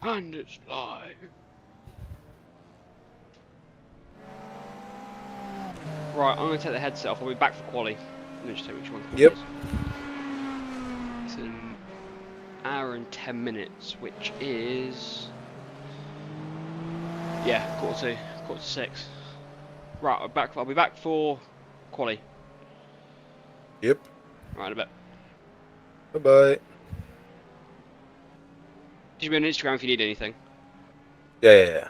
And it's live. Right, I'm going to take the headset off. I'll be back for quali. Let me just take which one. Yep. It's an hour and 10 minutes, which is... yeah, quarter to 6. Right, I'll be back for quali. Yep. Right, in a bit. Bye-bye. Just be on Instagram if you need anything. Yeah.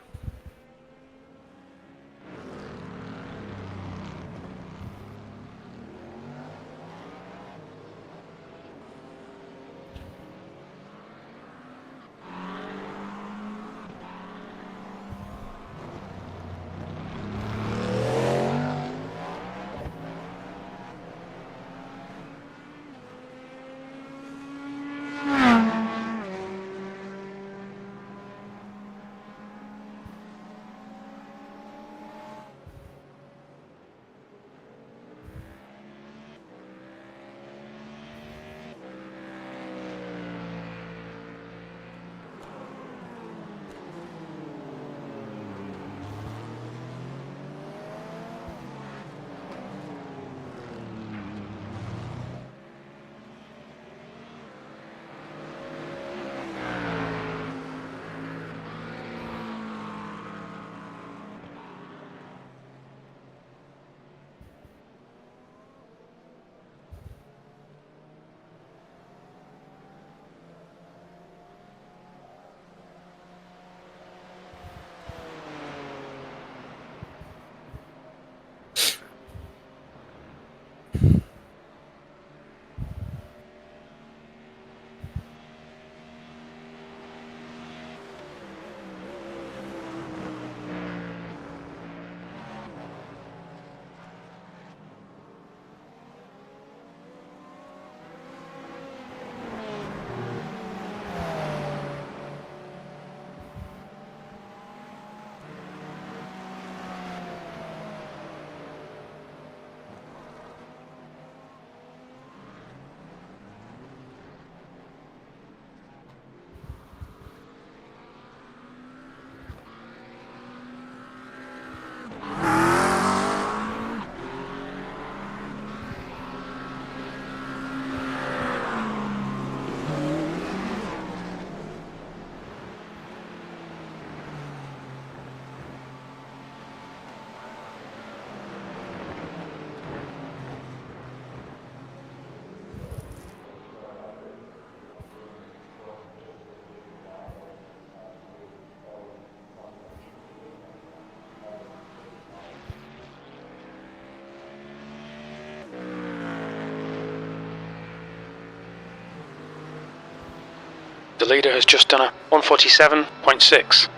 The leader has just done a 147.6.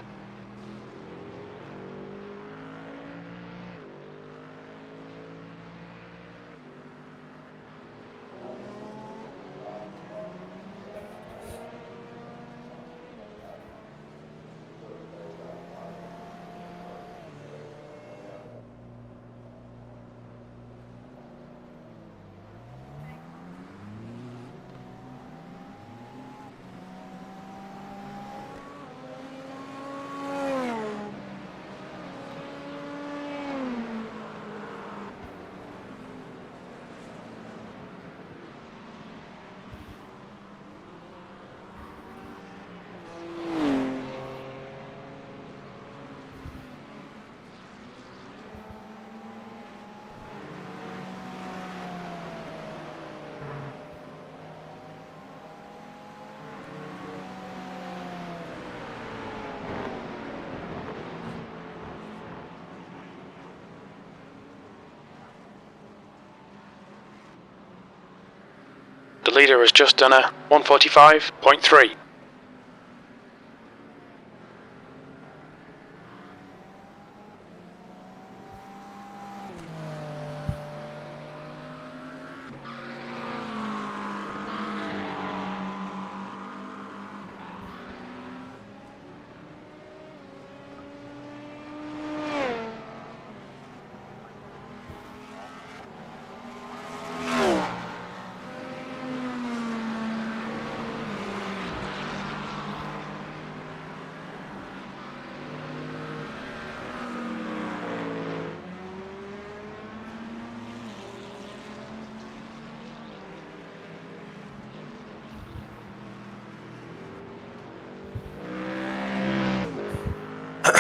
The leader has just done a 145.3.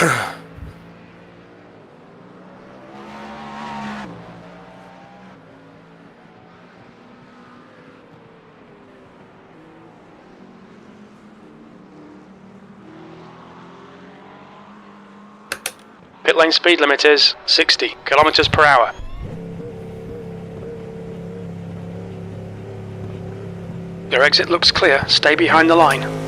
Pit lane speed limit is 60 kilometers per hour. Your exit looks clear. Stay behind the line.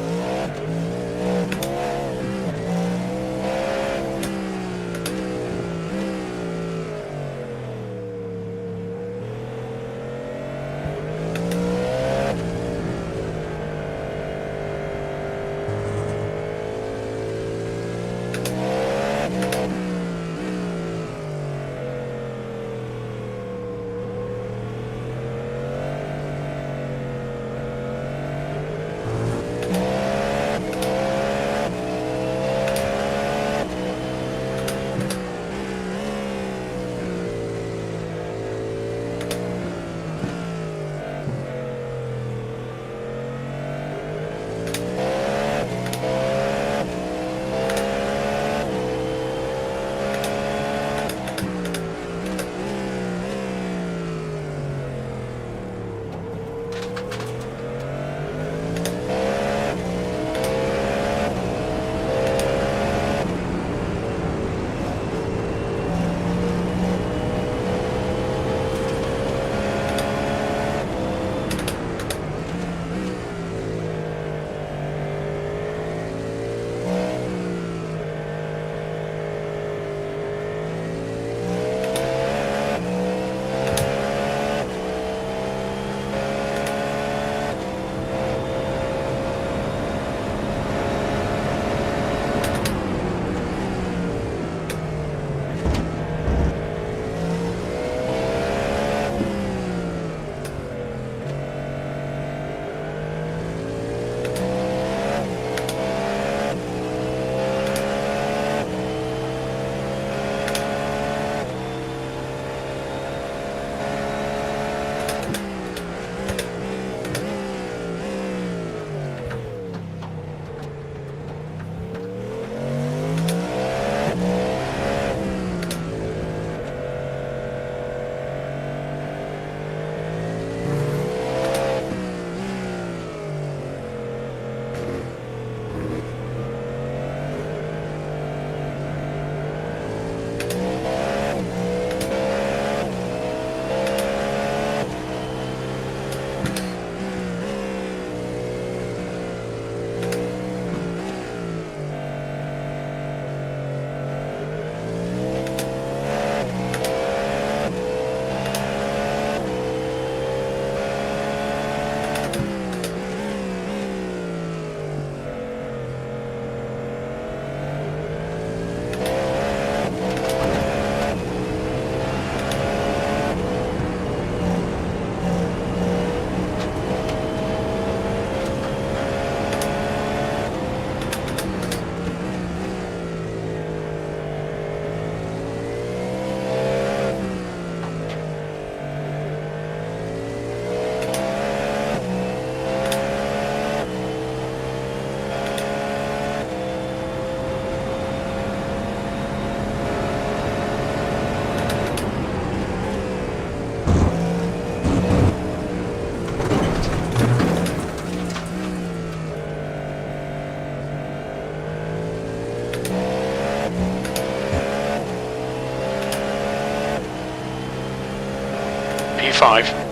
P5.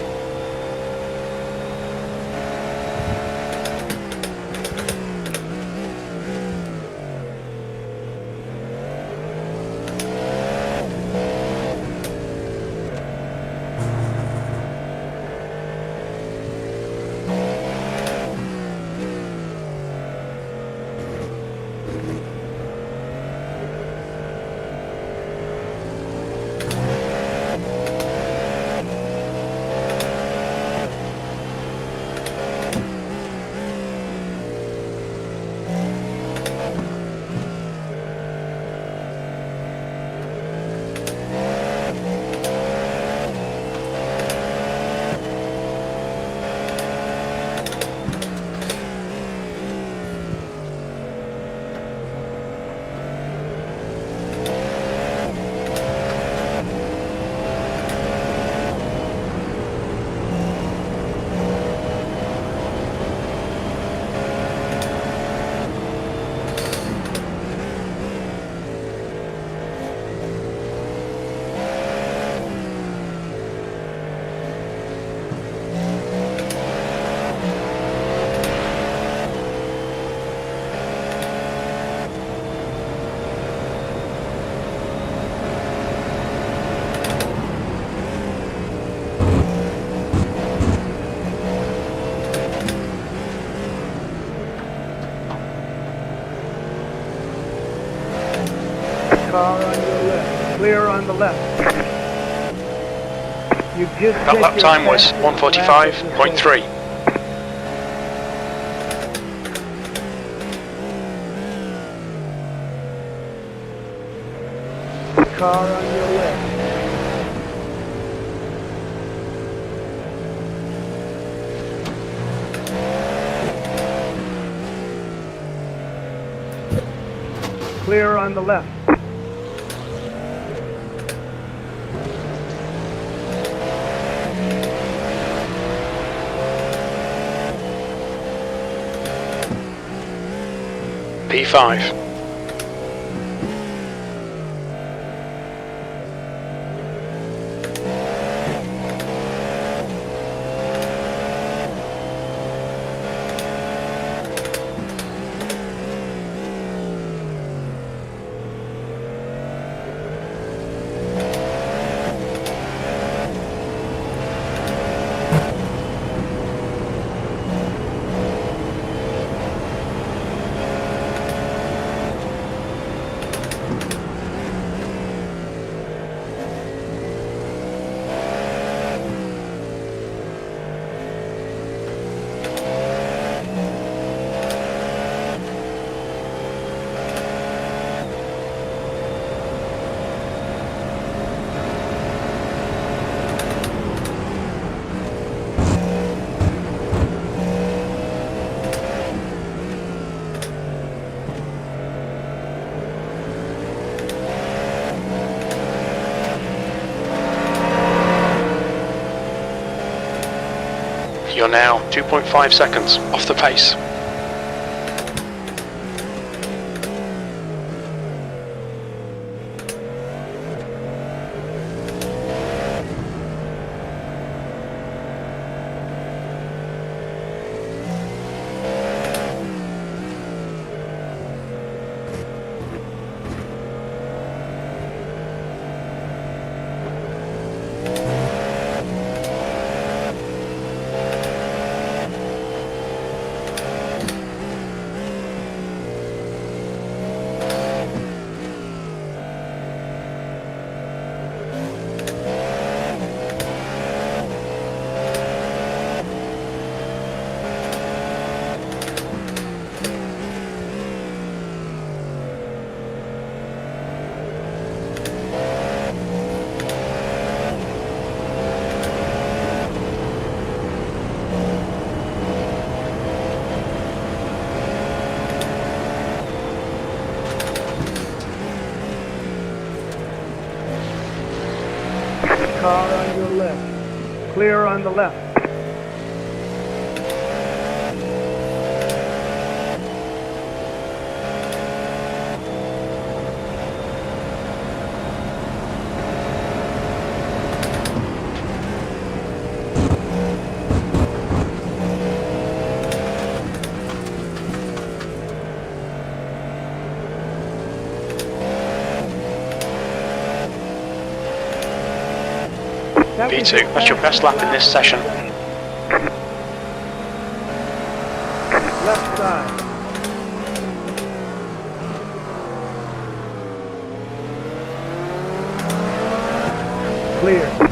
Car on your left. Clear on the left. You just That set lap your time was fastest lap of the 1:45.3. session. Car on your left. Clear on the left. P5. You're now 2.5 seconds off the pace. Car on your left. Clear on the left. P2, that's your best lap in this session. Left side. Clear.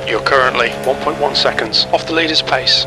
You're currently 1.1 seconds off the leader's pace.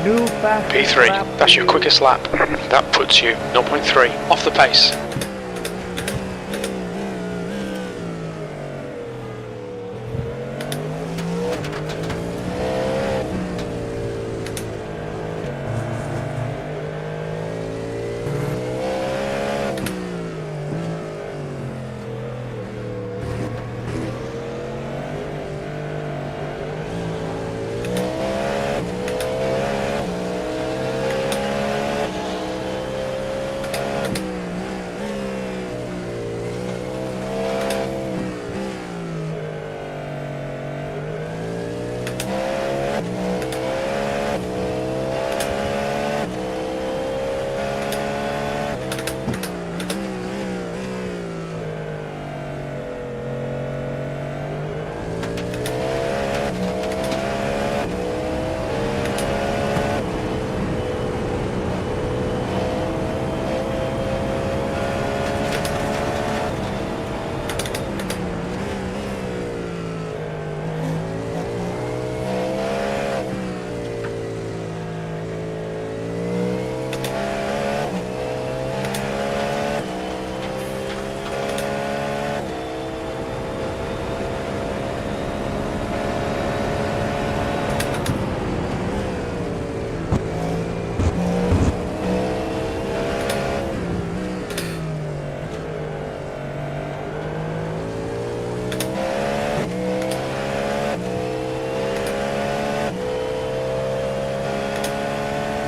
New fast P3, lap that's your for you. quickest lap. That puts you 0.3 off the pace.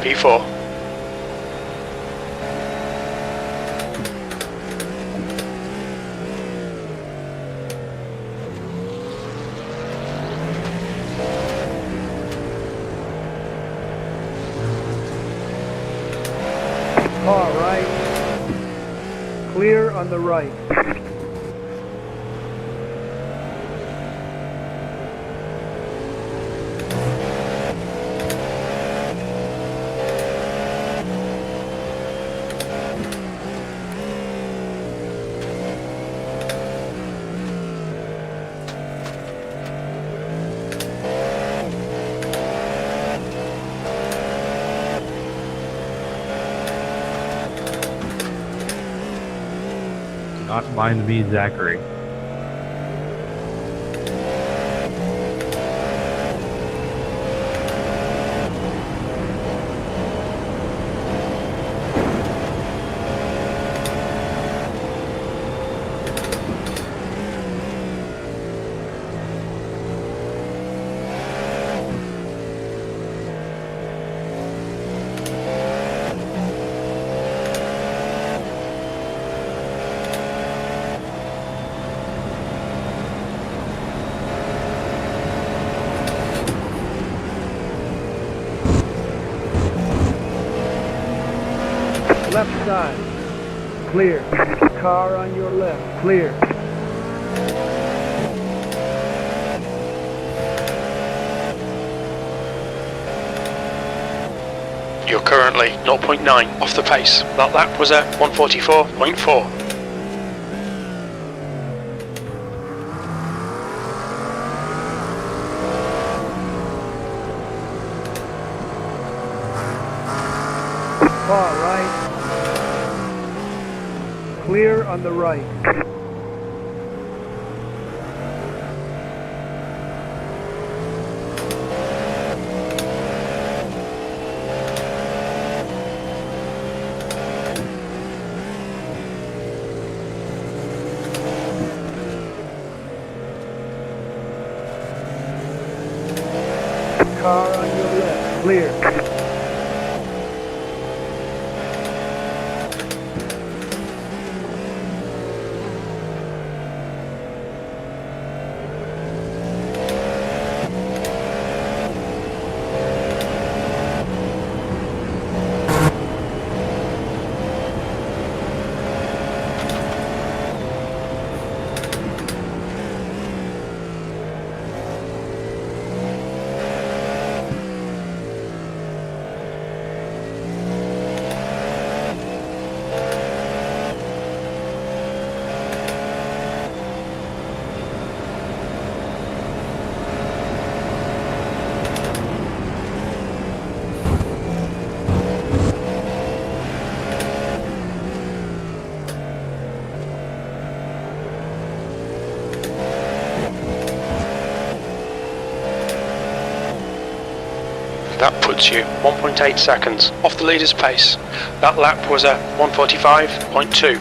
P4. Car right. Clear on the right. Not mind me, Zachary. Left side. Clear. Car on your left. Clear. You're currently 0.9 off the pace. That lap was a 1:44.4. Far right. Clear on the right. Car on your left. Clear. That puts you 1.8 seconds off the leader's pace. That lap was a 1:45.2.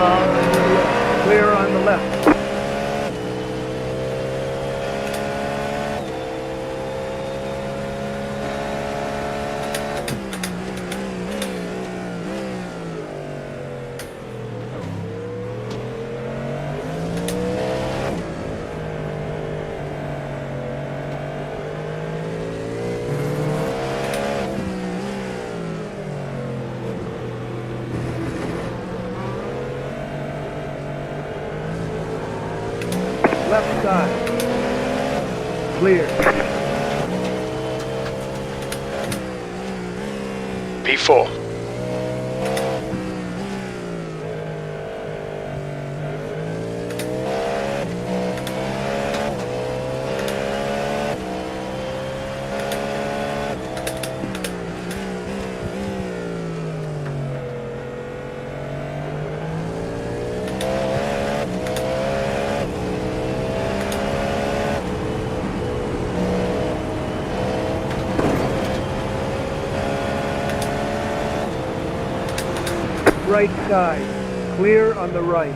Car on your left. Clear on the left. Left side. Clear. P4. Right side. Clear on the right.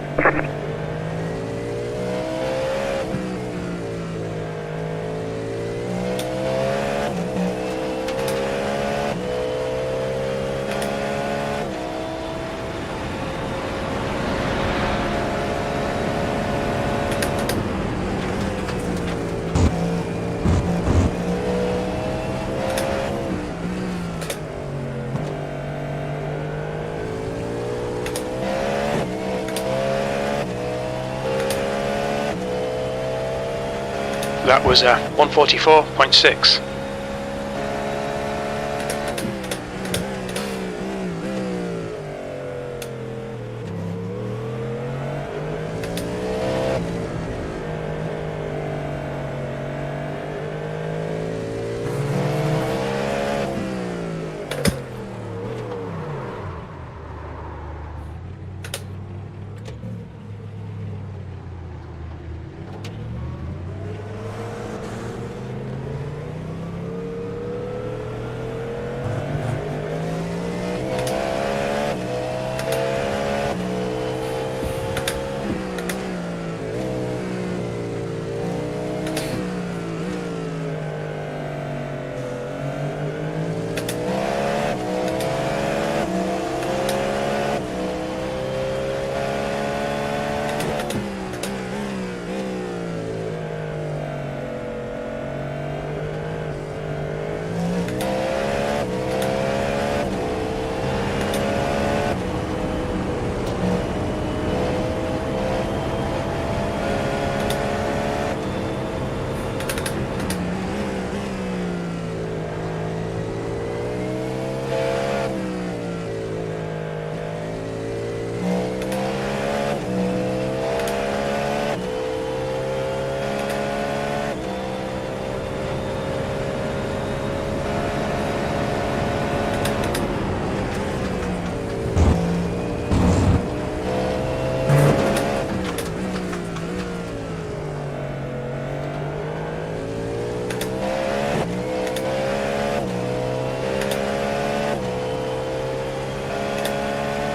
That was 144.6.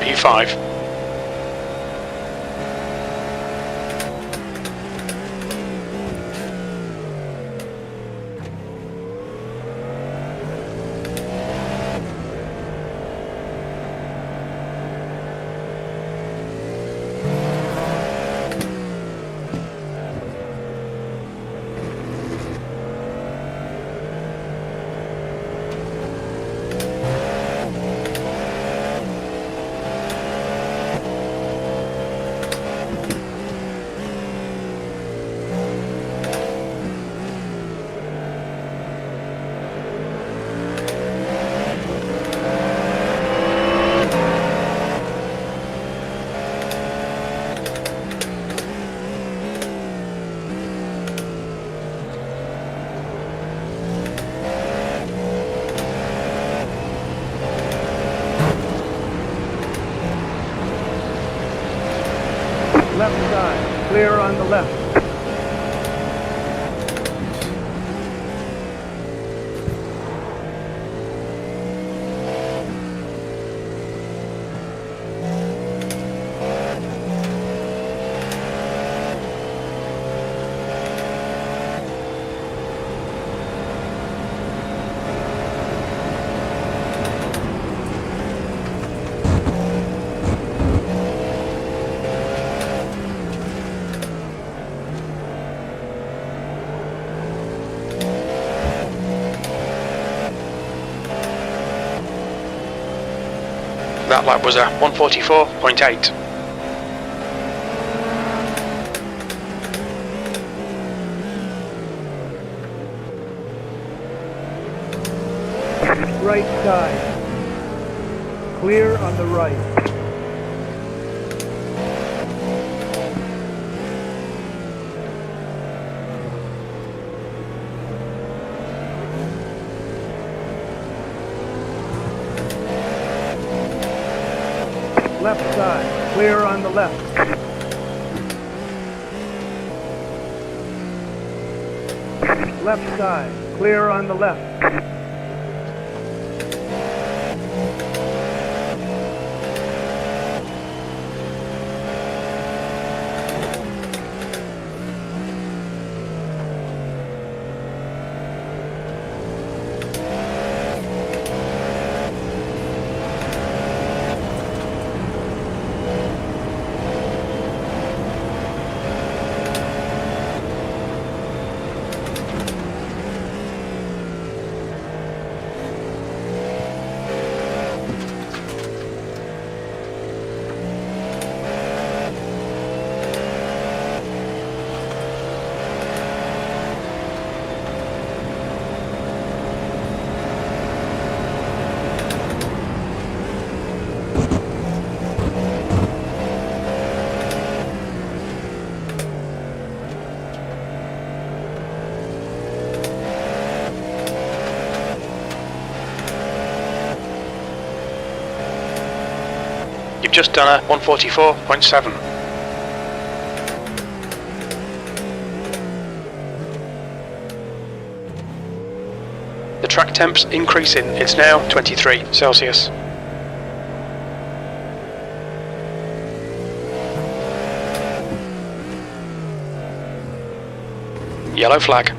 P5. Left side. Clear on the left. That lap was a 1:44.8. Right side. Clear on the right. Left side. Clear on the left. Left side. Clear on the left. You've just done a 1:44.7. The track temp's increasing, it's now 23 Celsius. Yellow flag.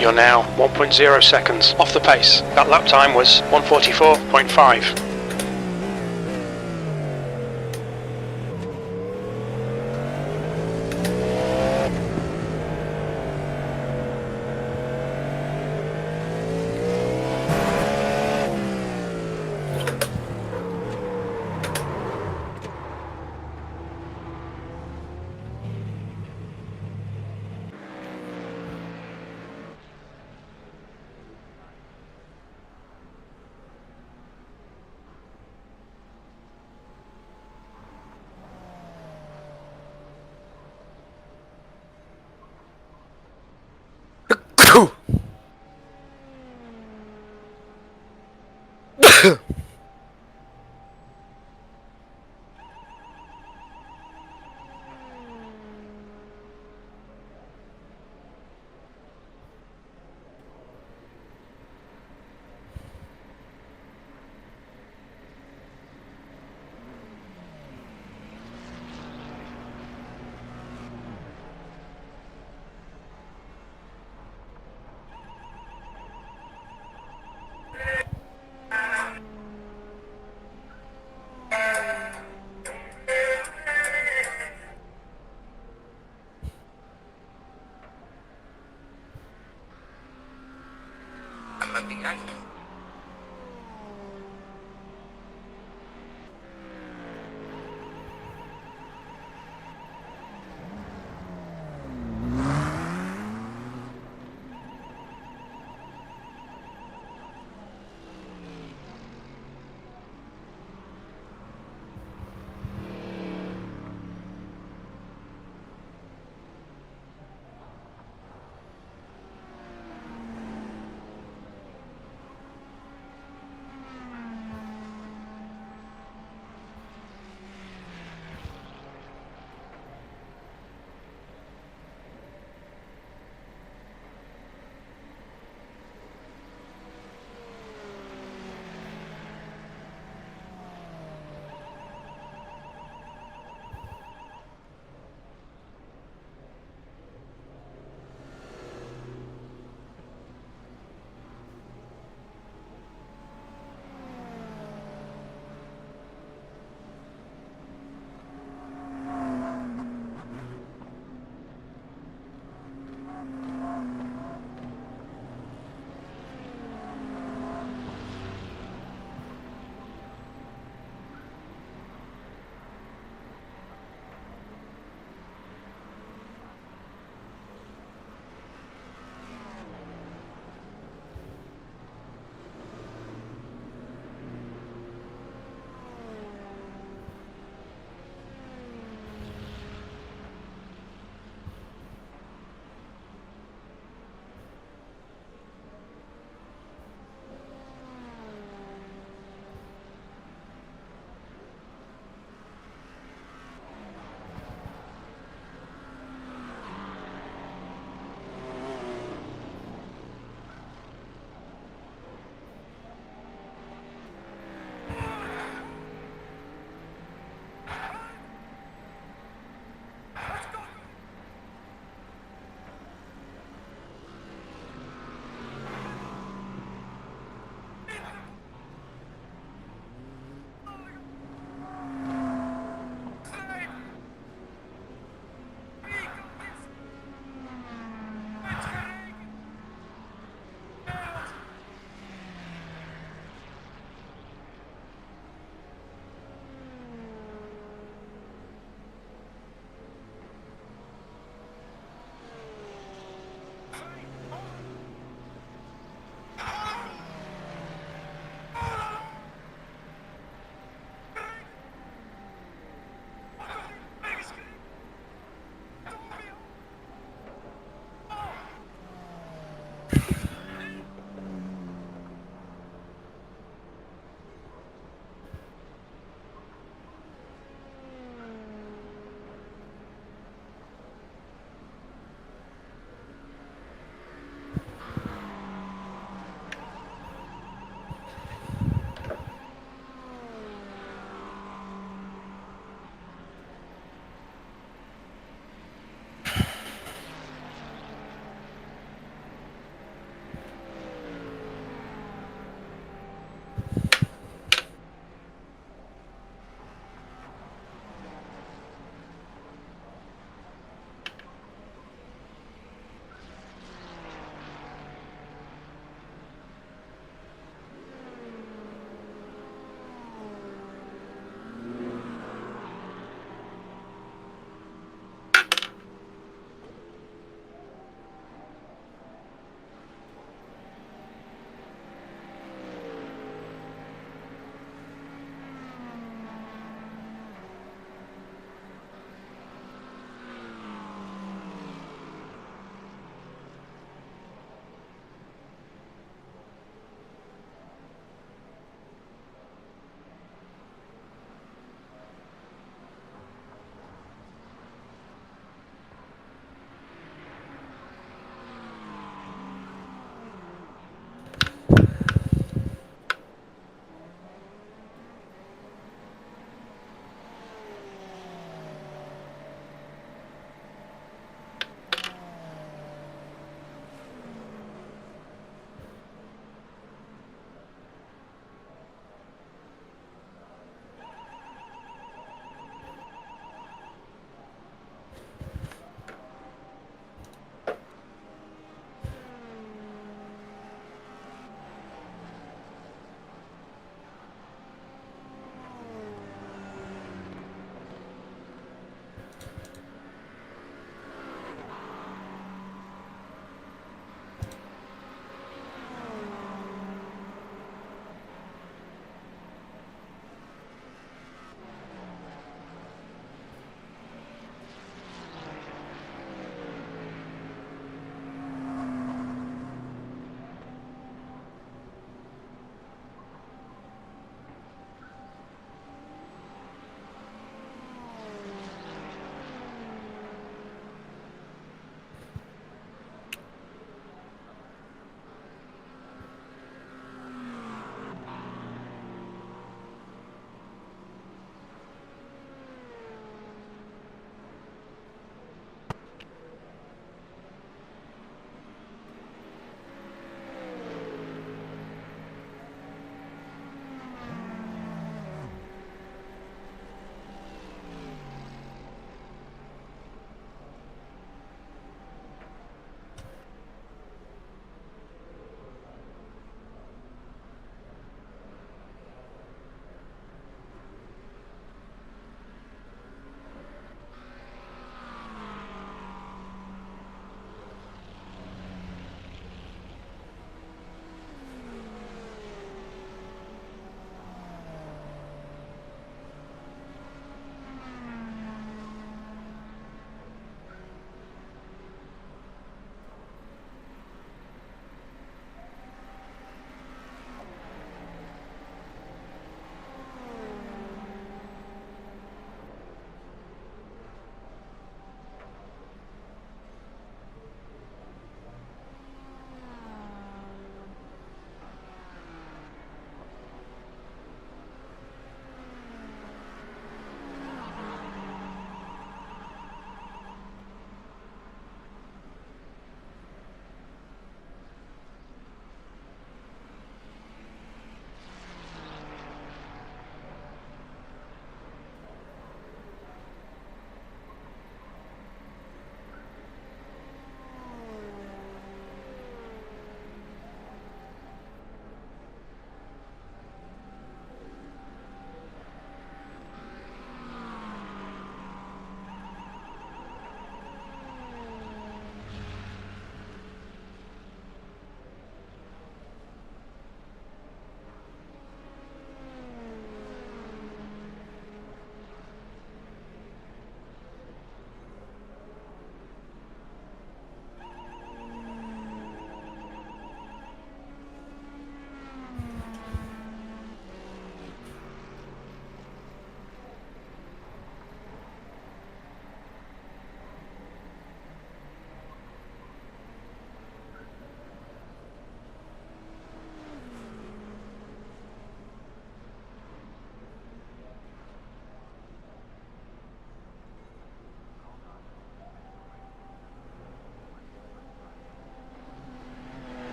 You're now 1.0 seconds off the pace. That lap time was 1:44.5.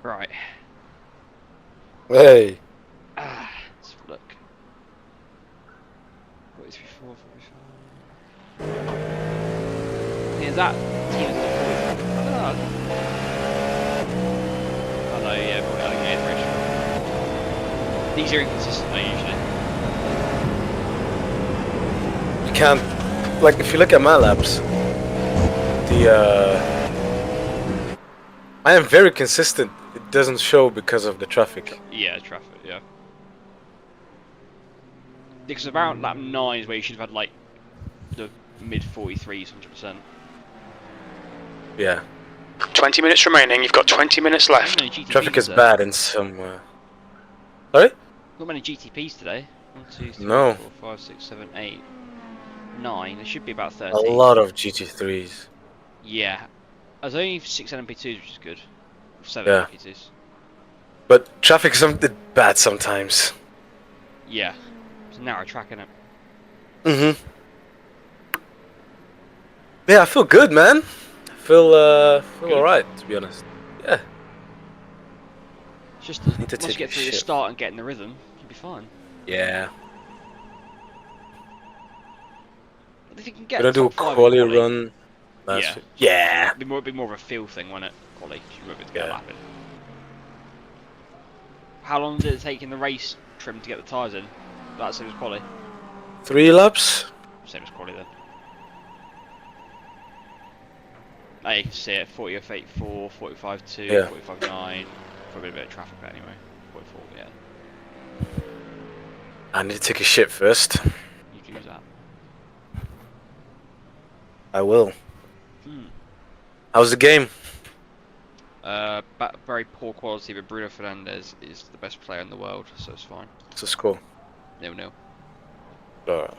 Right. Hey. Let's have a look. 43.4, 45. Is that team is I don't know. Oh no, yeah, probably like average. These are inconsistent though, usually. You can't, like, if you look at my laps, I am very consistent. It doesn't show because of the traffic. Yeah, traffic, yeah. Because around lap 9 is where you should have had like the mid 43s, 100%. Yeah. 20 minutes remaining. You've got 20 minutes Not left. many GTPs Traffic is today. bad in some. Sorry? Not many GTPs today. 1, 2, 3, No. 4, 5, 6, 7, 8, 9. There should be about A 13. lot of GT3s. Yeah. There's only 6 LMP2s, which is good. 7 Yeah. LMP2s. But traffic is bad sometimes. Yeah. It's a narrow track, innit? Mm-hmm. Yeah, I feel good, man. I feel Good. alright, to be honest. Yeah. It's just Need to once you take get a through the shit. start and get in the rhythm, you'll be fine. Yeah. But if you can get Gonna do a top 5 in quali quali, run. yeah. Yeah. It'd be more of a feel thing, won't it? Quali, 'cause you won't be able to get a Yeah. lap in. How long did it take in the race trim to get the tyres in? That's same as quali. 3 laps. Same as quali then. Oh, you can see it, 40 of 84, 45 2, Yeah. 45 9. Probably a bit of traffic there anyway. 44, yeah. I need to take a shit first. You can use that. I will. Hmm. How's the game? Very poor quality, but Bruno Fernandes is the best player in the world, so it's fine. What's the score? 0-0. Alright.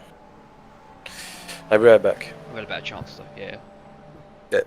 I'll be right back. We had a better chance though, yeah. Yeah.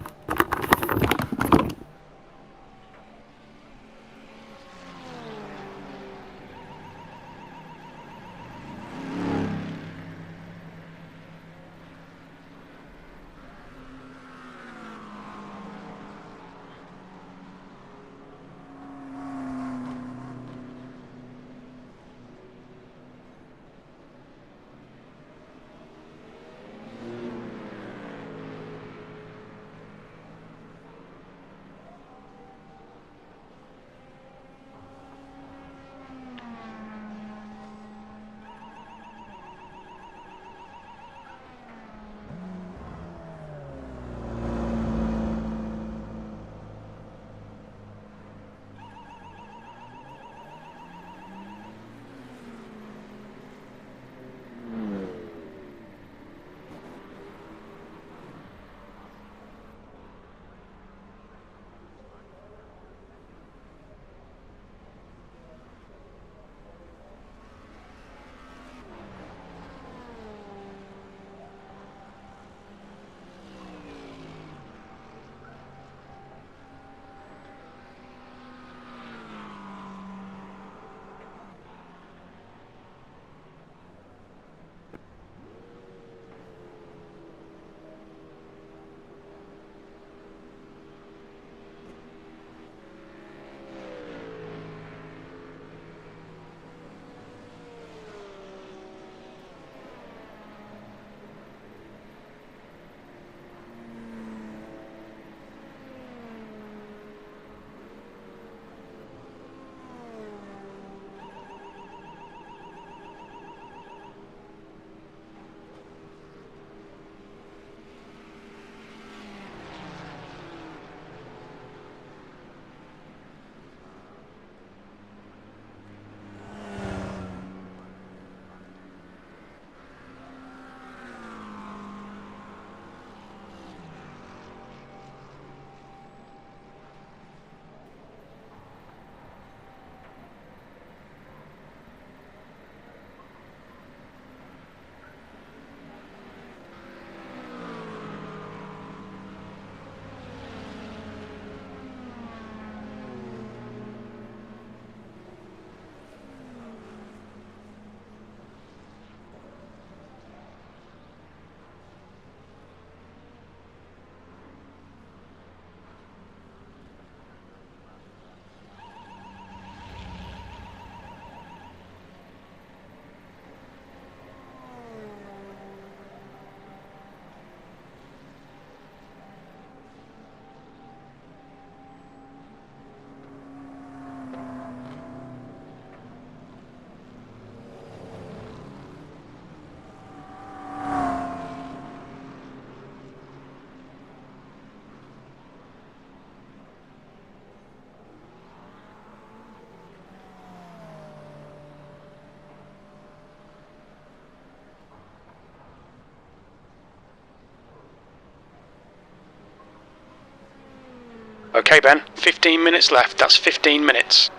Okay, Ben, 15 minutes left. That's 15 minutes.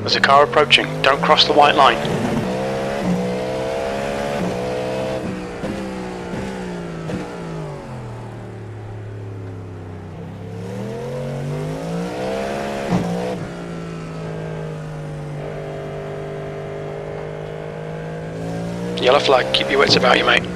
There's a car approaching. Don't cross the white line. Yellow flag, keep your wits about you, mate.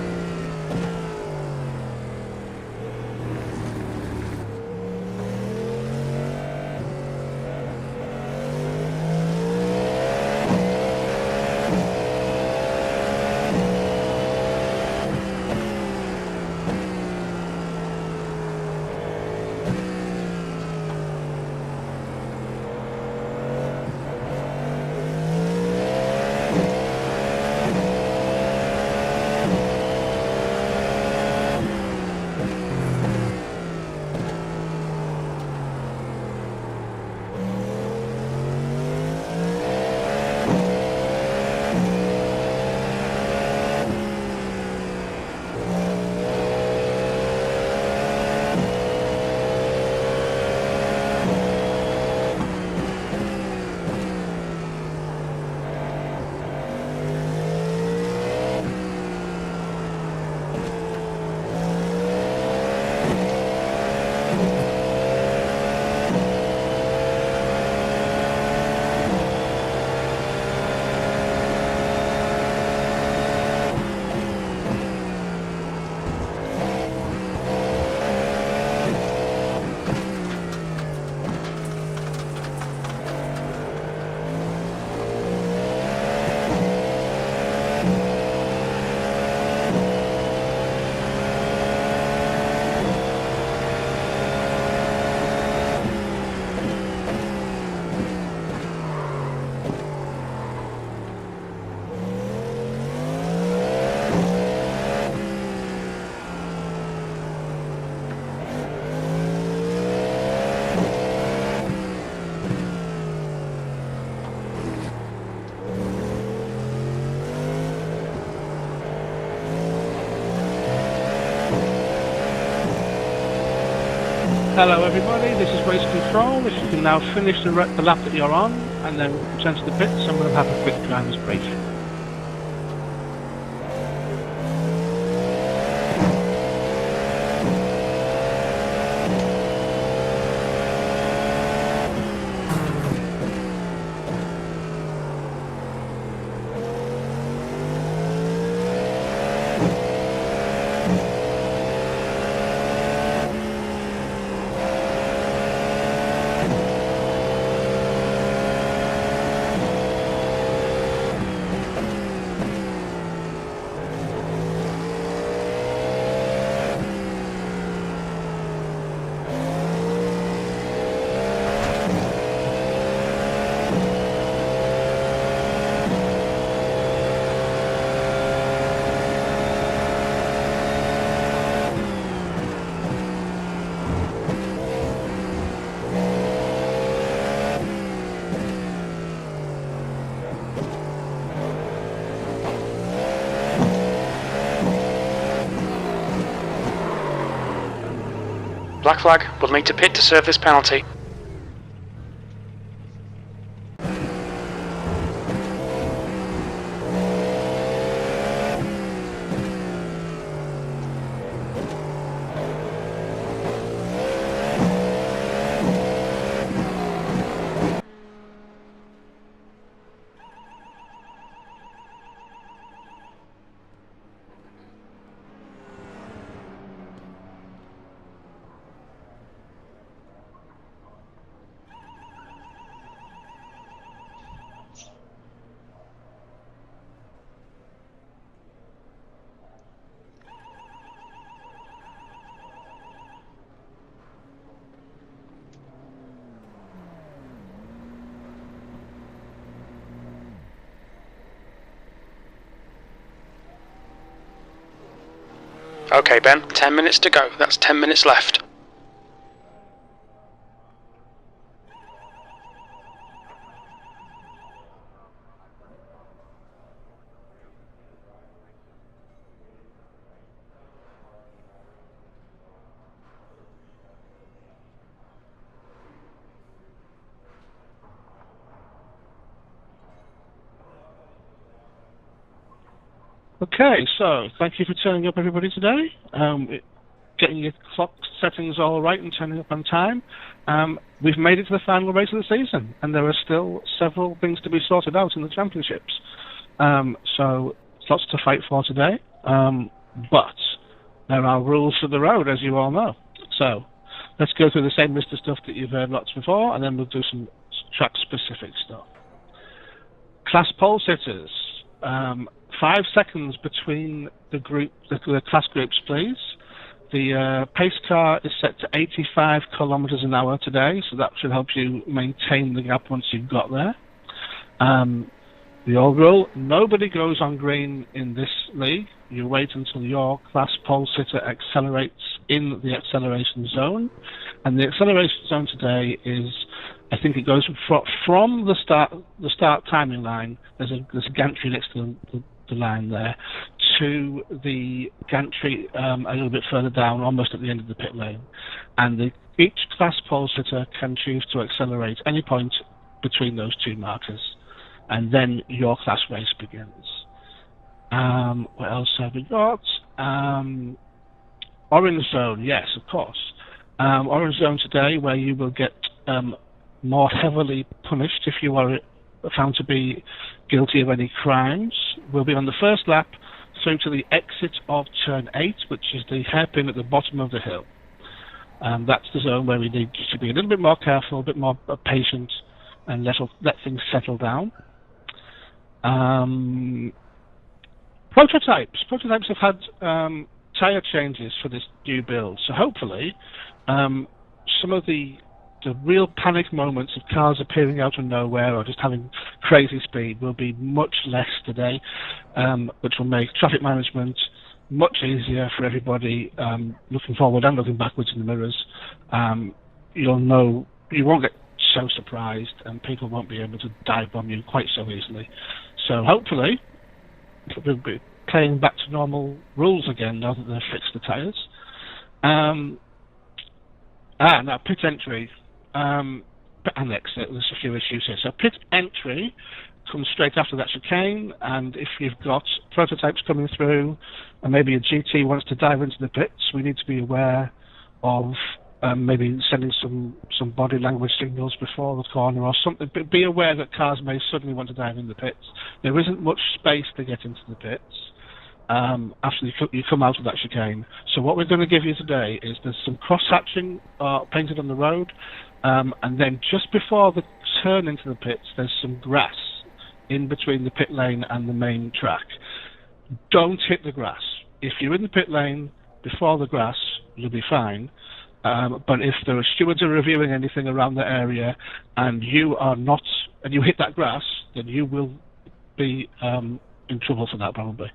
Hello everybody, this is Race Control. If you can now finish the lap that you're on and then return to the pits, and we'll have a quick driver's brief. Black flag, we'll need to pit to serve this penalty. Okay, Ben, 10 minutes to go. That's 10 minutes left. Okay, so thank you for turning up, everybody, today. Getting your clock settings all right and turning up on time. We've made it to the final race of the season, and there are still several things to be sorted out in the championships. So lots to fight for today, but there are rules for the road, as you all know. So let's go through the same list of stuff that you've heard lots before, and then we'll do some track-specific stuff. Class pole sitters. 5 seconds between the class groups, please. The pace car is set to 85 kilometers an hour today, so that should help you maintain the gap once you've got there. The old rule, nobody goes on green in this league. You wait until your class pole sitter accelerates in the acceleration zone. And the acceleration zone today is, I think it goes from the start timing line. There's a gantry next to the line there, to the gantry a little bit further down, almost at the end of the pit lane. And each class pole sitter can choose to accelerate any point between those two markers. And then your class race begins. What else have we got? Orange zone, yes, of course. Orange zone today, where you will get more heavily punished if you are found to be guilty of any crimes, will be on the first lap through to the exit of turn 8, which is the hairpin at the bottom of the hill. That's the zone where we need to be a little bit more careful, a bit more patient, and let things settle down. Prototypes have had tyre changes for this new build, so hopefully some of the real panic moments of cars appearing out of nowhere or just having crazy speed will be much less today, which will make traffic management much easier for everybody looking forward and looking backwards in the mirrors. You'll know, you won't get so surprised, and people won't be able to dive bomb you quite so easily. So hopefully we'll be playing back to normal rules again now that they've fixed the tyres. Now pit entry and exit, there's a few issues here. So pit entry comes straight after that chicane, and if you've got prototypes coming through and maybe a GT wants to dive into the pits, we need to be aware of maybe sending some body language signals before the corner or something. But be aware that cars may suddenly want to dive in the pits. There isn't much space to get into the pits after you come out of that chicane. So what we're going to give you today is there's some cross-hatching painted on the road, and then just before the turn into the pits, there's some grass in between the pit lane and the main track. Don't hit the grass. If you're in the pit lane before the grass, you'll be fine. But if the stewards are reviewing anything around the area and you are not, and you hit that grass, then you will be in trouble for that probably.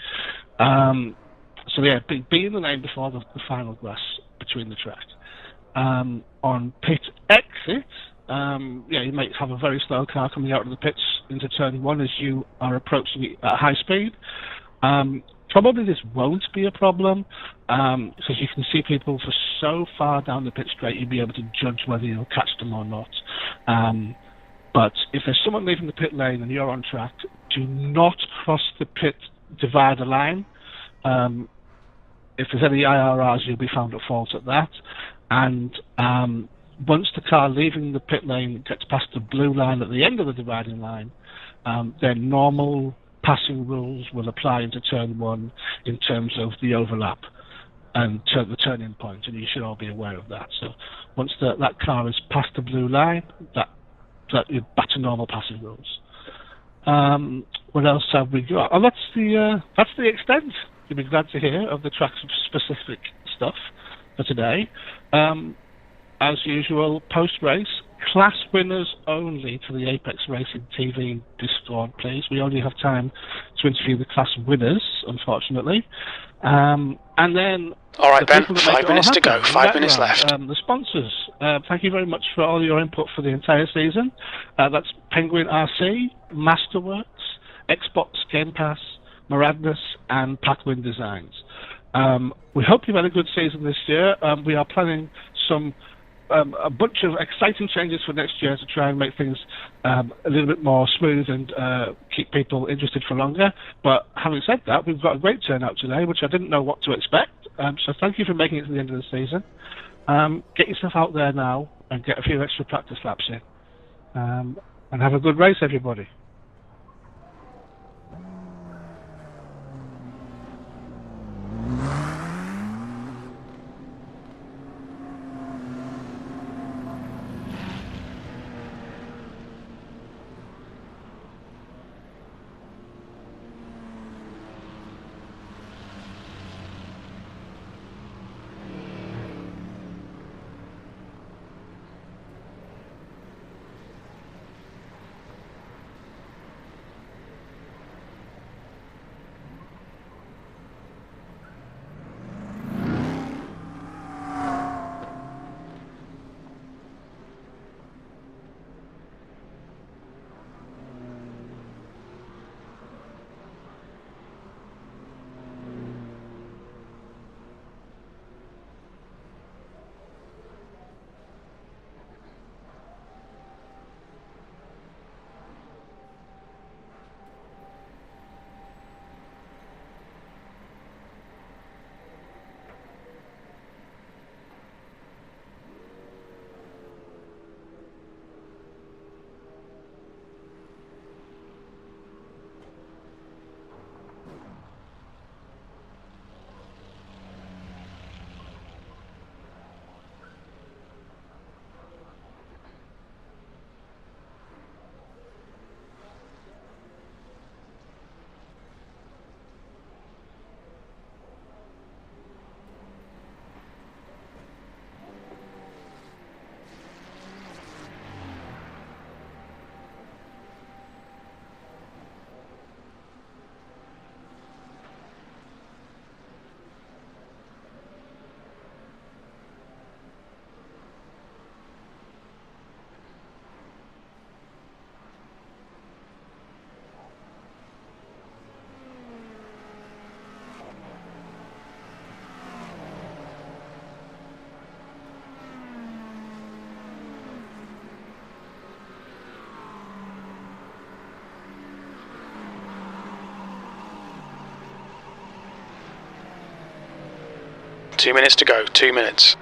So yeah, be in the lane before the final grass between the track. On pit exit, you might have a very slow car coming out of the pits into turn 1 as you are approaching it at high speed. Probably this won't be a problem because you can see people for so far down the pit straight you'll be able to judge whether you'll catch them or not. But if there's someone leaving the pit lane and you're on track, do not cross the pit divider line. If there's any IRRs, you'll be found at fault at that. And once the car leaving the pit lane gets past the blue line at the end of the dividing line, then normal passing rules will apply into turn 1 in terms of the overlap and the turn-in point, and you should all be aware of that. So once that car is past the blue line, that you're back to normal passing rules. What else have we got? Oh, that's the extent, you'll be glad to hear, of the track-specific stuff for today. As usual, post-race, class winners only to the Apex Racing TV Discord, please. We only have time to interview the class winners. unfortunately. And then All right, the Ben, people that make 5 it all minutes to go, happen in the 5 minutes background, left. the sponsors, thank you very much for all your input for the entire season. That's Penguin RC, Masterworks, Xbox Game Pass, Maradness, and Pathwind Designs. We hope you've had a good season this year. We are planning a bunch of exciting changes for next year to try and make things a little bit more smooth and keep people interested for longer. But having said that, we've got a great turnout today, which I didn't know what to expect. So thank you for making it to the end of the season. Get yourself out there now and get a few extra practice laps in. And have a good race, everybody. Two minutes to go, 2 minutes.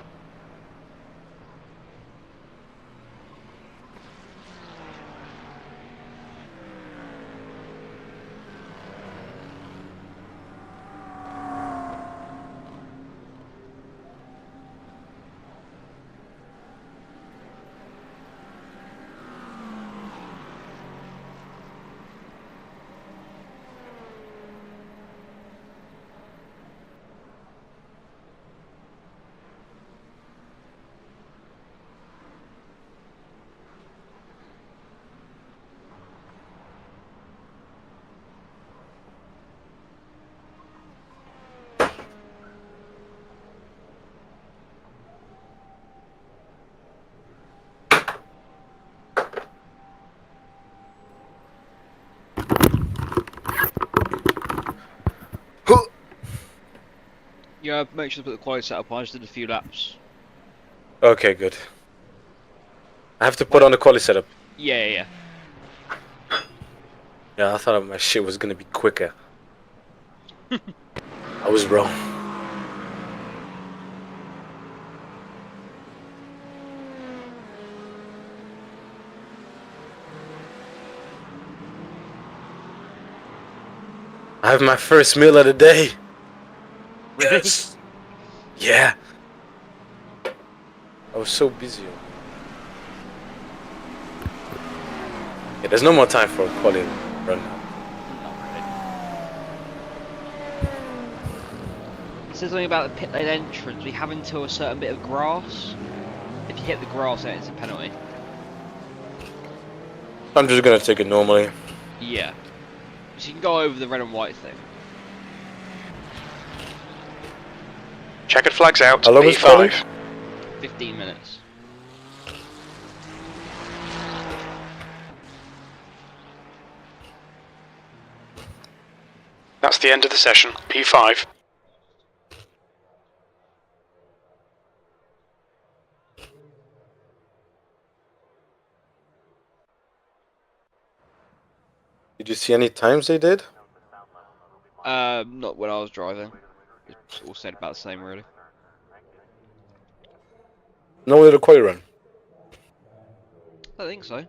Yeah, make sure to put the quality setup on. I just did a few laps. Okay, good. I have to put on the quality setup. Yeah. Yeah, I thought my shit was gonna be quicker. I was wrong. I have my first meal of the day. Really? Yes. Yeah. I was so busy. Yeah, there's no more time for a quality run now. Not really. It says something about the pit lane entrance. We have until a certain bit of grass. If you hit the grass, then it's a penalty. I'm just gonna take it normally. Yeah. So you can go over the red and white thing. Checkered flags out, How long is P5. 15 minutes. That's the end of the session, P5. Did you see any times they did? Not when I was driving. It's all said about the same, really. No little quali run. I think so.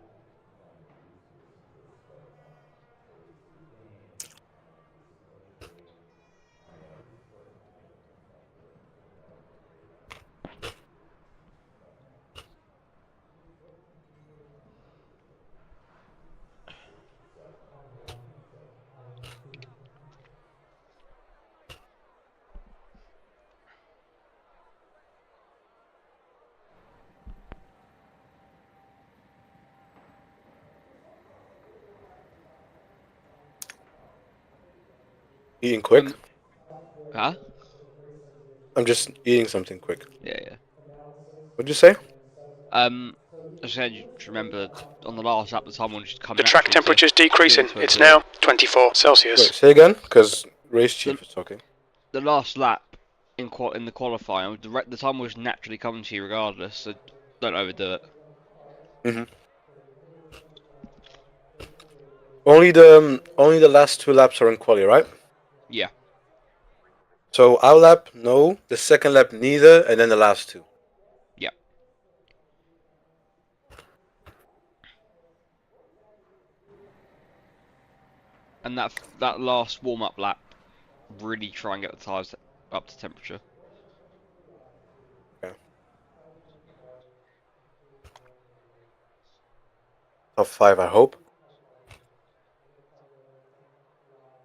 Eating quick. Huh? I'm just eating something quick. Yeah. What'd you say? I said, you remember on the last lap, the time wanted to come The track naturally temperature's to decreasing. into a It's bit. now 24 Celsius. Wait, say again, because race chief is talking. The last lap in the qualifying, the time was naturally coming to you regardless, so don't overdo it. Only the last 2 laps are in quali, right? Yeah. So our lap, no. The second lap, neither, and then the last 2. Yeah. And that last warm-up lap, really try and get the tyres up to temperature. Okay. Top 5, I hope.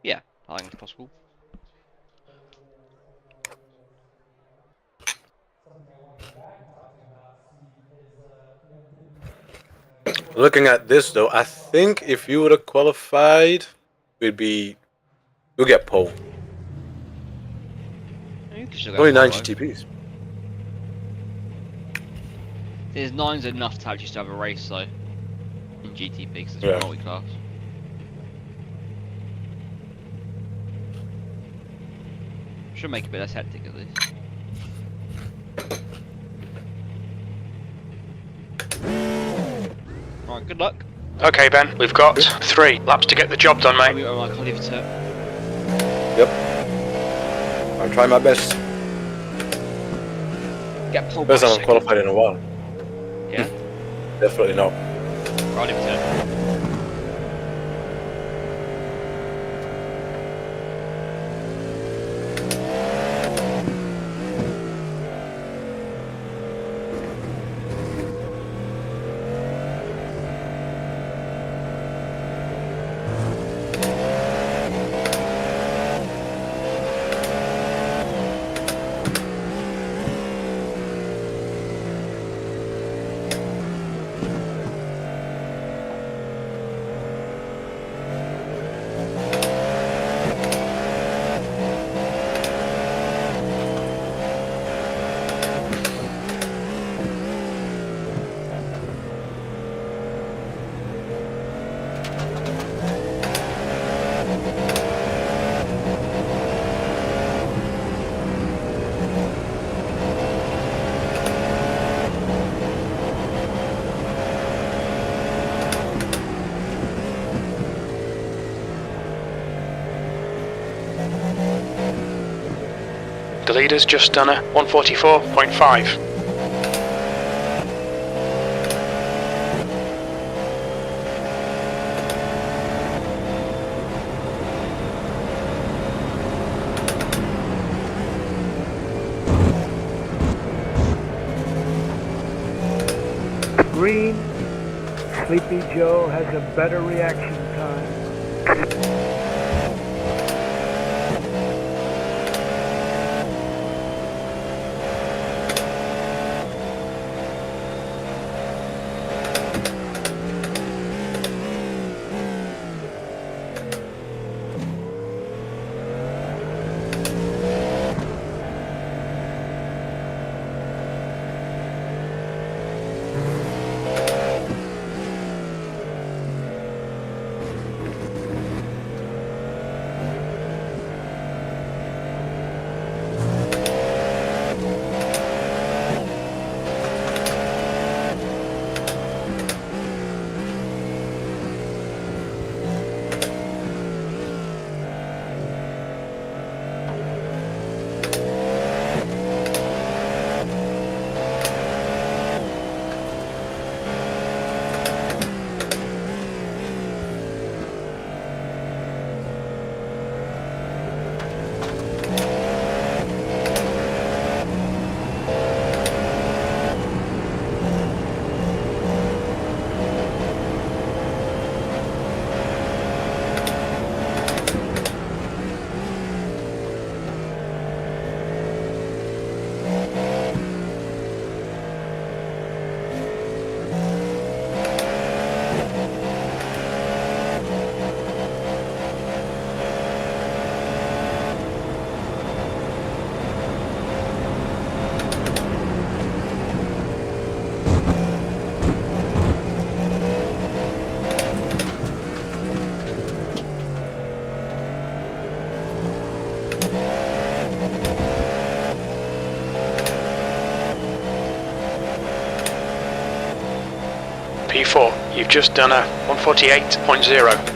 Yeah, I think it's possible. Looking at this though, I think if you would have qualified, we'll get pole. You can still go Only 9 pole, though. GTPs. There's 9's enough to actually still have a race though in GTP because it's Yeah. multi-class. Should make it a bit less hectic at least. Alright, good luck. Okay, Ben, we've got 3 laps to get the job done, mate. I can't leave it to Yep. I'm trying my best. get pole by Best I'm second. qualified in a while. Yeah? Definitely not. I'll leave it to The leader's just done a 144.5. Green, Sleepy Joe has a better reaction time. P4, you've just done a 148.0.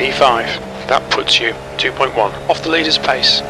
P5, that puts you 2.1 off the leader's pace.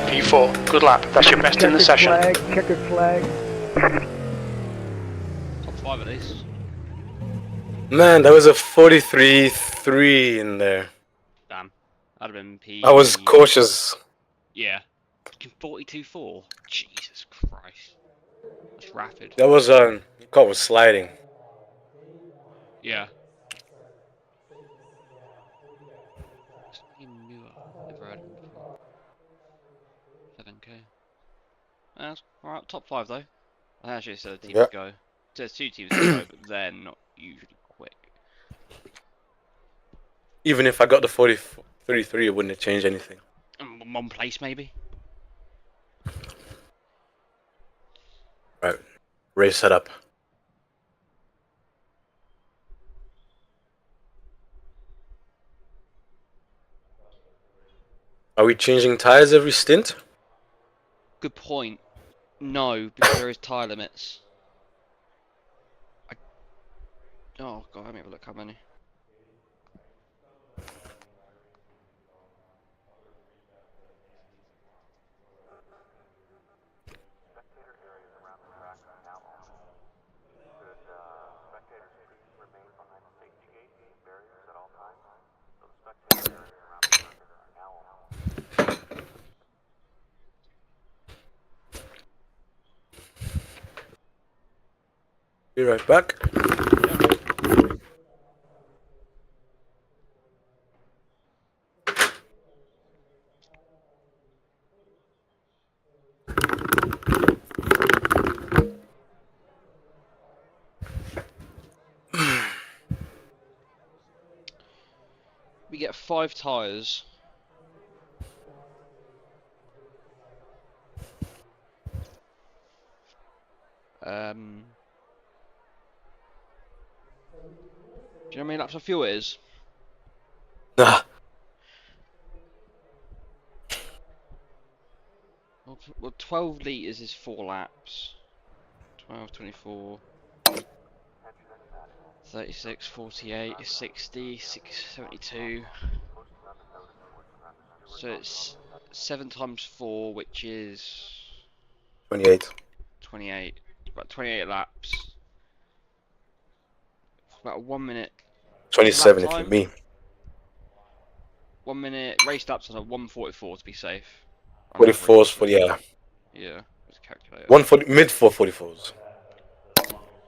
P4, good lap. That's your best in the session. Checkered flag. Top 5 at least. Man, that was a 43.3 in there. Damn. That'd have been P. I was cautious. Yeah. Fucking 42.4. Jesus Christ. That's rapid. That was car was sliding. Yeah. Muir. Never heard of him before. 7k. That's alright, top 5 though. I actually said a team Yeah. to go. There's 2 teams to go, but they're not usually quick. Even if I got the 40.33, it wouldn't have changed anything. 1 place maybe? Right. Race setup. Are we changing tires every stint? Good point. No, because there is tyre limits. Oh god, let me have a look how many. Be right back. We get 5 tyres. Do you know how many laps of fuel it is? Nah. Well, 12 litres is 4 laps. 12, 24, 36, 48, 60, 72. So it's 7 times 4, which is 28. 28. About 28 laps. About 1 minute. 27 lap if you're time? me. 1 minute. Race laps on a 1:44 to be safe. On 44s average, for, yeah. yeah, let's calculate. 140, mid 444s.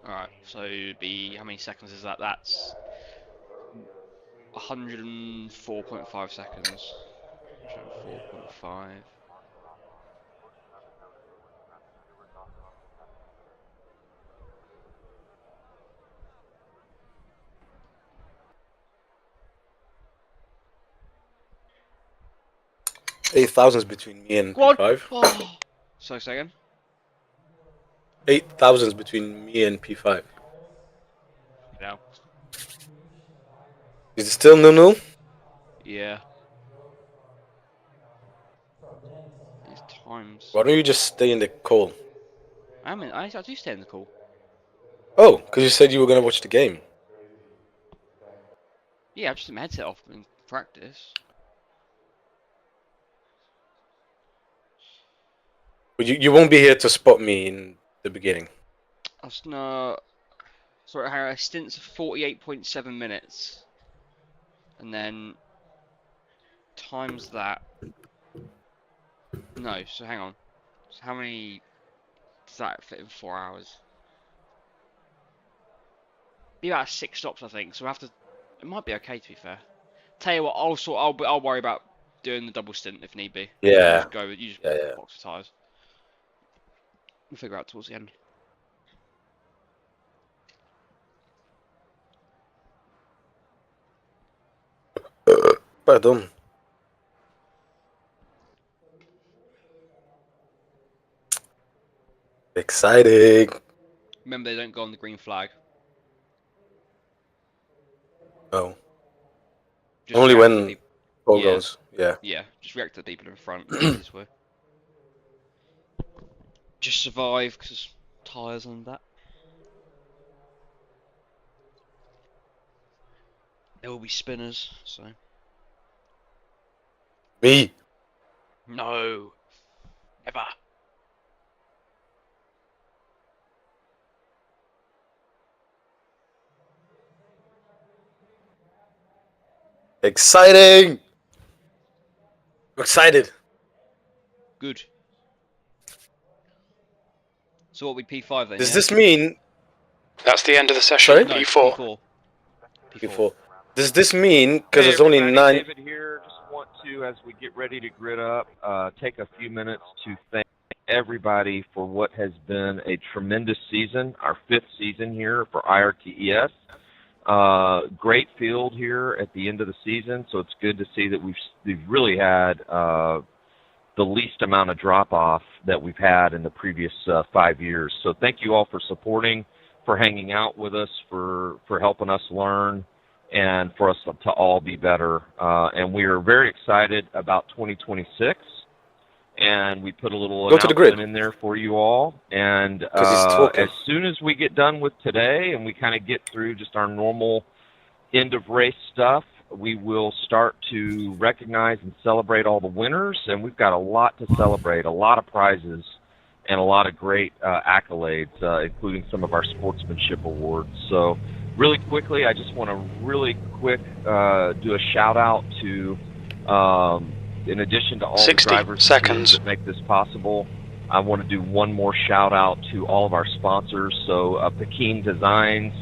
Alright, so it'd be, how many seconds is that? That's 104.5 seconds. 104.5. Eight thousands between me and What? P5. Oh. So second. 8,000s between me and P5. Yeah. Is it still 0-0? Yeah. These times. Why don't you just stay in the call? I do stay in the call. Oh, because you said you were going to watch the game. Yeah, I've just took my headset off in practice. But you won't be here to spot me in the beginning. I was sorry, I had a stint of 48.7 minutes. And then times that. No, so hang on. So how many does that fit in 4 hours? Be about 6 stops, I think. So we have to. It might be okay, to be fair. Tell you what, I'll worry about doing the double stint if need be. Yeah. You just Yeah. box of tyres. We'll figure out towards the end. Pardon. Exciting. Remember, they don't go on the green flag. Oh. Just Only react to when people. ball Yeah. goes. Yeah. Yeah, just react to the people in front. It's the easiest way. Just survive because tyres and that. There will be spinners, so. Me. No. Never. Exciting. I'm excited. Good. So what, we P5 then, Does yeah? this mean... That's the end of the session. Sorry? No, P4. P4. Before. Does this mean, because Hey it's only everybody, 9... David here. Just want to, as we get ready to grid up, take a few minutes to thank everybody for what has been a tremendous season, our 5th season here for IRTES. Great field here at the end of the season, so it's good to see that we've really had the least amount of drop-off that we've had in the previous 5 years. So thank you all for supporting, for hanging out with us, for helping us learn, and for us to all be better. And we are very excited about 2026. And we put a little Go to the grid. announcement in there for you all. And Because he's talking. as soon as we get done with today and we kind of get through just our normal end of race stuff, we will start to recognize and celebrate all the winners. And we've got a lot to celebrate, a lot of prizes, and a lot of great accolades, including some of our sportsmanship awards. So really quickly, I just want to really quick do a shout out to, in addition to all the 60 drivers and seconds. teams that make this possible, I want to do one more shout out to all of our sponsors. So Pekin Designs,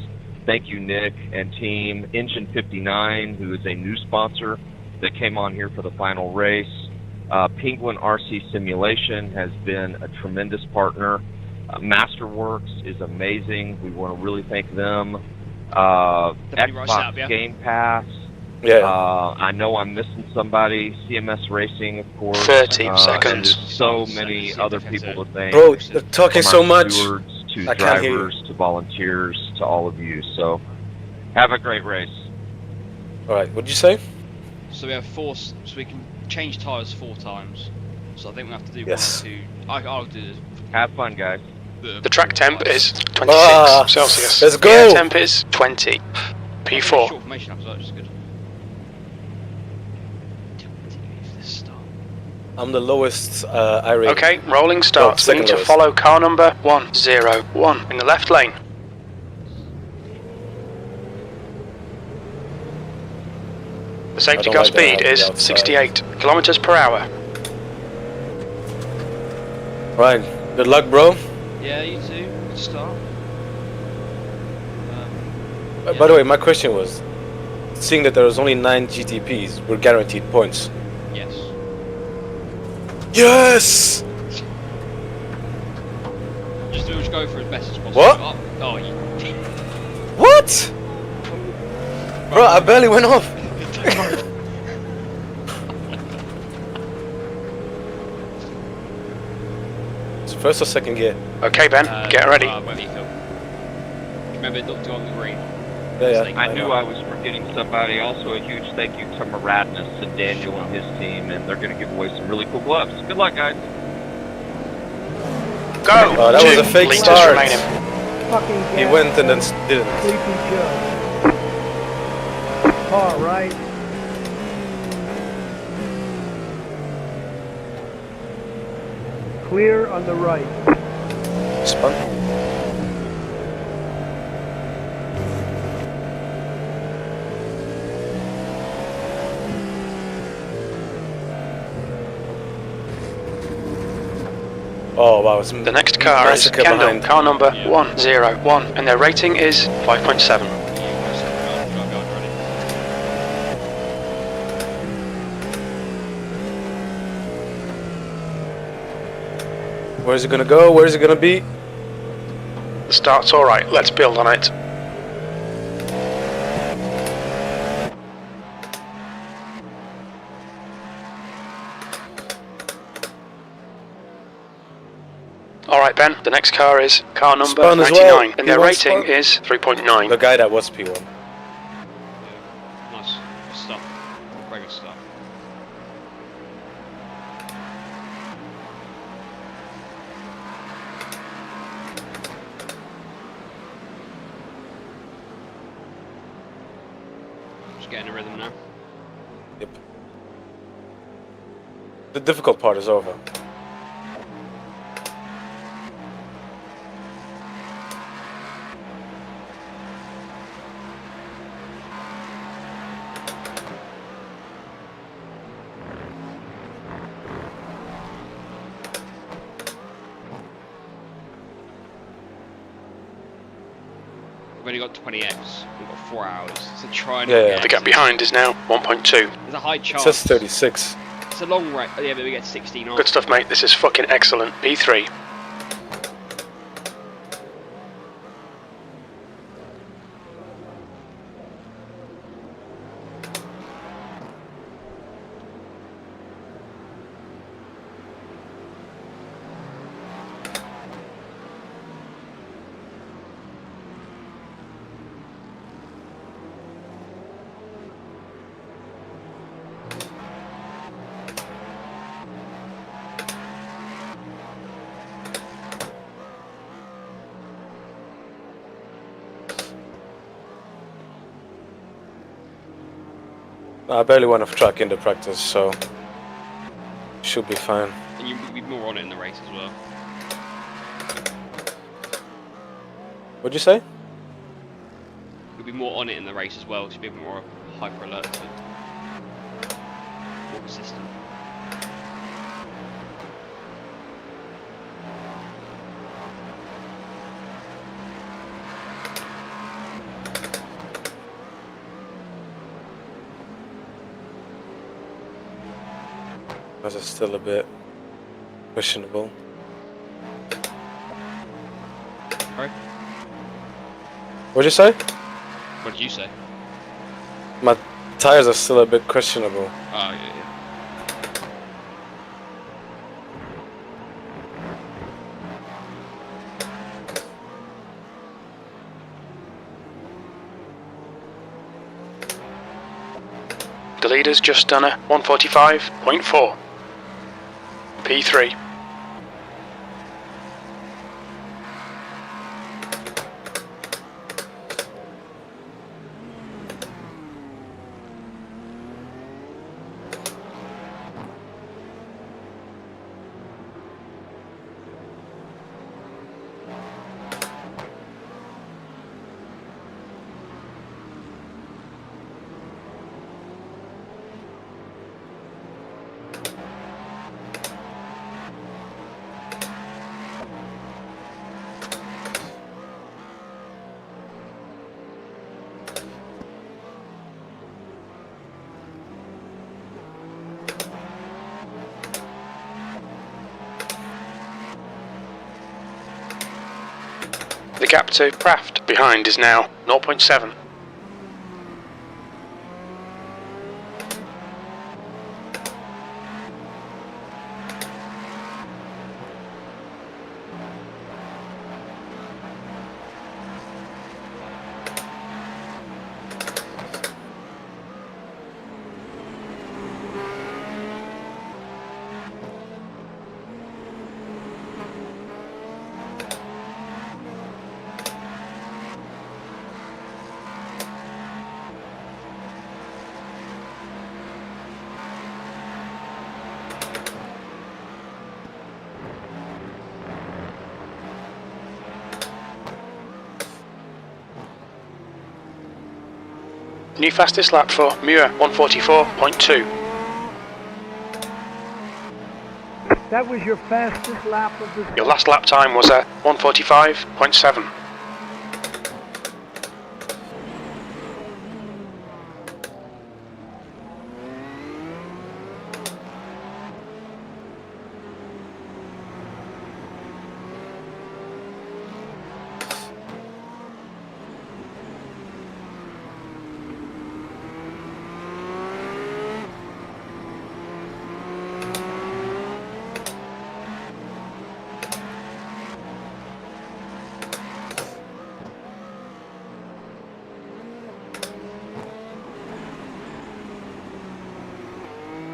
thank you Nick and team. Engine 59, who is a new sponsor that came on here for the final race. Penguin RC Simulation has been a tremendous partner. Masterworks is amazing. We want to really thank them. Xbox Game Pass. Yeah. I know I'm missing somebody. CMS Racing, of course. 30 And seconds. there's so many other people to thank. Bro, you're talking From so our much. stewards to I can't hear you. drivers to volunteers to all of you. So, have a great race. All right. What'd you say? So we have so we can change tyres 4 times. So I think we have to do Yes. 1 or 2. I'll do Have fun, guys. The track temp is 26 Ah, Celsius. let's The air go. temp is 20. P4. Short formation up as well, which is good. I'm the lowest iRacing. Okay, rolling start. second Looking to lowest. follow car number 101 in the left lane. The safety don't car like that speed out is the outside. 68 kilometers per hour. Right. Good luck, bro. Yeah, you too. Good start. By the way, my question was, seeing that there was only 9 GTPs, we're guaranteed points. Yes. Yes! Just go for as best as possible. What? Oh, you cheat. What? Bro, I barely went off. It's first or second gear? Okay, Ben, get ready. Wherever you feel. Remember not to go on the green. Yeah, yeah. I knew I was forgetting somebody. Also, a huge thank you to Maradness and Daniel and his team, and they're going to give away some really cool gloves. Good luck, guys. Go! Oh, that was 2 a fake liters start. remaining. Fucking He gas. went and then didn't. Sleepy Joe. All right. Clear on the right. Spun. Oh wow, it's The next car is massacre Kendall, behind. car number 101, and their rating is 5.7. Where's it gonna go? Where's it gonna be? The start's alright, let's build on it. Alright Ben, the next car is car number Spun as 99, well. and their P1 rating spun. is 3.9. The guy that was P1. Nice. Good stuff. Very good stuff. Just getting a rhythm now. Yep. The difficult part is over. We've only got 20x. We've got 4 hours. So try and Yeah, yeah. The gap behind is now 1.2. There's a high It chance. says 36. It's a long race. Yeah, but we get 16 off. Good stuff mate, this is fucking excellent. P3. I barely went off track in the practice, so should be fine. And you'll be more on it in the race as well. What'd you say? You'll be more on it in the race as well, so you'll be a bit more hyper alert to it. More consistent. Tires are still a bit questionable. Sorry? What'd you say? What did you say? My tires are still a bit questionable. Oh, yeah. The leader's just done a 145.4. P3. The gap to Craft behind is now 0.7. New fastest lap for Muir, 144.2. That was your fastest lap of the Your last lap time was a 145.7.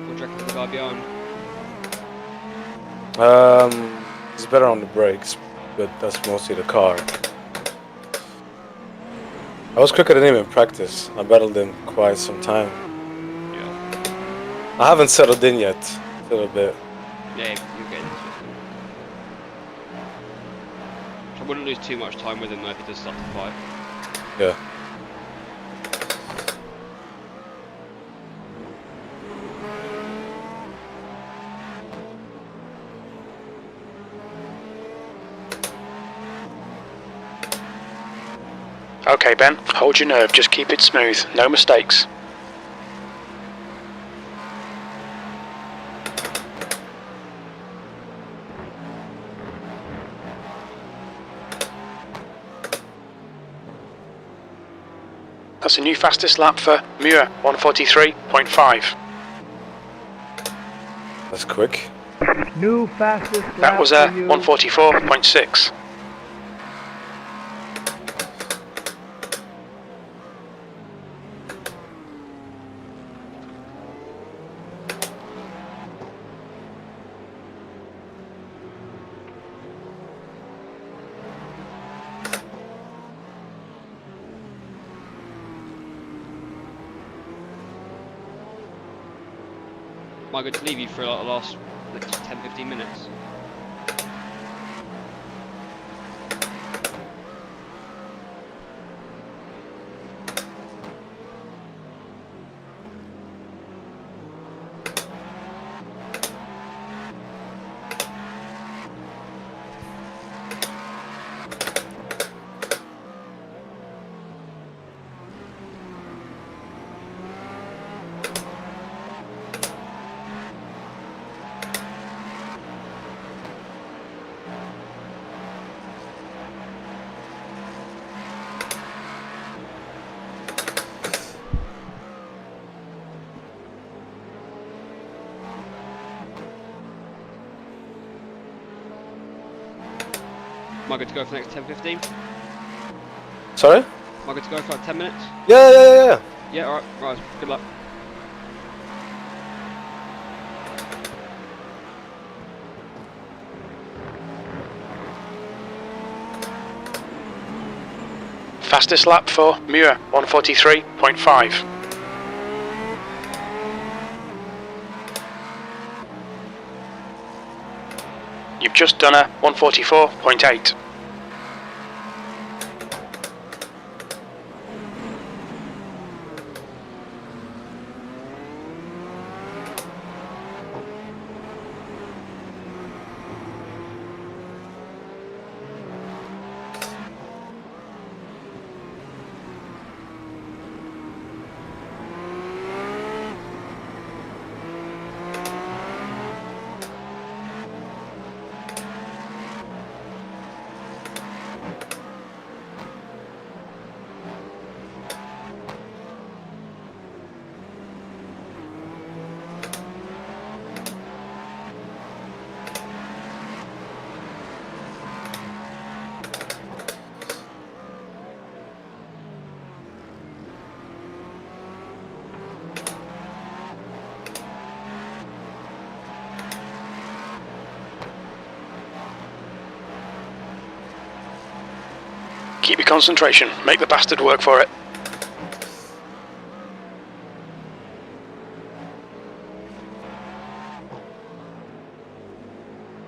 What do you reckon of the guy behind? It's better on the brakes, but that's mostly the car. I was quicker than him in practice. I battled him quite some time. Yeah. I haven't settled in yet. Still a bit. Yeah, you're getting into it. I wouldn't lose too much time with him though if he does start to fight. Yeah. Okay, Ben, hold your nerve, just keep it smooth, no mistakes. That's a new fastest lap for Muir, 143.5. That's quick. new fastest lap That was a for you. 144.6. Am I going to leave you for like the last 10-15 minutes? I good to go for the next 10, 15? Sorry? Am I good to go for like 10 minutes? Yeah. Yeah, alright, right, good luck. Fastest lap for Muir, 143.5. You've just done a 144.8. Keep your concentration, make the bastard work for it.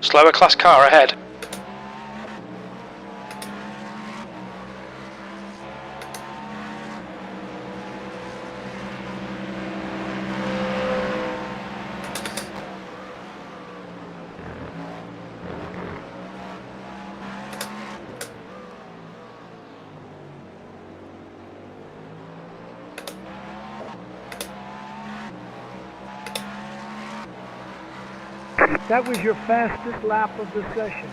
Slower class car ahead. That was your fastest lap of the session.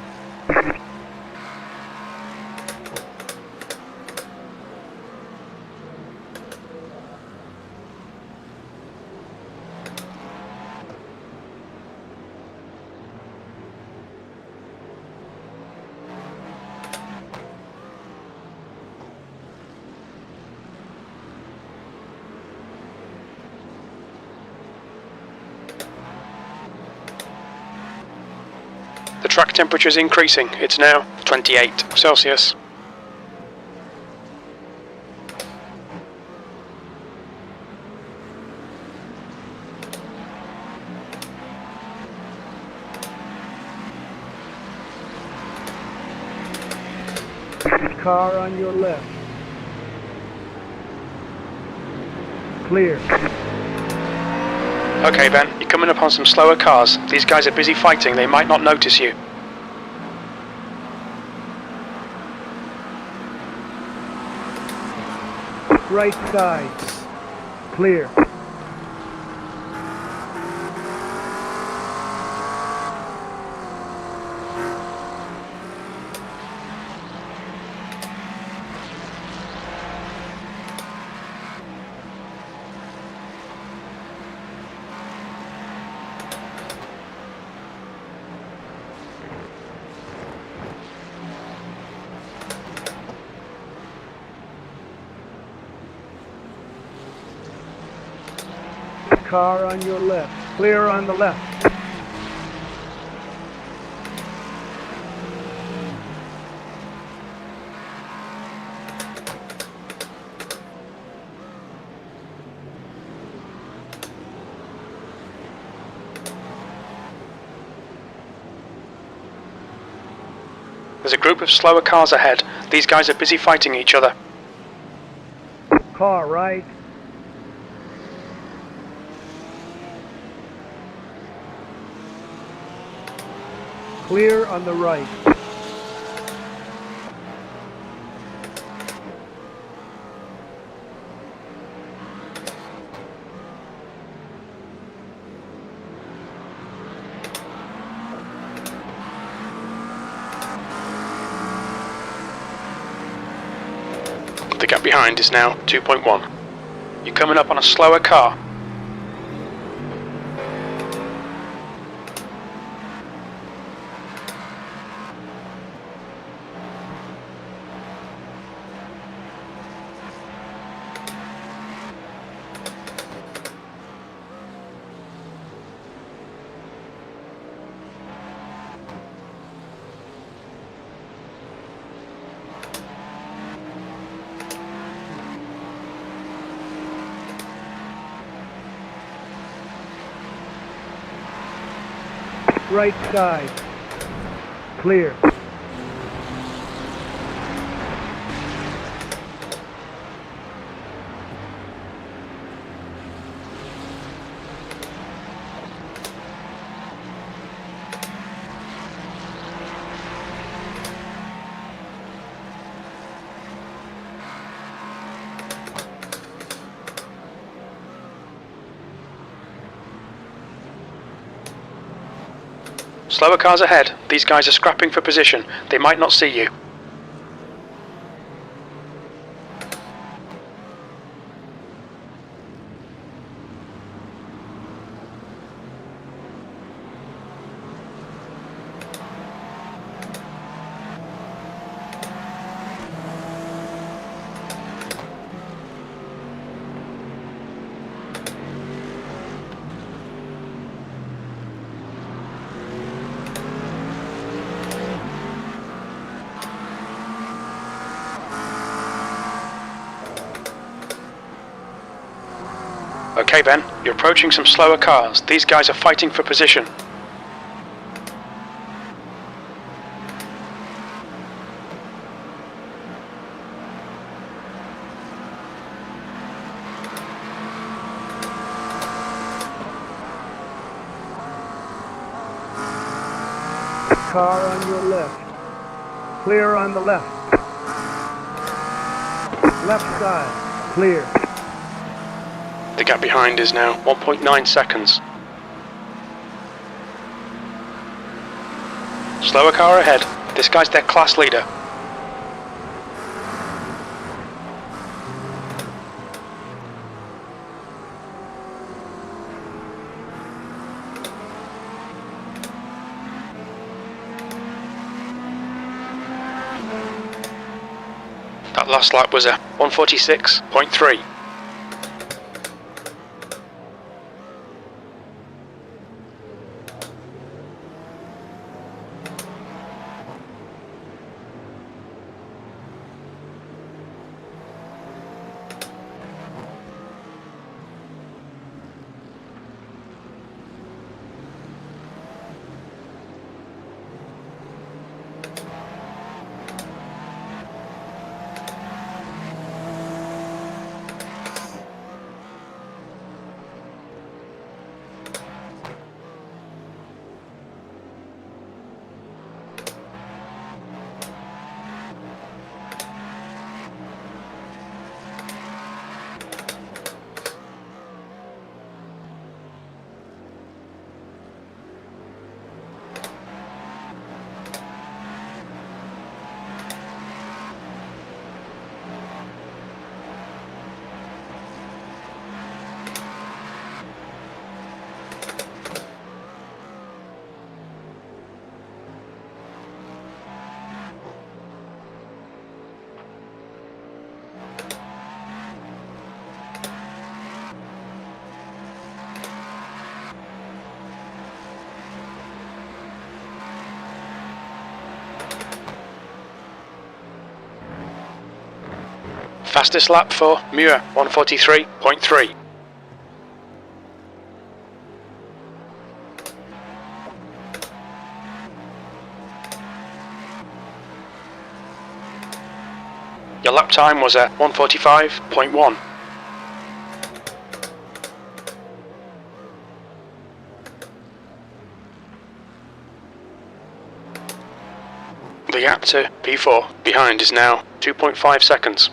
The track temperature is increasing. It's now 28 Celsius. Car on your left. Clear. Okay, Ben, you're coming up on some slower cars. These guys are busy fighting, they might not notice you. Right side. Clear. Car on your left. Clear on the left. There's a group of slower cars ahead. These guys are busy fighting each other. Car right. Clear on the right. The gap behind is now 2.1. You're coming up on a slower car. right side. Clear. Slower cars ahead. These guys are scrapping for position. They might not see you. Okay, Ben, you're approaching some slower cars. These guys are fighting for position. Car on your left. Clear on the left. Left side. Clear. The gap behind is now 1.9 seconds. Slower car ahead. This guy's their class leader. That last lap was a 146.3. Fastest lap for Muir, 143.3. Your lap time was at 145.1. The gap to P4 behind is now 2.5 seconds.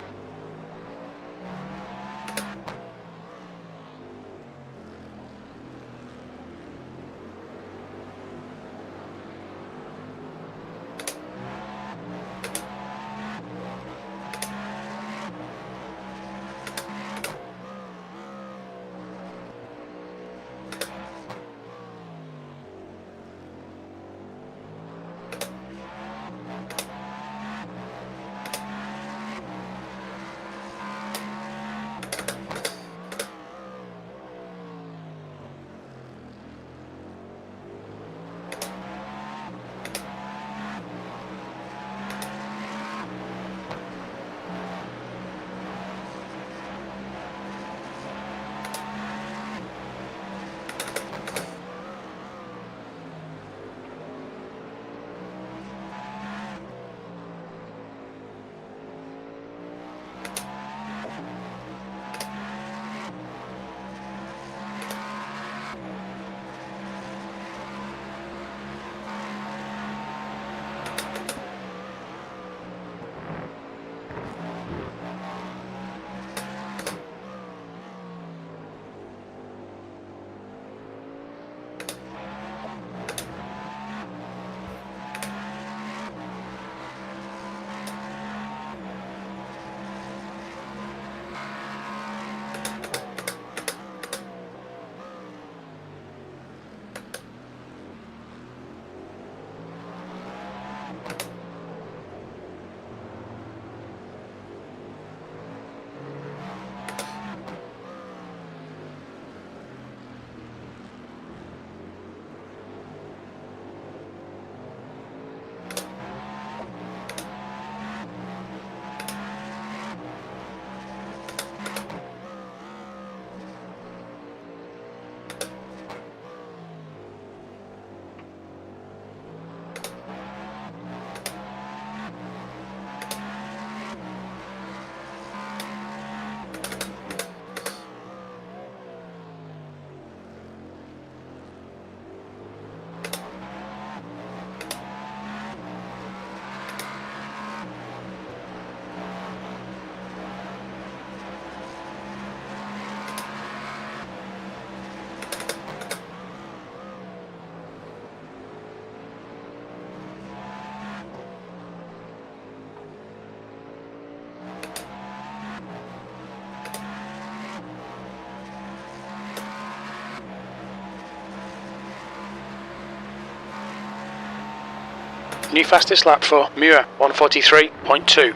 New fastest lap for Muir, 1:43.2.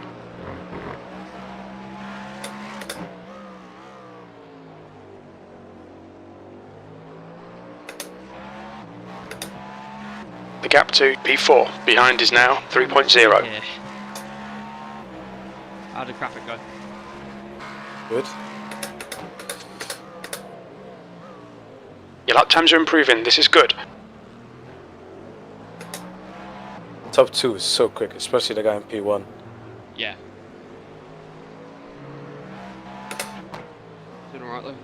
The gap to P4 behind is now 3.0. Yeah. How did traffic go? Good. Your lap times are improving, this is good. Top 2 is so quick, especially the guy in P1. Yeah. Doing alright though.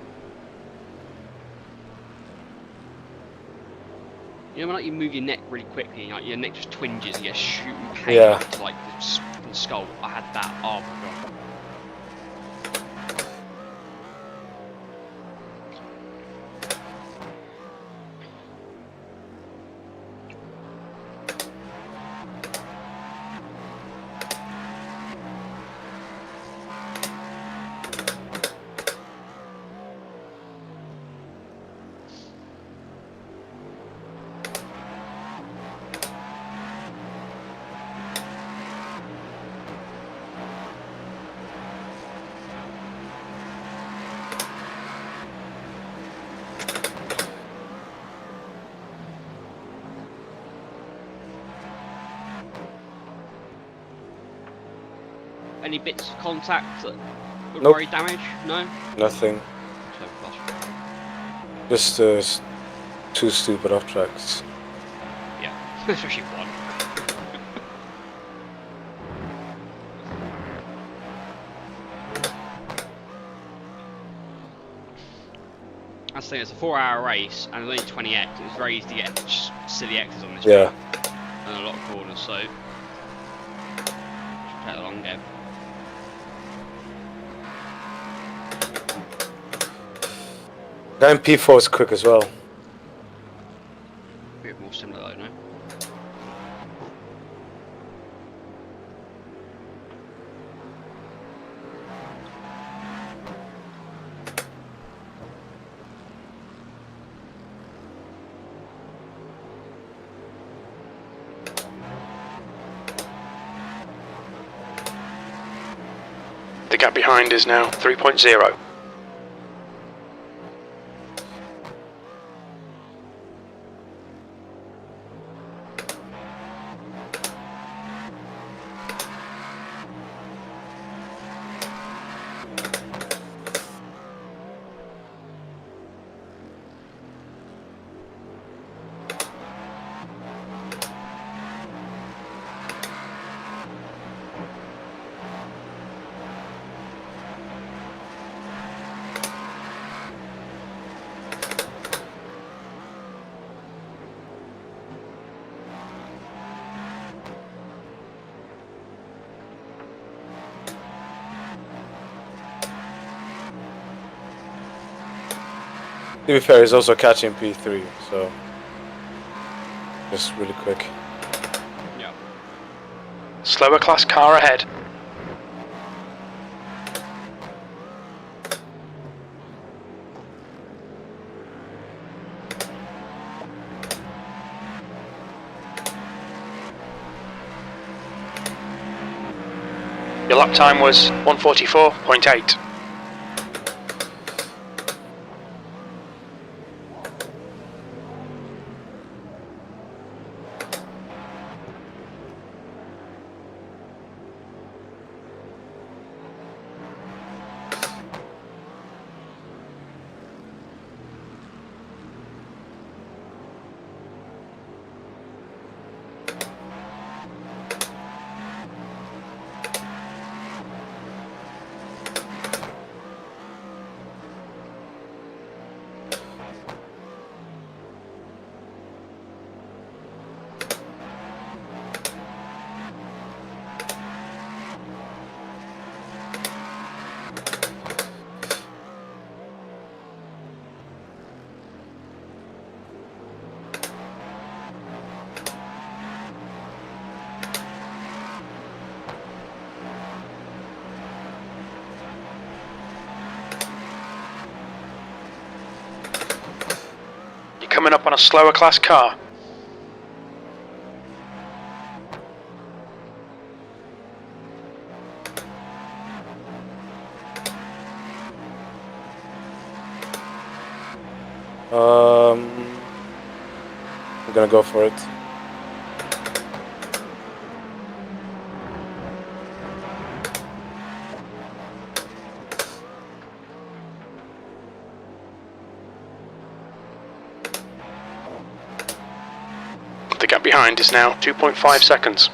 You know when like you move your neck really quickly and like your neck just twinges and you get shooting pain Yeah. to like the skull? I had that. Oh my god. Any bits of contact that would Nope. worry damage? No? Nothing. So flush. Just 2 stupid off tracks. Yeah. Especially one. That's the thing, it's a 4-hour race and it's only 20x. It's very easy to get just silly X's on this Yeah. track and a lot of corners, so just play the long game. Guy in P4 is quick as well. A bit more similar though, no? The gap behind is now 3.0. To be fair, he's also catching P3, so just really quick. Yeah. Slower class car ahead. Your lap time was 1:44.8. You're coming up on a slower class car. I'm gonna go for it. The gap behind is now 2.5 seconds.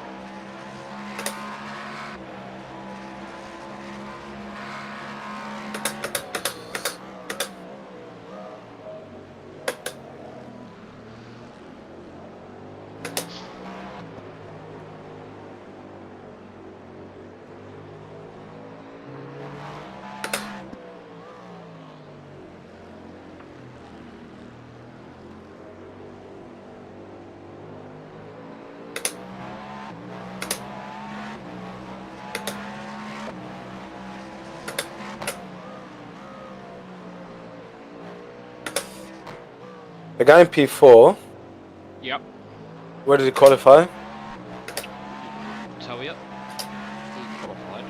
The guy in P4, Yep. where did he qualify? Tell you. He qualified.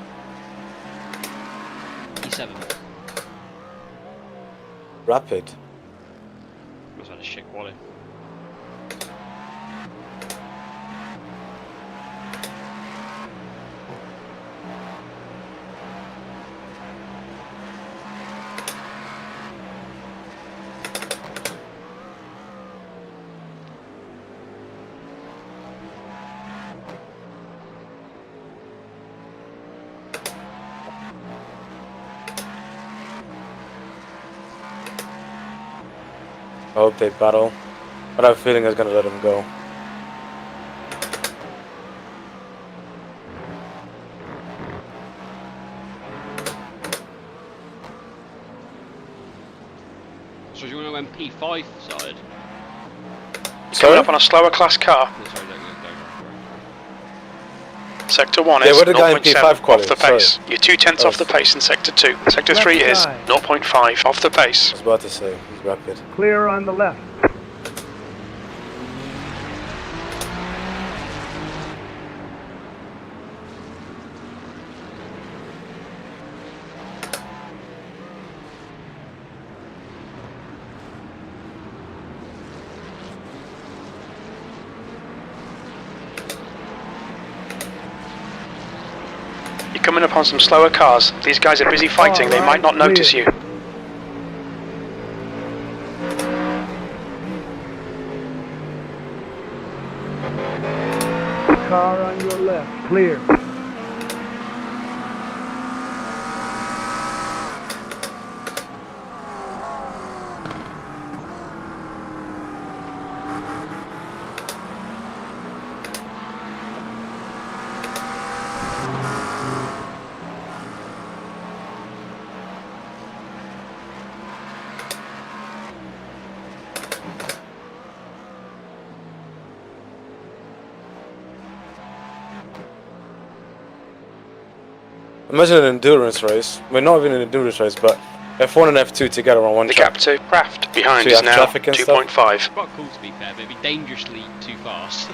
P7. Rapid. Must have had a shit quali. I hope they battle. But I have a feeling it's gonna let him go. So do you want to win P5 side? Coming up on a slower class car. No, sorry, don't. Sector 1 Yeah, is where the guy in 0.7 P5 quali, off the pace. sorry. You're 2/10 off the pace in Sector 2. Sector 3 Left is side. 0.5 off the pace. I was about to say, he's rapid. Clear on the left. You're coming up on some slower cars. These guys are busy fighting. They might not notice you. Car on your left. Clear. Imagine an endurance race. Well, not even an endurance race, but F1 and F2 together on one The track. gap to Craft behind So you is have now traffic and stuff? 2.5. Quite cool to be fair, but it'd be dangerously too fast.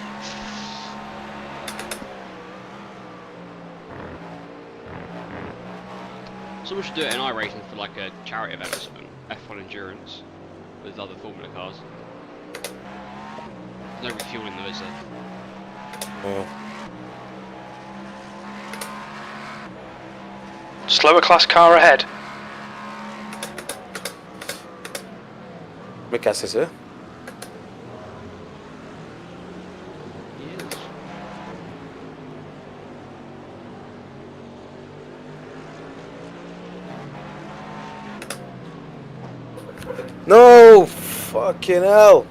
Someone should do it in iRacing for like a charity event or something. F1 endurance with other Formula cars. There's no refueling though, is there? Yeah. Slower class car ahead. Mikas is here. Yes. No! Fucking hell!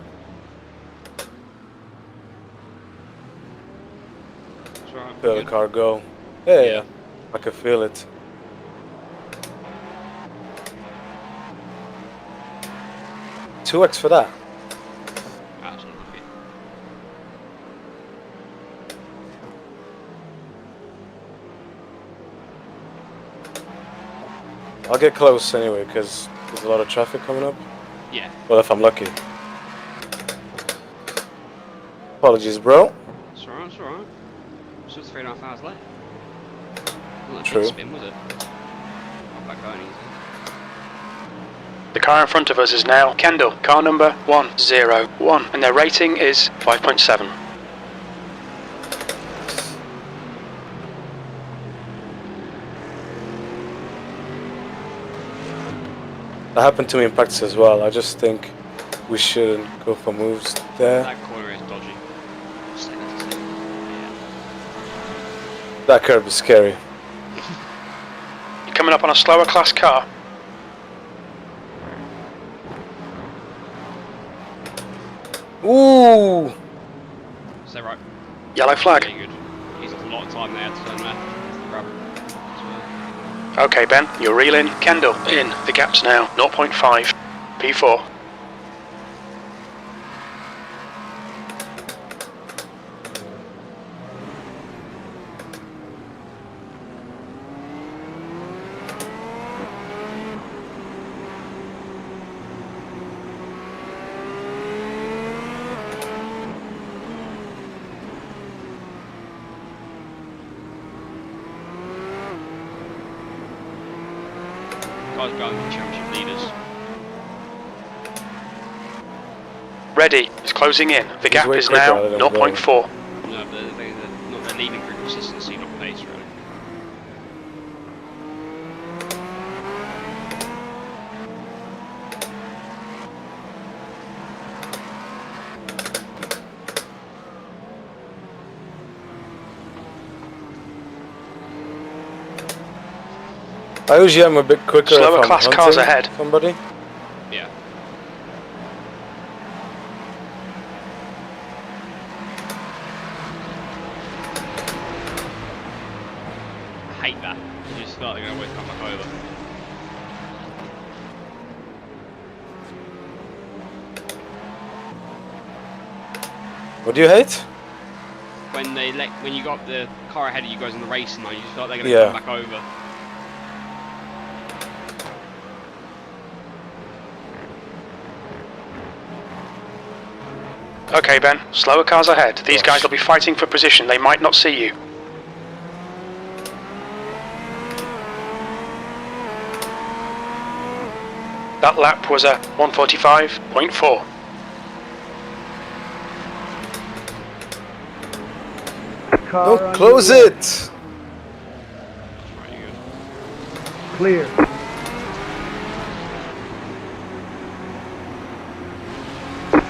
That's right. Feel the Good. car go. Yeah, Yeah. I can feel it. Two X for that. That's unlucky. I'll get close anyway, because there's a lot of traffic coming up. Yeah. Well, if I'm lucky. Apologies, bro. It's alright, it's alright. Still 3.5 hours left. Not a True. big spin, was it? Not back going easy. The car in front of us is now Kendall, car number 101, and their rating is 5.7. That happened to me in practice as well. I just think we shouldn't go for moves there. That corner is dodgy. That curb is scary. You're coming up on a slower class car. Ooh! Is that right? Yellow flag. Very good. He's lost a lot of time there to turn left. Rubber as well. Okay, Ben, you're reeling. Kendall, in. The gap's now 0.5. P4. Guys going for championship leaders. Ready. It's closing in. The gap way is quicker now rather than 0.4. No, but they're not, they're leading through consistency, not pace, really. I usually am a bit quicker Slower if I'm class hunting cars ahead. somebody. Yeah. I hate that. You just start, they're going to always come back over. What do you hate? When you got the car ahead of you guys in the racing line, you just feel like they're going to Yeah. come back over. Okay, Ben. Slower cars ahead. These guys will be fighting for position. They might not see you. That lap was a 1:45.4. Car Don't on close your left. it! Right, you good. Clear.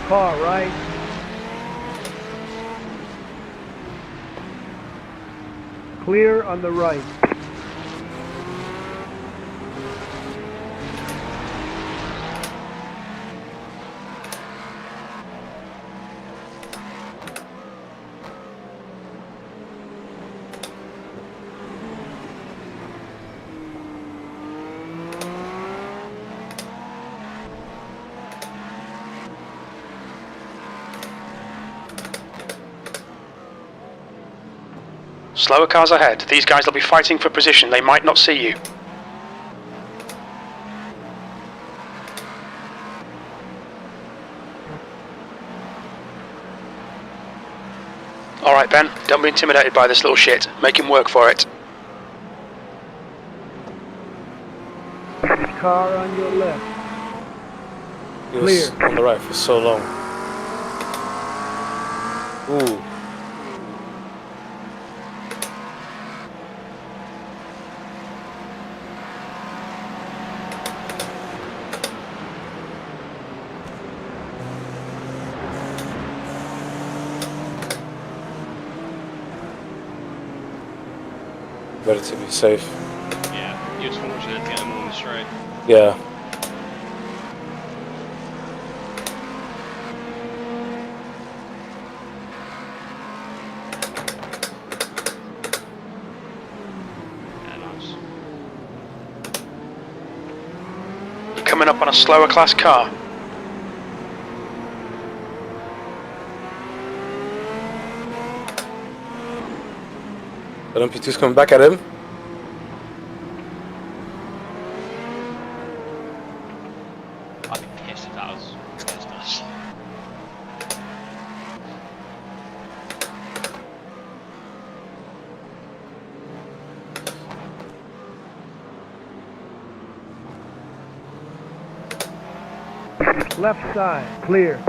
Car right. Clear on the right. Slower cars ahead. These guys will be fighting for position. They might not see you. Alright, Ben. Don't be intimidated by this little shit. Make him work for it. Car on your left. He was Clear. on the right for so long. Ooh. Better to be safe. Yeah, you're just fortunate to get them all on the straight. Yeah. Yeah, nice. You're coming up on a slower class car. LMP2's coming back at him. I'd be pissed if that was against us. Left side, clear.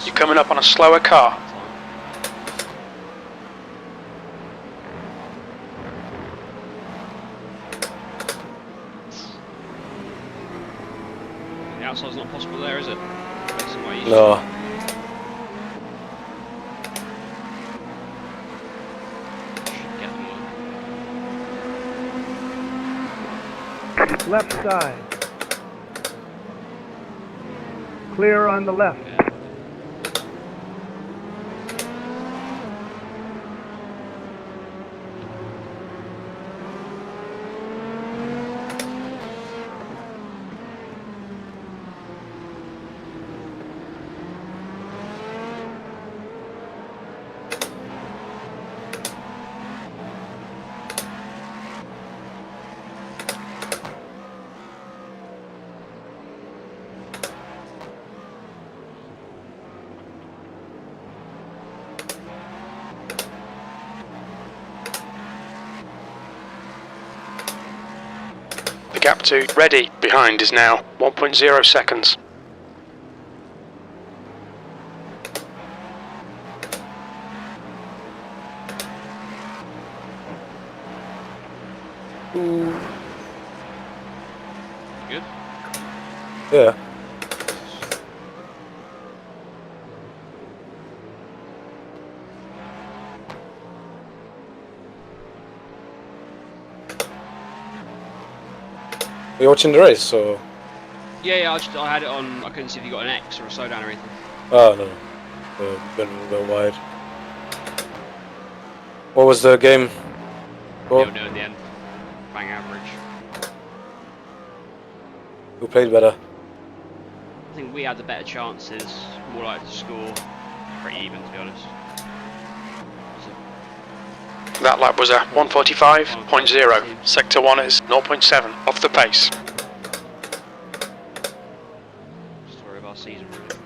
You're coming up on a slower car. The outside's not possible there, is it? No. Left side. Clear on the left. The gap to ready behind is now 1.0 seconds. Good? Yeah. Are you watching the race, or? Yeah, I had it on. I couldn't see if you got an X or a slowdown or anything. Oh, no. Been a little bit wide. What was the game? No, in the end. Bang average. Who played better? I think we had the better chances. More likely to score. Pretty even, to be honest. That lap was a 1:45.0. Sector 1 is 0.7 off the pace. Story of our season, really.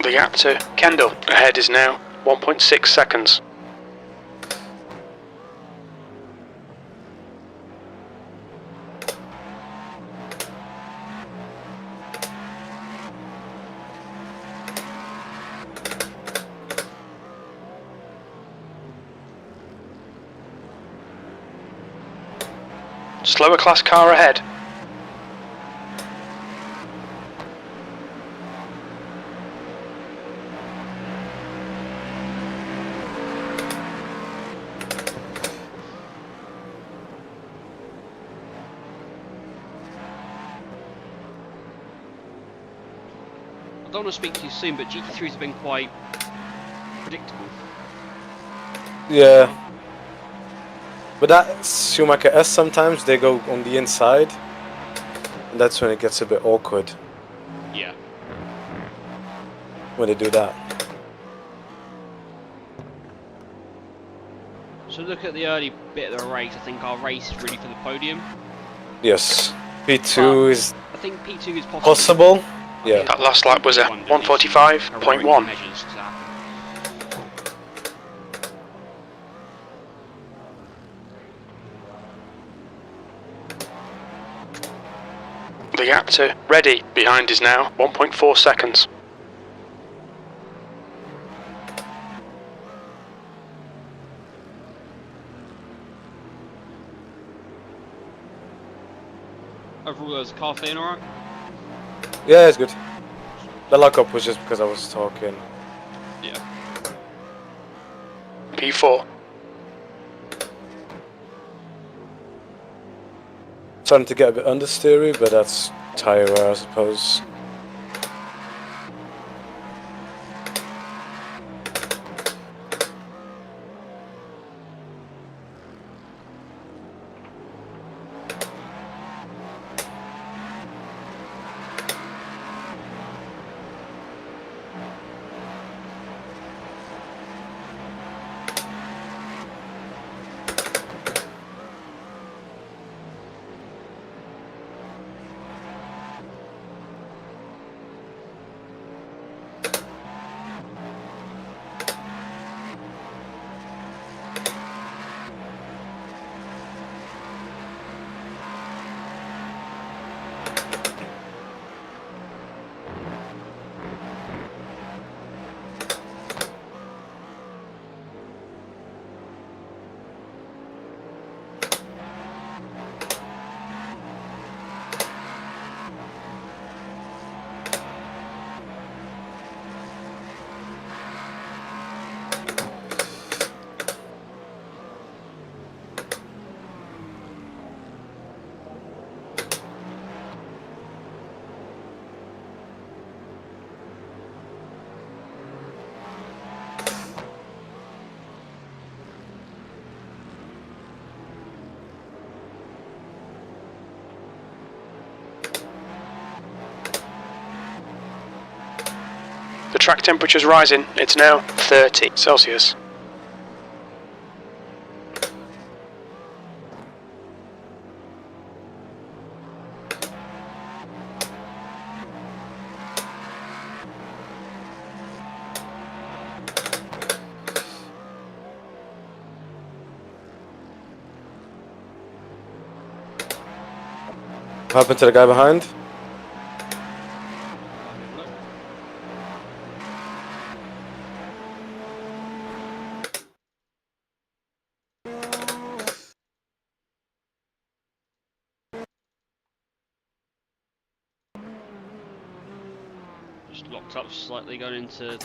The gap to Kendall ahead is now 1.6 seconds. Slower class car ahead. I don't want to speak too soon, but GT3s have been quite predictable. Yeah. But that's Schumacher S sometimes, they go on the inside. And that's when it gets a bit awkward, Yeah. when they do that. So look at the early bit of the race. I think our race is really for the podium. Yes. P2 is I think P2 is possible. possible. Yeah. That last lap was a 1:45.1. Measures to happen. The gap to ready behind is now 1.4 seconds. Overall, was the car feeling alright? Yeah, it's good. The lockup was just because I was talking. Yeah. P4. Starting to get a bit understeery, but that's tyre wear, I suppose. The track temperature's rising. It's now 30 Celsius. What happened to the guy behind? Just locked up slightly going into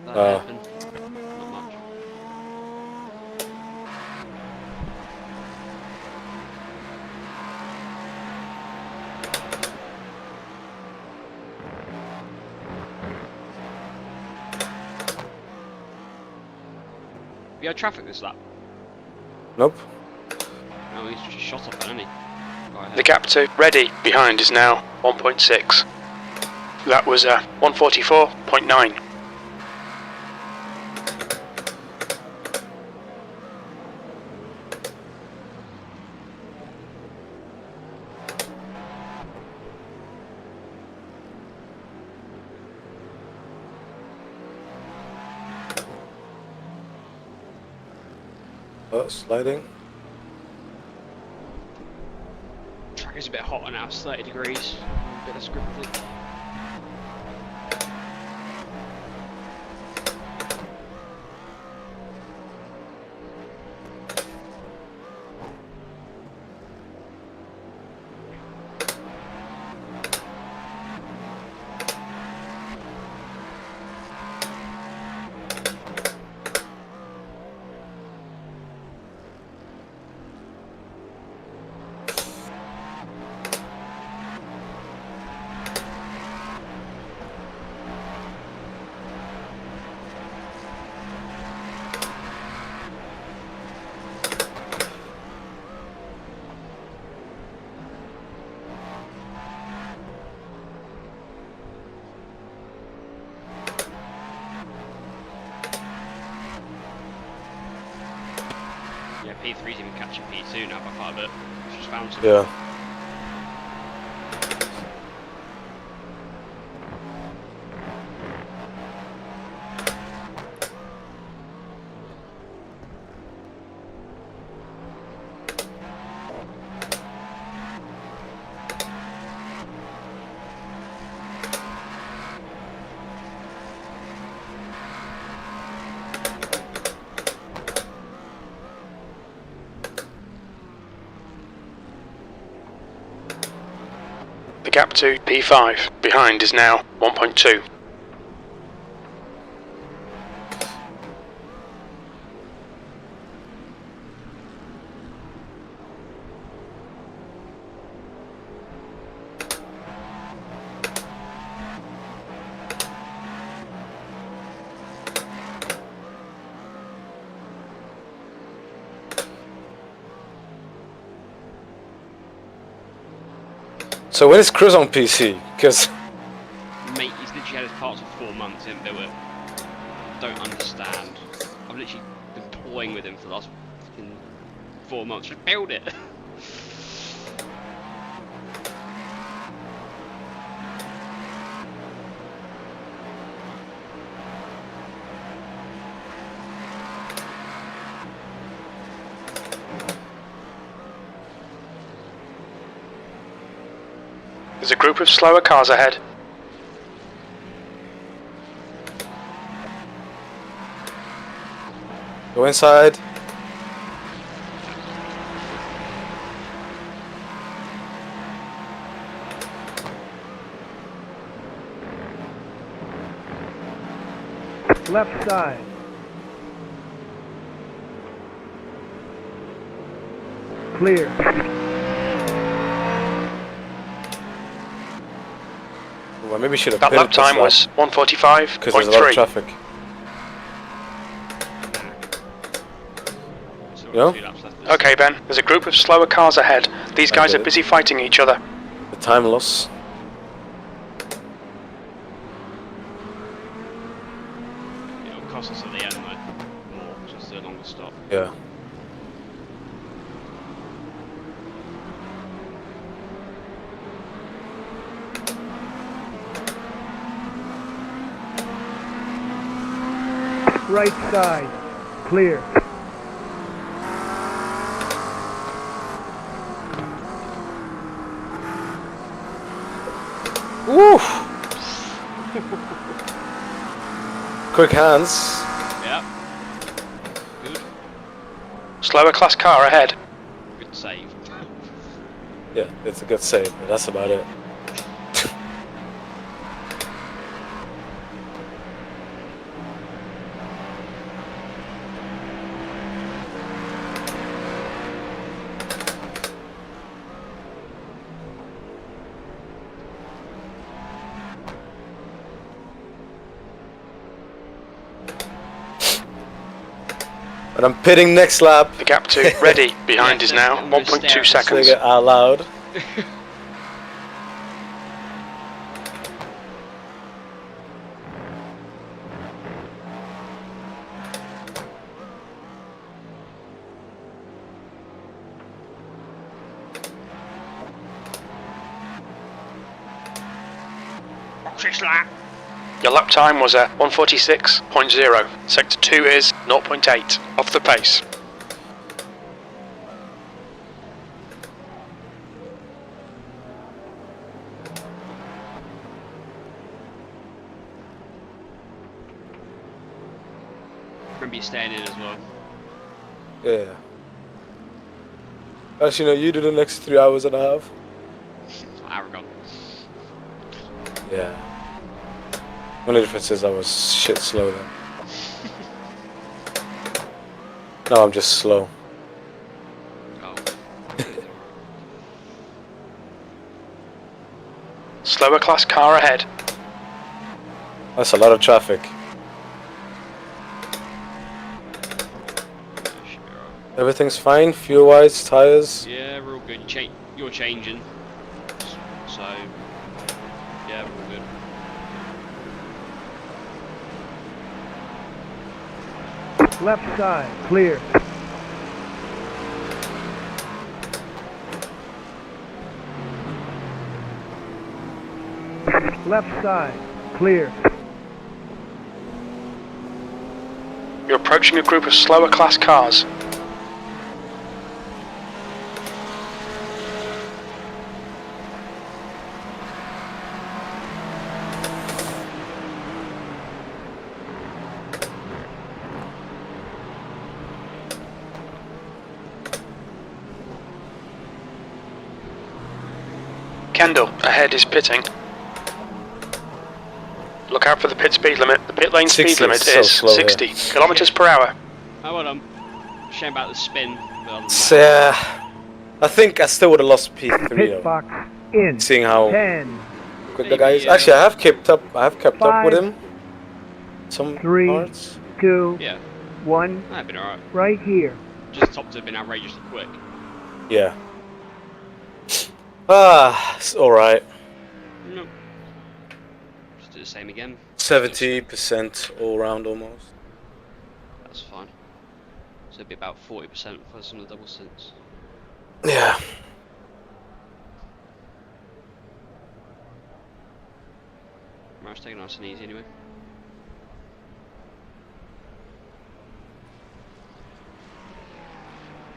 that Oh. hairpin. Not much. Have you had traffic this lap? Nope. Oh, he's just shot off then, isn't he? Right The gap to ready behind is now 1.6. That was 144.9. Oh, sliding. Track is a bit hotter now, it's 30 degrees. A bit of scripted. Yeah, P3's even catching P2 now by quite a bit. Just found some. Yeah. gap to P5. Behind is now 1.2. So when is Cruise on PC? Because Mate, he's literally had his parts for 4 months, he didn't build it. Don't understand. I've literally been toying with him for the last 4 months. Just build it. There's a group of slower cars ahead. go inside. Left side. Clear. Well, maybe we should have That lap pitted this time lap, was 145.3. because there's a lot of traffic. So Yeah? 2 laps left. Okay, Ben, there's a group of slower cars ahead. These I guys get are it. busy fighting each other. The time loss. It'll cost us at the end though. More, just a longer stop. Yeah. Right side. Clear. Woo! Quick hands. Yep. Good. Slower class car ahead. Good save. Yeah, it's a good save, but that's about it. But I'm pitting next lap. The gap to ready behind is now I'm gonna stare 1.2 at this seconds. Saying it out loud. Your lap time was a 146.0. Sector 2 is 0.8 off the pace. Remember you staying in as well. Yeah. Actually, no, you do the next 3 hours and a half. Arrogant. Yeah. Only difference is I was shit slow then. Now I'm just slow. Oh. Slower class car ahead. That's a lot of traffic. Everything's fine, fuel-wise, tires. Yeah, we're all good. You're changing. So, yeah, we're all good. Left side. Clear. Left side. Clear. You're approaching a group of slower class cars. Kendall, ahead is pitting. Look out for the pit speed limit. The pit lane speed 60 limit so is slow 60 kilometers per hour. Oh, well, shame about the spin. But other than So, that, I think I still would have lost P3 Pit though. box in. Seeing how 10, quick the guy is. Actually, I have kept up. With him. Some 3, parts. 2, yeah, 1. that'd been alright. Right here. Just top to have been outrageously quick. Yeah. Ah, it's all right. No. Just do the same again. 70% all round almost. That's fine. So it'd be about 40% for some of the double stints. Yeah. Right, take it nice and easy anyway.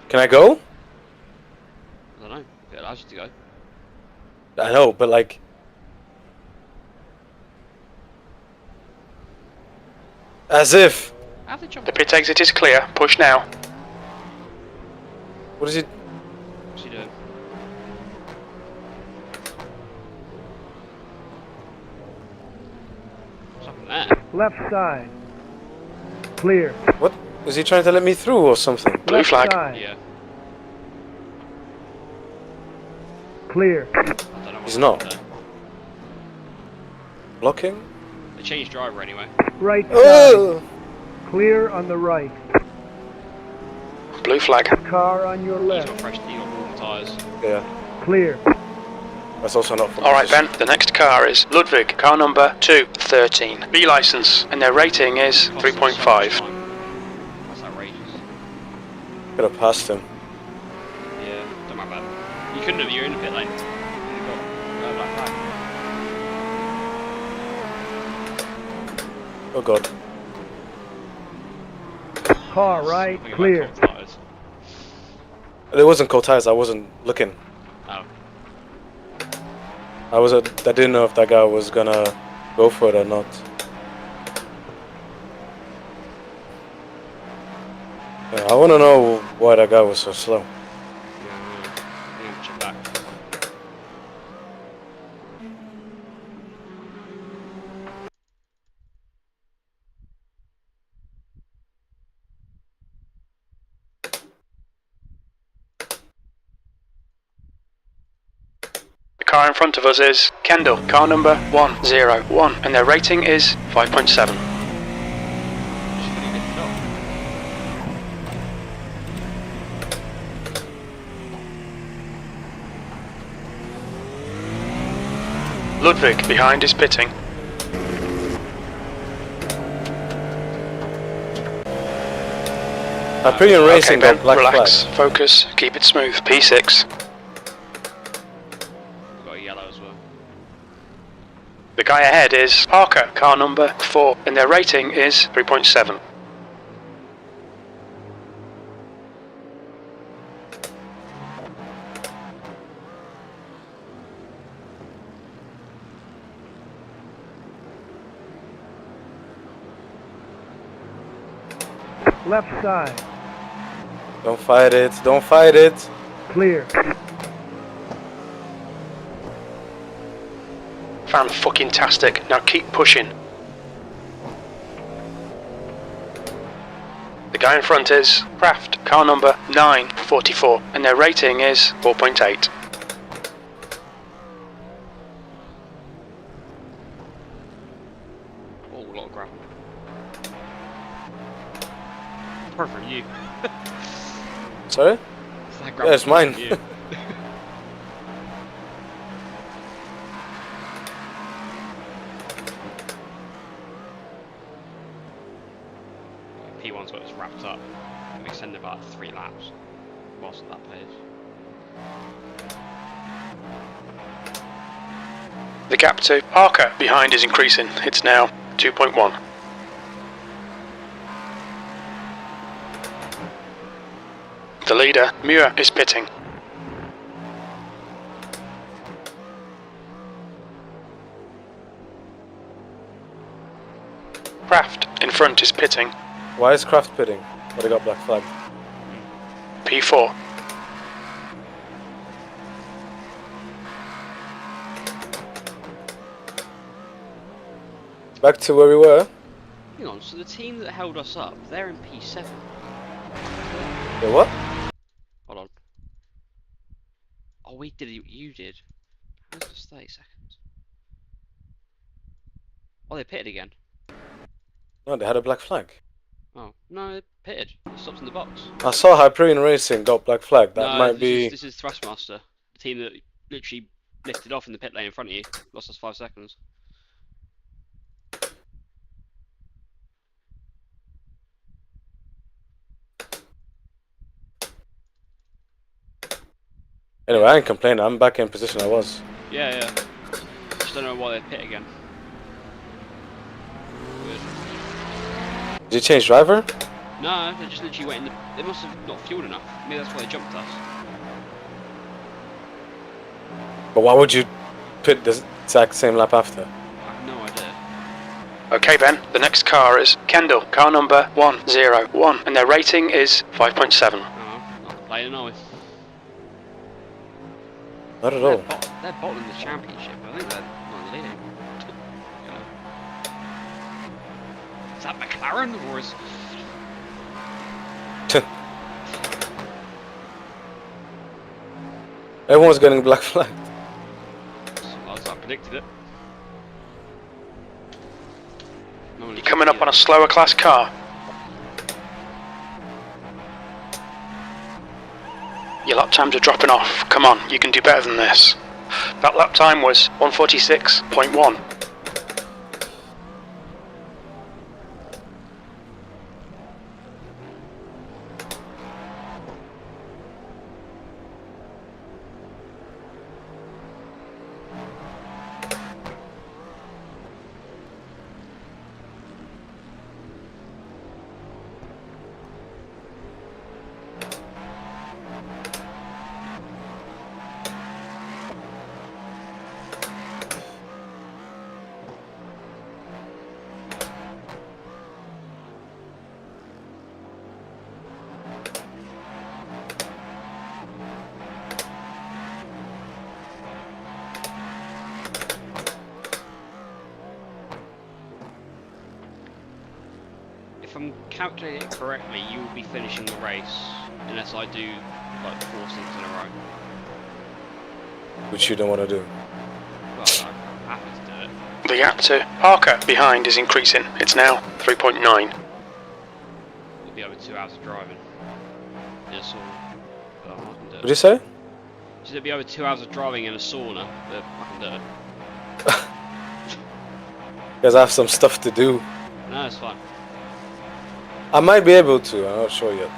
Can I go? I don't know. If it allows you to go. I know, but like. As if. How have they jumped? The pit exit is clear. Push now. What is it? What's he doing? What's happened there? Left side. Clear. What? Is he trying to let me through or something? Blue Left flag. side. Yeah. Clear. I don't know what He's not. happened Blocking? there. They changed driver anyway. Right side. Oh! Clear on the right. Blue flag. Car on your He's left. got fresh, he got warm tyres. Yeah. Clear. That's also not for Alright Ben, the next car is Ludwig, car number 213. B license, and their rating is Cost us so much 3.5. time. That's outrageous. Could have passed him. Yeah, don't worry about it. You couldn't have, you're in the pit lane. You got black flag. Oh god. Car right. Something about Clear. cold tyres. It wasn't cold tires, I wasn't looking. Oh. I didn't know if that guy was gonna go for it or not. Yeah, I wanna know why that guy was so slow. Yeah, check back. The car in front of us is Kendall, car number 101, and their rating is 5.7. Just gonna get it up. Ludwig behind is pitting. Premium Racing Okay, got Ben, black relax, flag. focus, keep it smooth. P6. We've got a yellow as well. The guy ahead is Parker, car number 4, and their rating is 3.7. Left side. Don't fight it, don't fight it. Clear. Fan-fucking-tastic. Now keep pushing. The guy in front is Kraft, car number 944, and their rating is 4.8. Oh, a lot of gravel. Apart from you. Sorry? It's that Yeah, gravel it's mine. from you. P1's got this wrapped up. We've extended about 3 laps whilst at that pace. The gap to Parker behind is increasing. It's now 2.1. The leader, Muir, is pitting. Kraft in front is pitting. Why is Kraft pitting? But he got black flag. P4. Back to where we were. Hang on, so the team that held us up, they're in P7. The what? Hold on. Oh, we did. You did. How's this 30 seconds? Oh, they pitted again. No, they had a black flag. Oh no, they pitted. They stopped in the box. I saw Hyperion Racing got black flag. That No, might be. this is Thrustmaster, the team that literally lifted off in the pit lane in front of you. Lost us 5 seconds. Anyway, I ain't complaining. I'm back in position I was. Yeah, yeah. Just don't know why they pit again. Weird. Did you change driver? No, they just literally went in the. They must have not fueled enough. Maybe that's why they jumped us. But why would you pit the exact same lap after? I have no idea. Okay, Ben, the next car is Kendall, car number 101, and their rating is 5.7. Oh, not complaining, are we? Not at all. They're bottom in the championship. I think they're not leading. Is that McLaren or is? Everyone's getting black flagged. I predicted it. You're coming up on a slower class car. Your lap times are dropping off. Come on, you can do better than this. That lap time was 146.1. If I'm calculating it correctly, you will be finishing the race unless I do like 4 stints in a row. Which you don't want to do. Well, I'm happy to do it. The gap to Parker behind is increasing. It's now 3.9. It'll be over 2 hours of driving. In a sauna. But I can do it. What did you say? So it'll be over 2 hours of driving in a sauna, but I can do it. Because I have some stuff to do. No, it's fine. I might be able to. I'm not sure yet.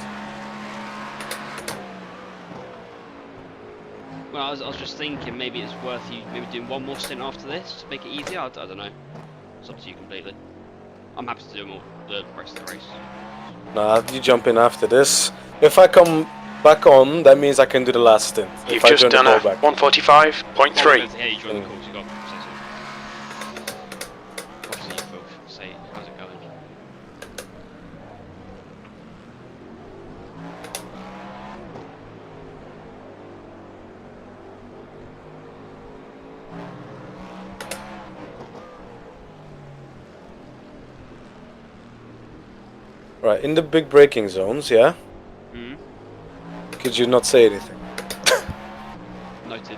Well, I was just thinking maybe it's worth you maybe doing one more stint after this to make it easier. I don't know. It's up to you completely. I'm happy to do more the rest of the race. Nah, you jump in after this. If I come back on, that means I can do the last stint. You've if I just join done the a callback. 145.3. Yeah, you joined the course. You got to say something. Obviously, you both say how's it going. Right, in the big braking zones, yeah? Hmm. Could you not say anything? Noted.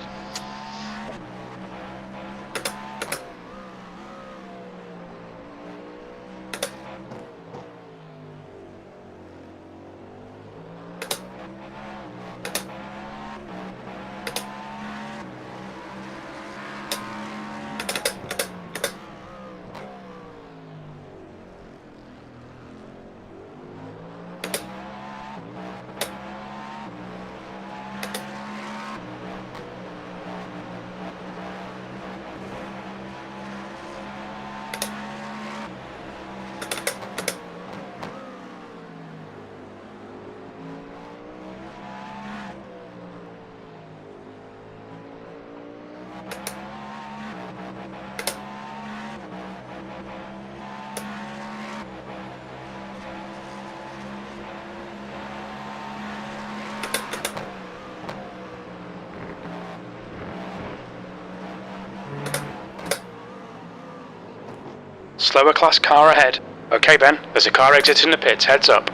Slower class car ahead. Okay, Ben, there's a car exiting the pits, heads up.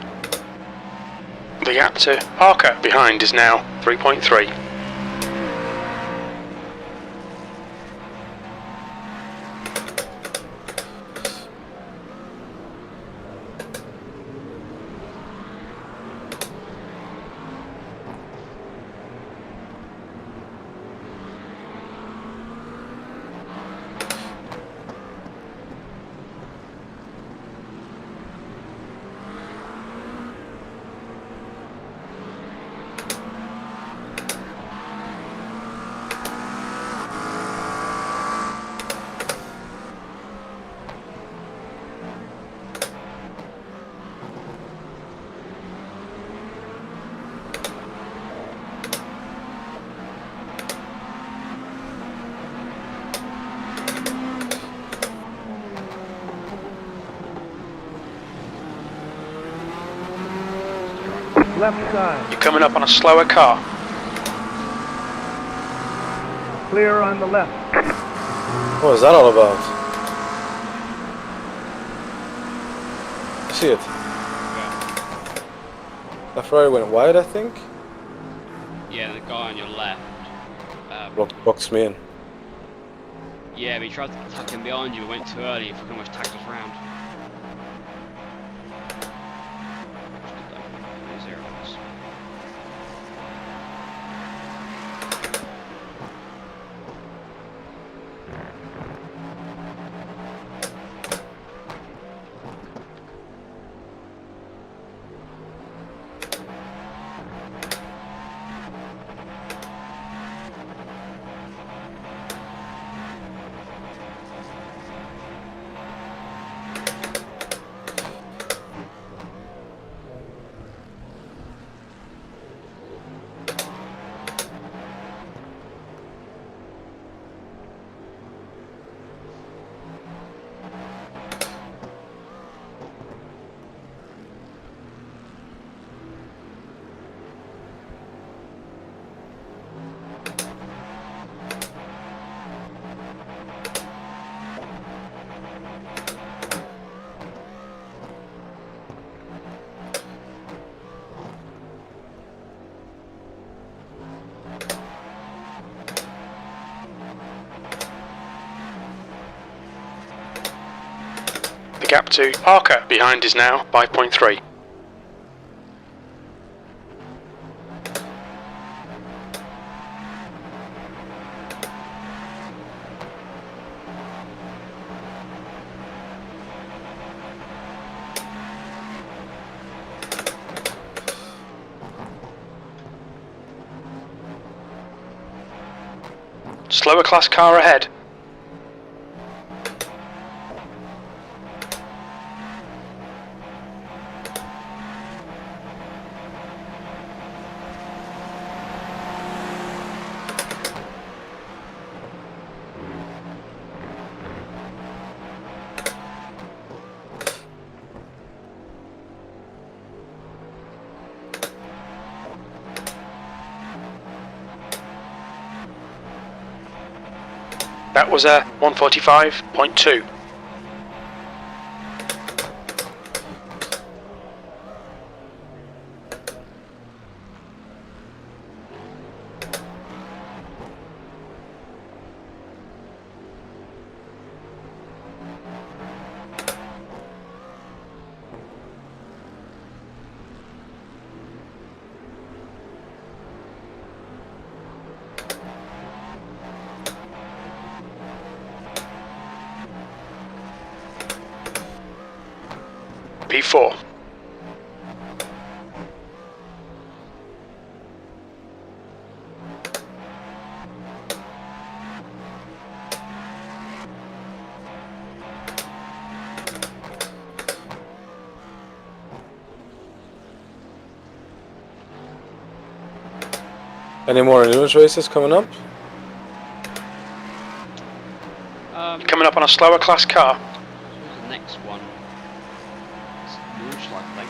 The gap to Parker behind is now 3.3. Left side. You're coming up on a slower car. Clear on the left. What is that all about? You see it? That Ferrari went wide, I think. Yeah, the guy on your left. Boxed me in. Yeah, but he tried to tuck him behind you, went too early, and pretty much tagged us round. The gap to Parker behind is now 5.3. Slower class car ahead. That was a 145.2. P4. Any more endurance races coming up? You're coming up on a slower class car. What's the next one? It's launch like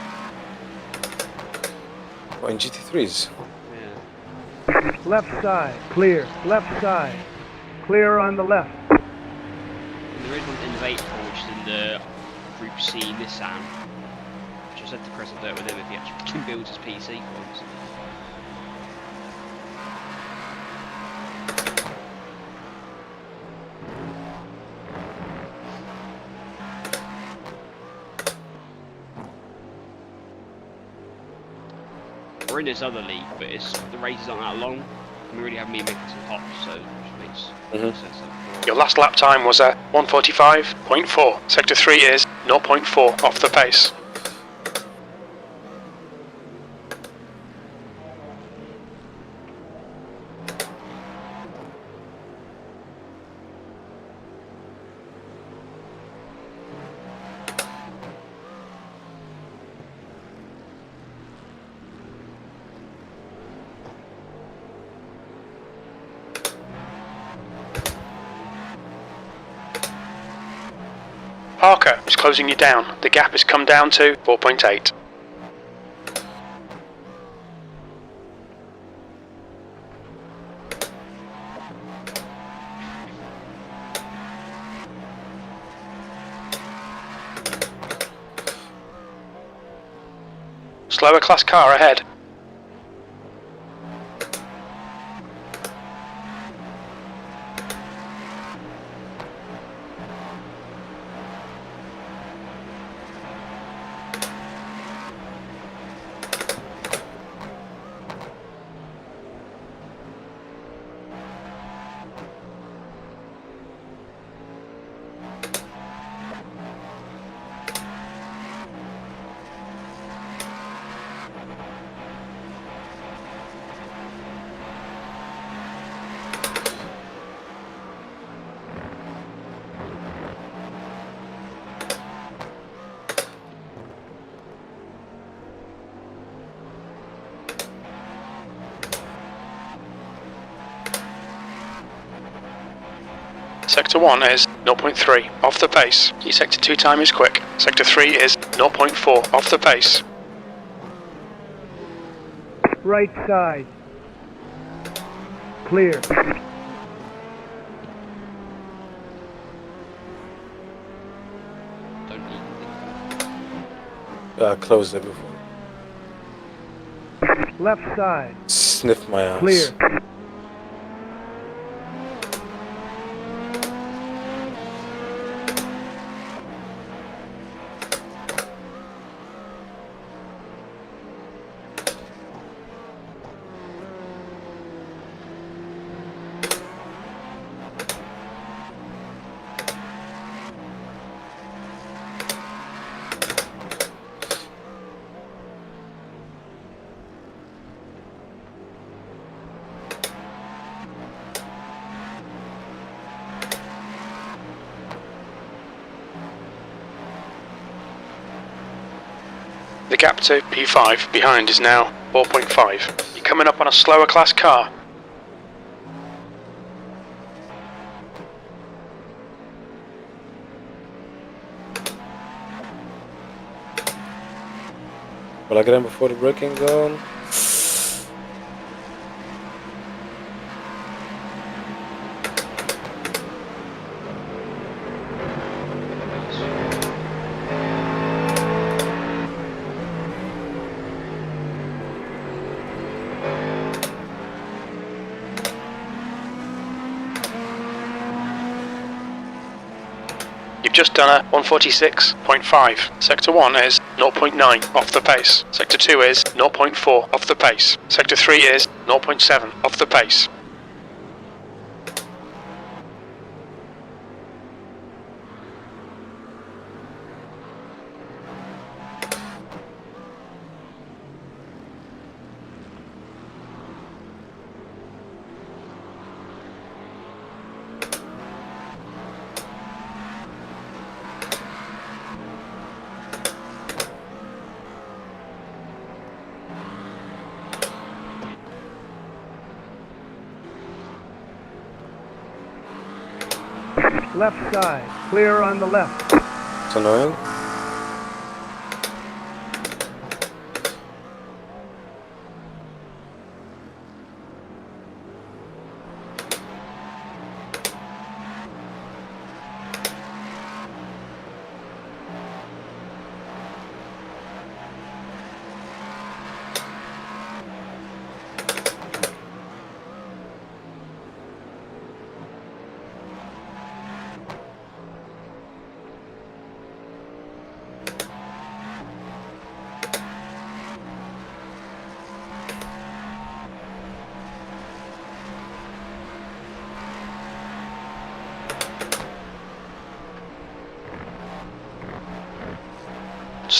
What, in GT3s? yeah. Left side. Clear. Left side. Clear on the left. And there is one at the end of April, which is in the Group C Nissan. Which I said to Chris I'll do it with him if he actually builds his PC for once. We're in this other league, but the races aren't that long. We really have me making some hops, so which makes sense. Your last lap time was at 1:45.4. Sector 3 is 0.4 off the pace. Parker is closing you down. The gap has come down to 4.8. Slower class car ahead. Sector 1 is 0.3 off the pace. Your Sector 2 time is quick. Sector 3 is 0.4 off the pace. Right side. Clear. Don't eat. Closed it before. Left side. Sniff my ass. Clear. The gap to P5 behind is now 4.5. You're coming up on a slower class car. Will I get in before the braking zone? You've just done a 1:46.5. Sector 1 is 0.9 off the pace. Sector 2 is 0.4 off the pace. Sector 3 is 0.7 off the pace. Left side. Clear on the left. It's annoying.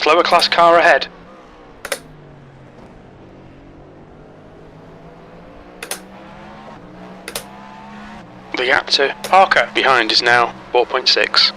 Slower class car ahead. The gap to Parker behind is now 4.6.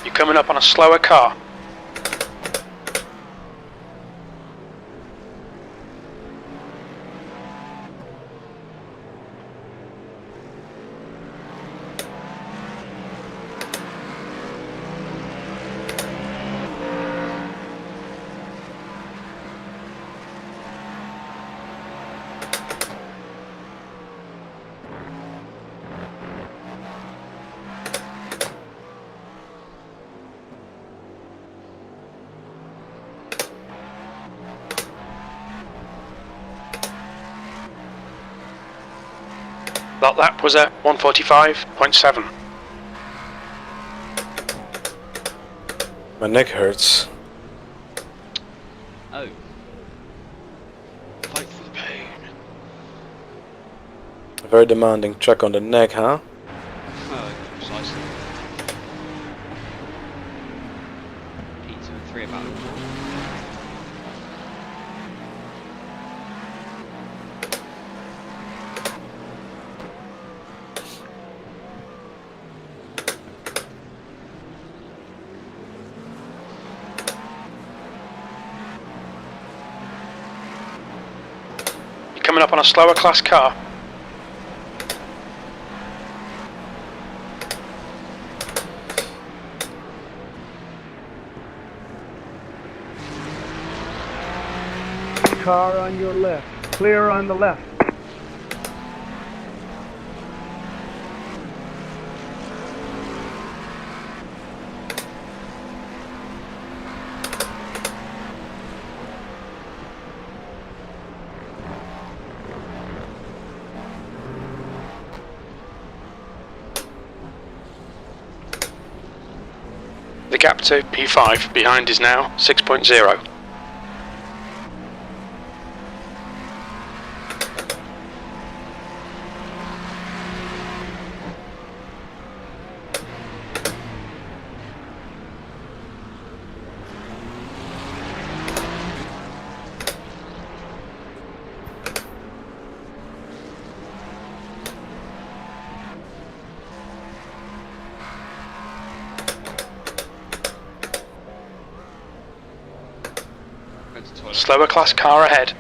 You're coming up on a slower car. That lap was at 1:45.7. My neck hurts. Oh. Fight for the pain. A very demanding track on the neck, huh? Oh, precisely. P2 and 3 about it. Coming up on a slower class car. Car on your left. Clear on the left. The gap to P5 behind is now 6.0. Slower class car ahead.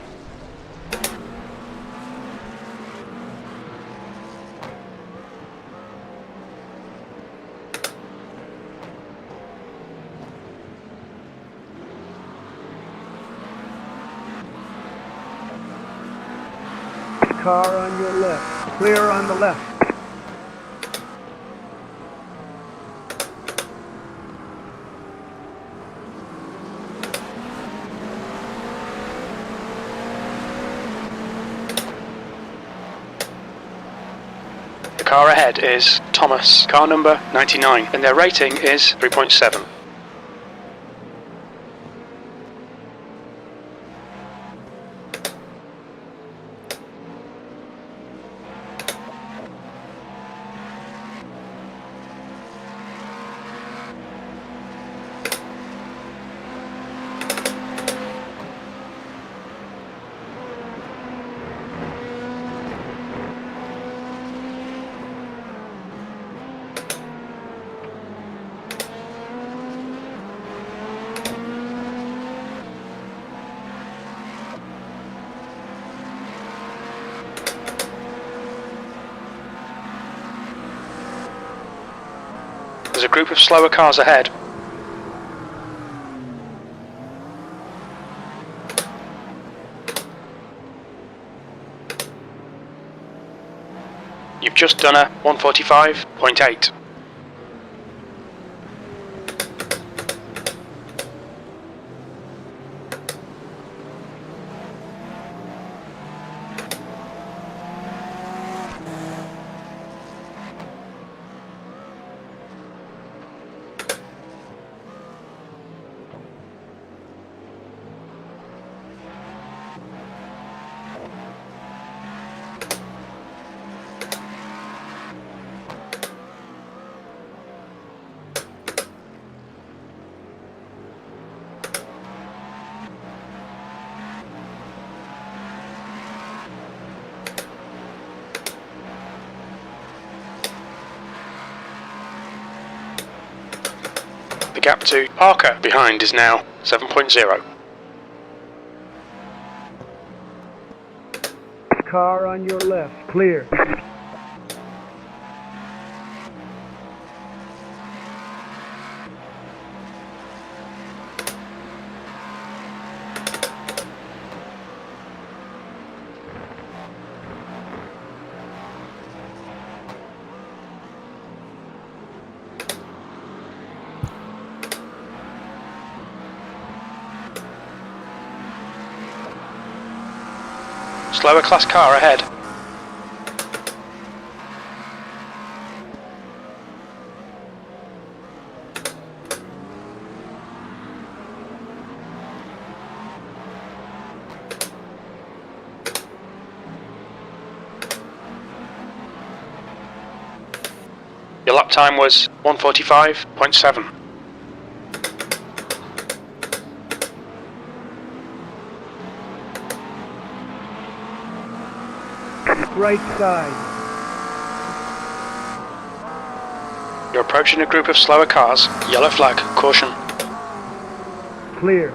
Car on your left. Clear on the left. The car ahead is Thomas, car number 99, and their rating is 3.7. a group of slower cars ahead. You've just done a 1:45.8. The gap to Parker behind is now 7.0. Car on your left, clear. Slower class car ahead. Your lap time was 1:45.7. Right side. You're approaching a group of slower cars. Yellow flag, caution. Clear.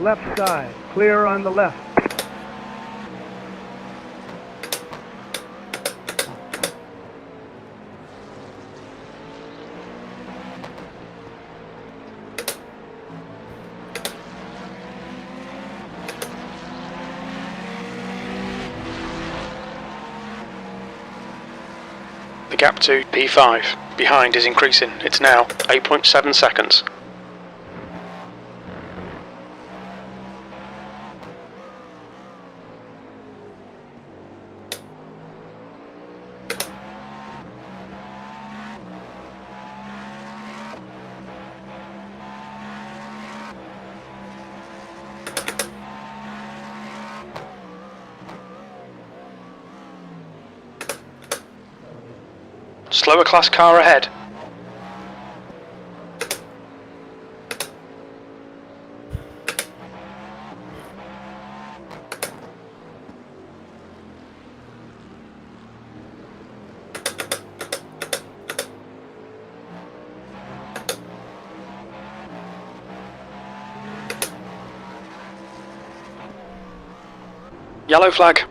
Left side, clear on the left. The gap to P5 behind is increasing. It's now 8.7 seconds. Slower class car ahead. Yellow flag.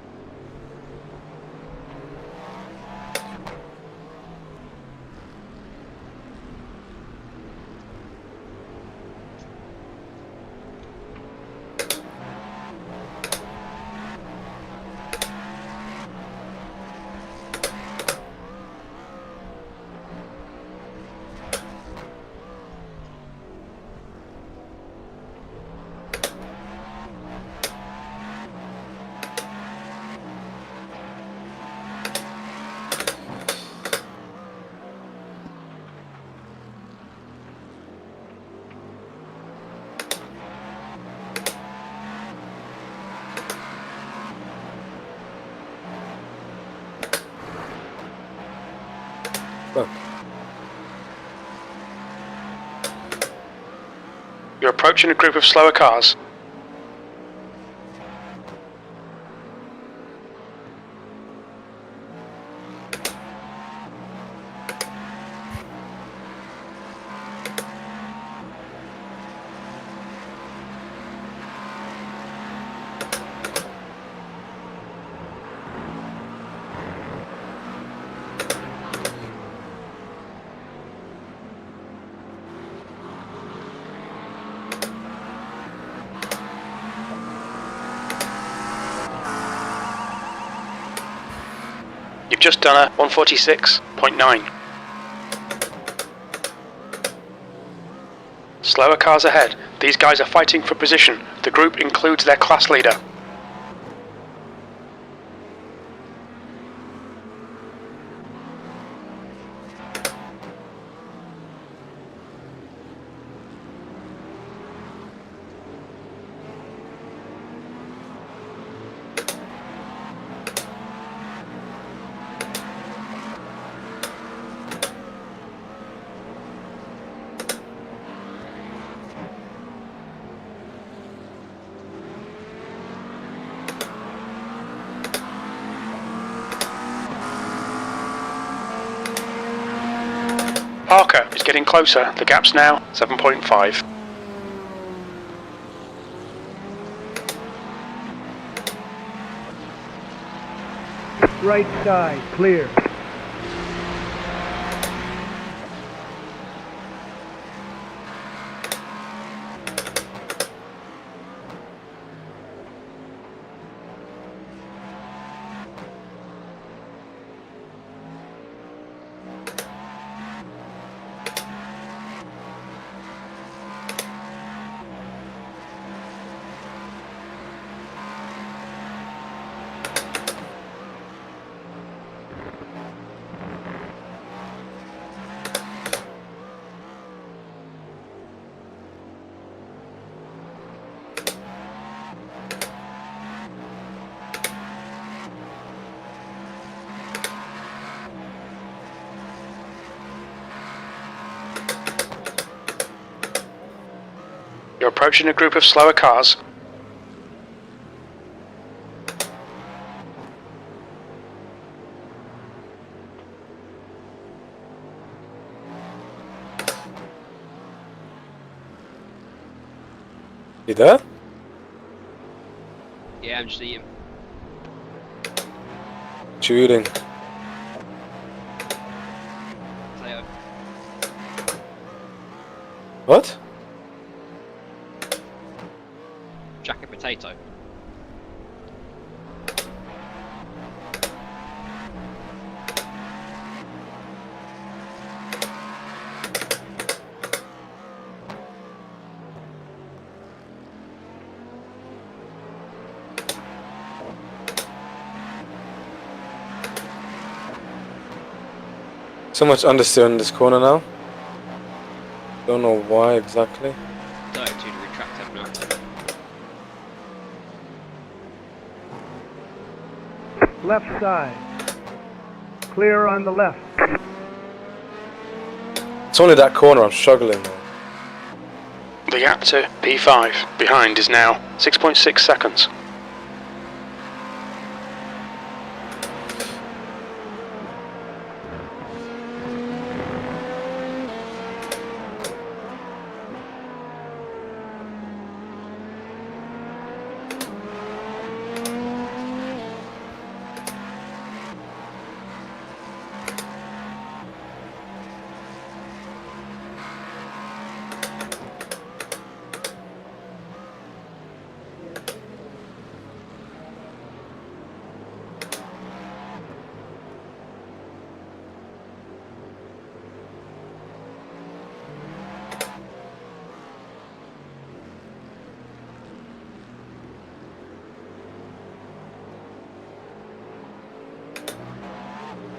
You're approaching a group of slower cars. You've just done a 146.9. Slower cars ahead. These guys are fighting for position. The group includes their class leader. Parker is getting closer. The gap's now 7.5. Right side, clear. You're approaching a group of slower cars. You there? Yeah, I'm just eating. Shooting. Potato. What? Jacket potato. So much understeer in this corner now. Don't know why exactly. 32 to retract now. Left side. Clear on the left. It's only that corner I'm struggling with. The gap to P5 behind is now 6.6 seconds.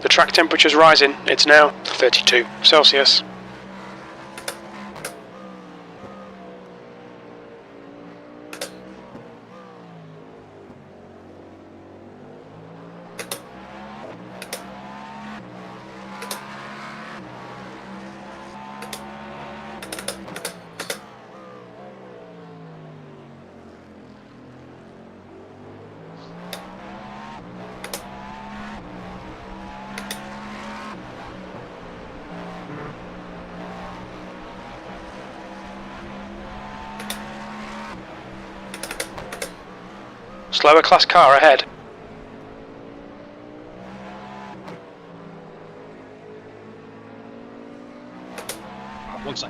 The track temperature's rising. It's now 32 Celsius. Slower class car ahead. One sec.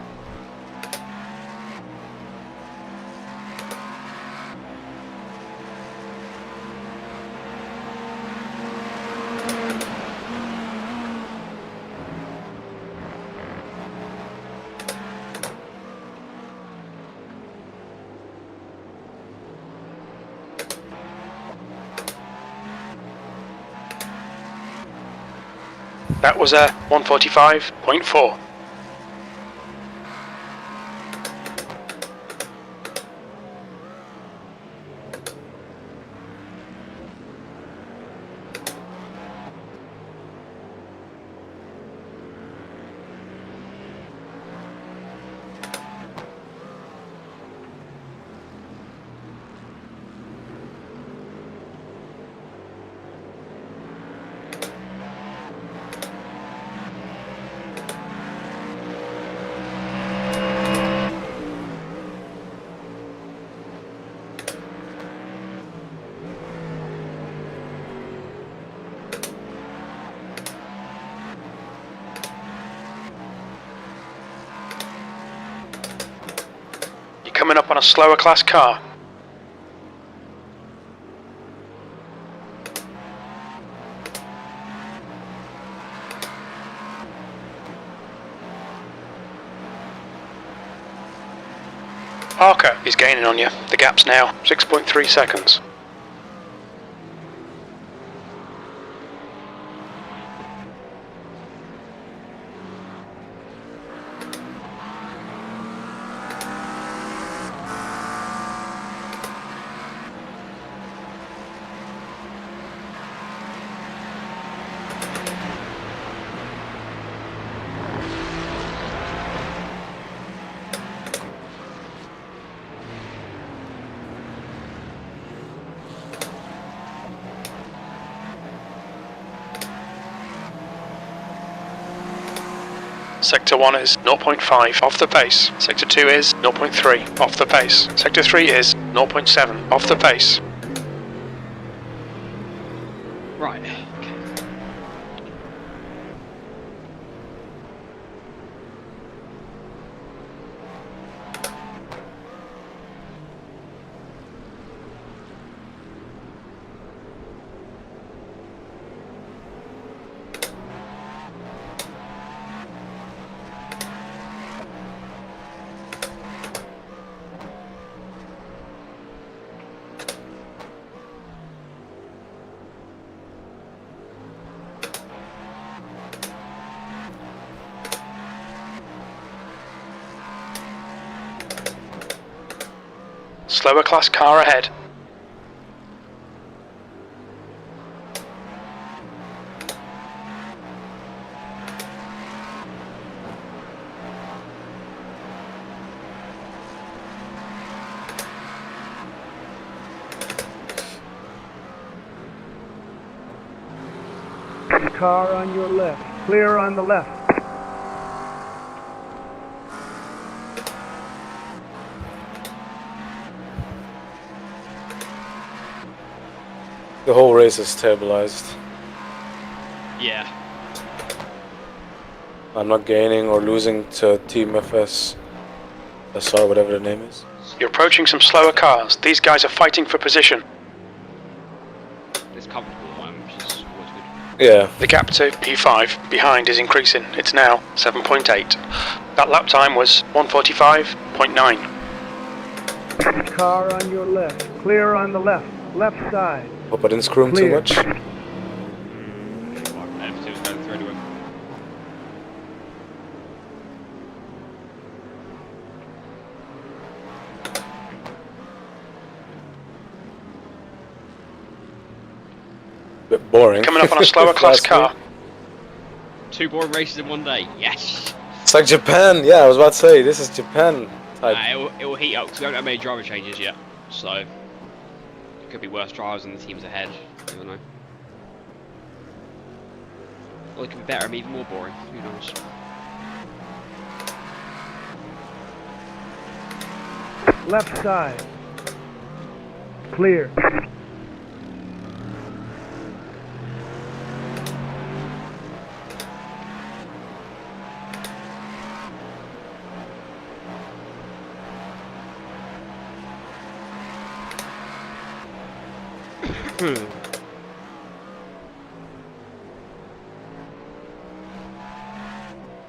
That was a 145.4. Coming up on a slower class car. Parker is gaining on you. The gap's now 6.3 seconds. Sector 1 is 0.5 off the pace. Sector 2 is 0.3 off the pace. Sector 3 is 0.7 off the pace. Right. Slower class car ahead. Car on your left. Clear on the left. The whole race is stabilized. Yeah. I'm not gaining or losing to Team FS. SR, whatever the name is. You're approaching some slower cars. These guys are fighting for position. It's comfortable one, which is always good. Yeah. The gap to P5 behind is increasing. It's now 7.8. That lap time was 145.9. Car on your left. Clear on the left. Left side. Hope I didn't screw him too Clear. much. F2's going through anyway. Bit boring. Coming up on a slower class car. 2 boring races in one day. Yes. It's like Japan. Yeah, I was about to say, this is Japan type. It will heat up because we haven't had many driver changes yet. So, it could be worse drivers than the teams ahead. You don't know. Or it could be better and even more boring. Who knows? Left side. Clear.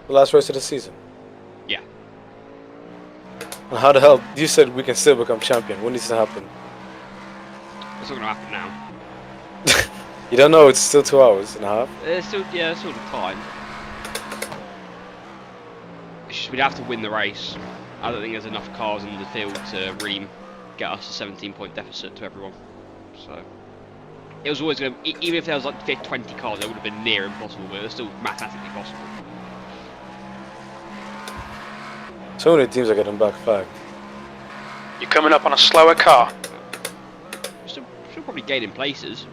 The last race of the season. Yeah. And how the hell? You said we can still become champion. What needs to happen? It's not going to happen now. You don't know, it's still 2 hours and a half. There's still the time. It's just we'd have to win the race. I don't think there's enough cars in the field to really get us a 17-point deficit to everyone. So it was always going to, even if there was like 20 cars, it would have been near impossible, but it was still mathematically possible. So many teams are getting back flagged. You're coming up on a slower car. Still probably gaining places.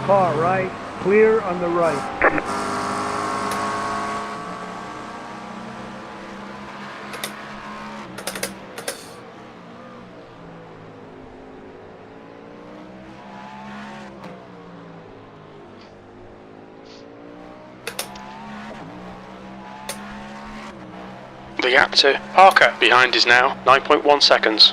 Car right, clear on the right. The gap to Parker behind is now 9.1 seconds.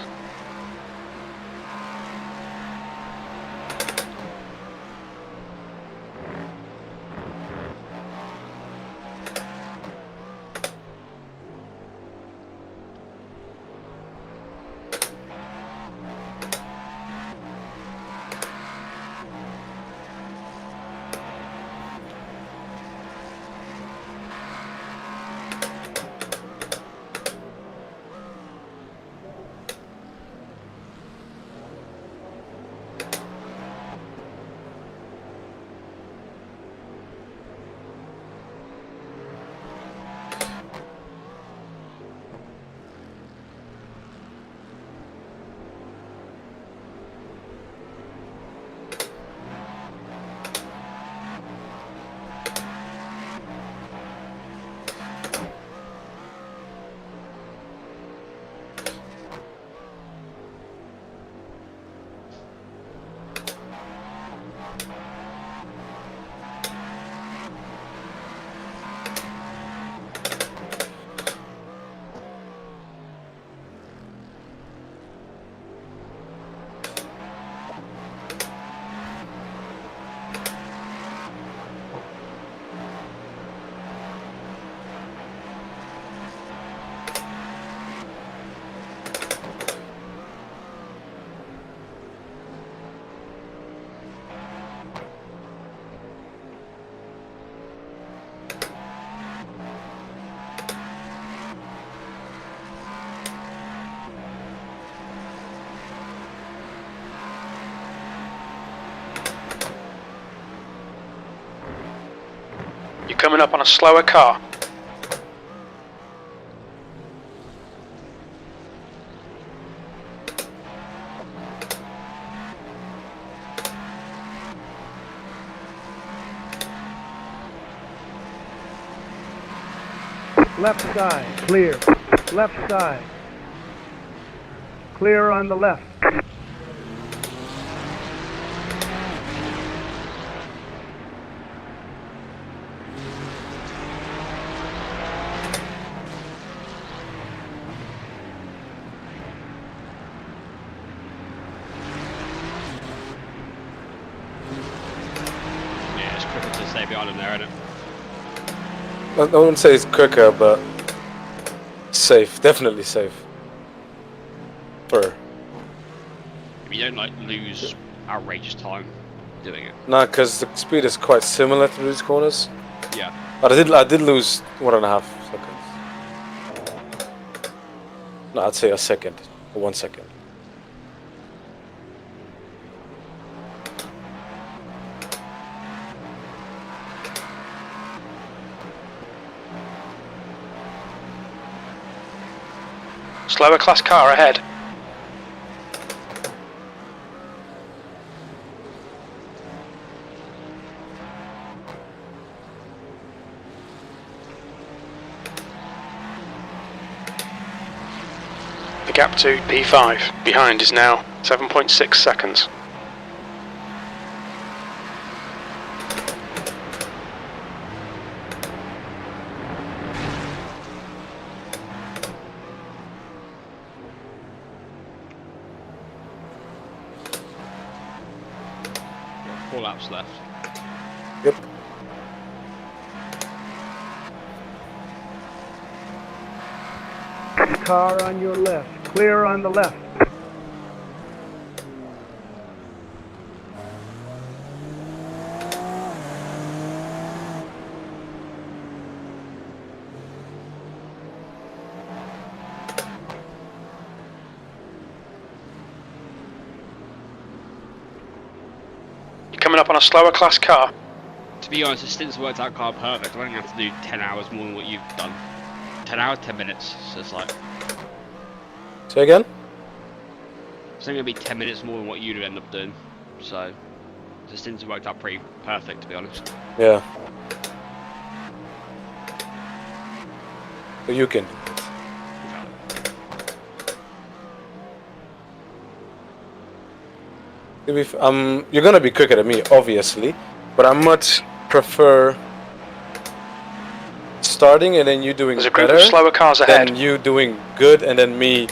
You're coming up on a slower car. Left side, clear. Left side. Clear on the left. Yeah, it's quicker to stay behind him there, isn't it? I wouldn't say it's quicker, but safe. Definitely safe. For You don't like lose outrageous time doing it. nah, because the speed is quite similar through these corners. Yeah. But I did lose 1.5 seconds. No, I'd say a second, or 1 second. Slower class car ahead. The gap to P5 behind is now 7.6 seconds. Got 4 laps left. Yep. Car on your left. Clear on the left. You're coming up on a slower class car. To be honest, the stint's worked out car perfect. I only have to do 10 hours more than what you've done. 10 hours, 10 minutes. So it's like, Say again? it's only going to be 10 minutes more than what you'd end up doing. So, the stint's worked out pretty perfect, to be honest. Yeah. So you can do it. You're gonna be quicker than me, obviously, but I much prefer starting and then you doing There's a group better of slower cars ahead. than you doing good and then me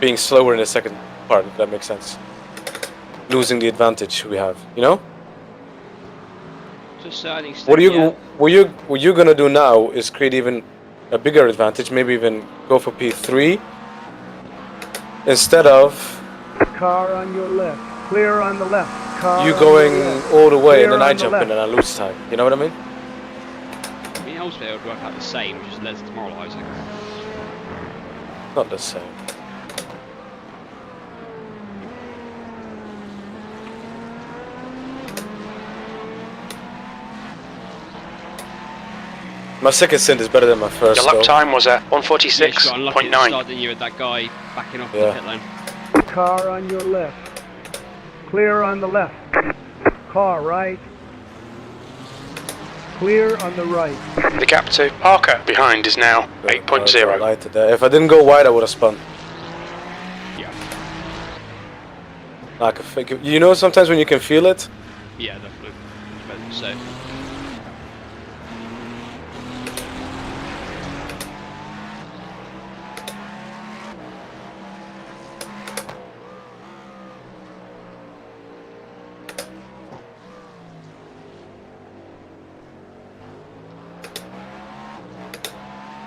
being slower in the second part, if that makes sense. Losing the advantage we have, you know? To a certain extent, What yeah. you're gonna do now is create even a bigger advantage, maybe even go for P3 instead of Car on your left. Clear on the left. Car you on going your left. all the way Clear and then on I the jump in left. and I lose time. You know what I mean? I mean, ultimately, it would work out the same, which is less demoralising. Not the same. My second stint is better than my first. Your lap though. time was at Yeah, you just got unlucky at the 146.9. start, didn't you, with that guy backing off Yeah. the pit lane. Car on your left. Clear on the left. Car right. Clear on the right. The gap to Parker behind is now I 8.0. lied to that. If I didn't go wide, I would have spun. Yeah. Like a fake. You know, sometimes when you can feel it. Yeah, definitely. But so,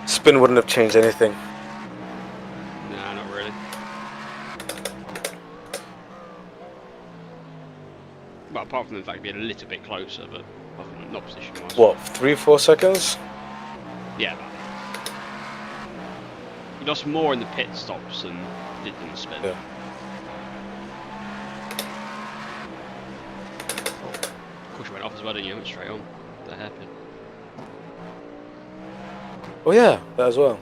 Spin wouldn't have changed anything. nah, not really. Well, apart from the fact being a little bit closer, but apart from not position-wise. What, 3-4 seconds? Yeah, about that. You lost more in the pit stops than you did in the spin. Yeah. Of course, you went off as well, didn't you? Went straight on the hairpin. Oh yeah, that as well.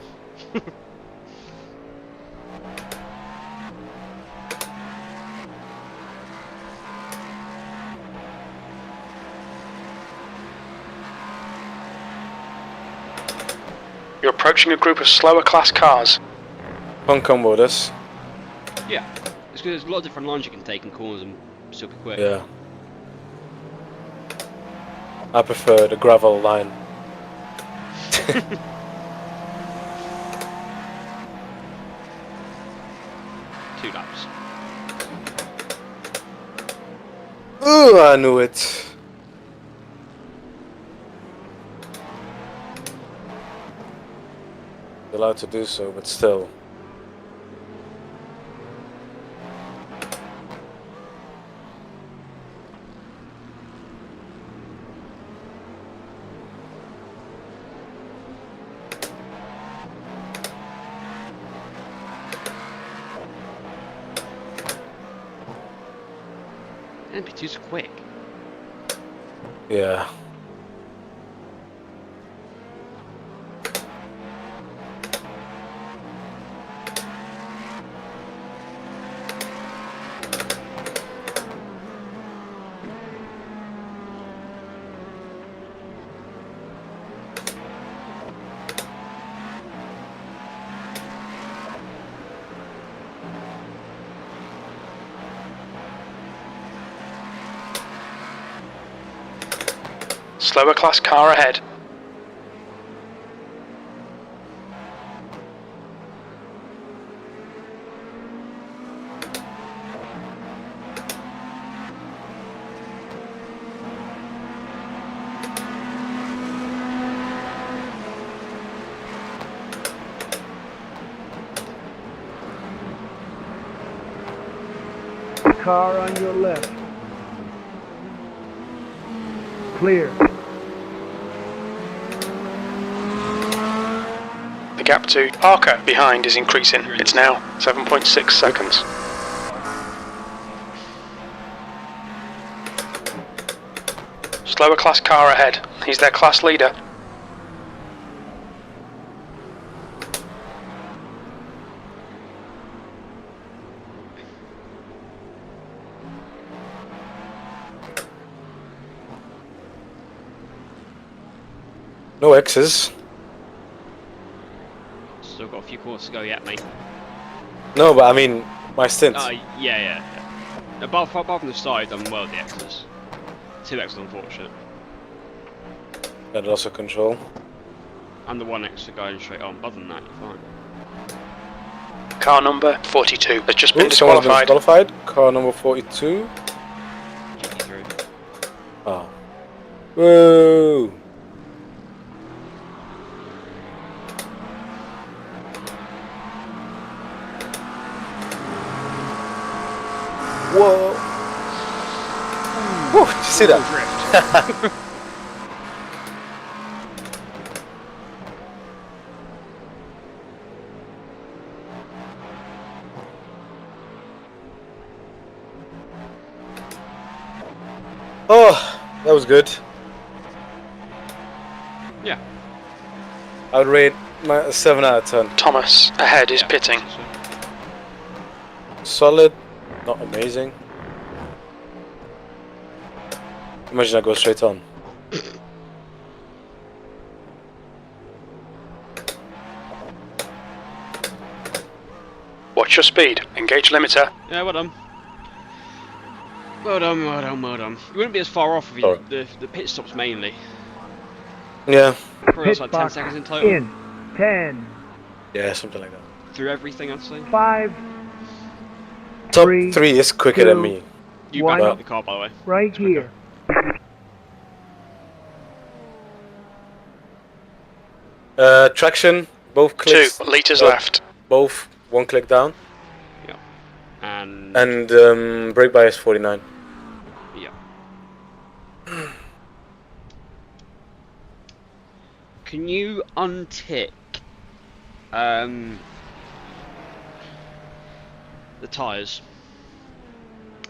You're approaching a group of slower class cars. Fun combo this. Yeah, it's because there's a lot of different lines you can take in corners and still be quick. Yeah. I prefer the gravel line. 2 laps. Ooh, I knew it. Allowed to do so, but still. MP2's quick. Yeah. Slower class car ahead. Car on your left. Clear. The gap to Parker behind is increasing. It's now 7.6 seconds. Slower class car ahead. He's their class leader. No X's. Still got a few quarters to go yet, mate. No, but I mean, my stint. Yeah. Above from the side, I'm well with the X's. 2 X's unfortunate. That also control. And the 1 extra going straight on. Other than that, you're fine. Car number 42 has just been Ooh, someone's been disqualified. disqualified. Car number 42. GT3. Oh. Whoa. Whoa. Whoa, did you see that? Drift. Oh, that was good. Yeah. I would rate my 7 out of 10. Thomas ahead is pitting. Solid, not amazing. Imagine I go straight on. Watch your speed. Engage limiter. Yeah, well done. Well done. You wouldn't be as far off if Sorry. the pit stops mainly. Yeah. Probably Pit like 10 box seconds in total. in 10, Yeah, something like that. Through everything, I'd say. 5, Top 3, 3 is quicker than 2, me. You One. back up the car, by the way. right here. Traction, both 2 clicks. litres uh, left. Both, 1 click down. And And brake bias 49. yeah. Can you untick the tyres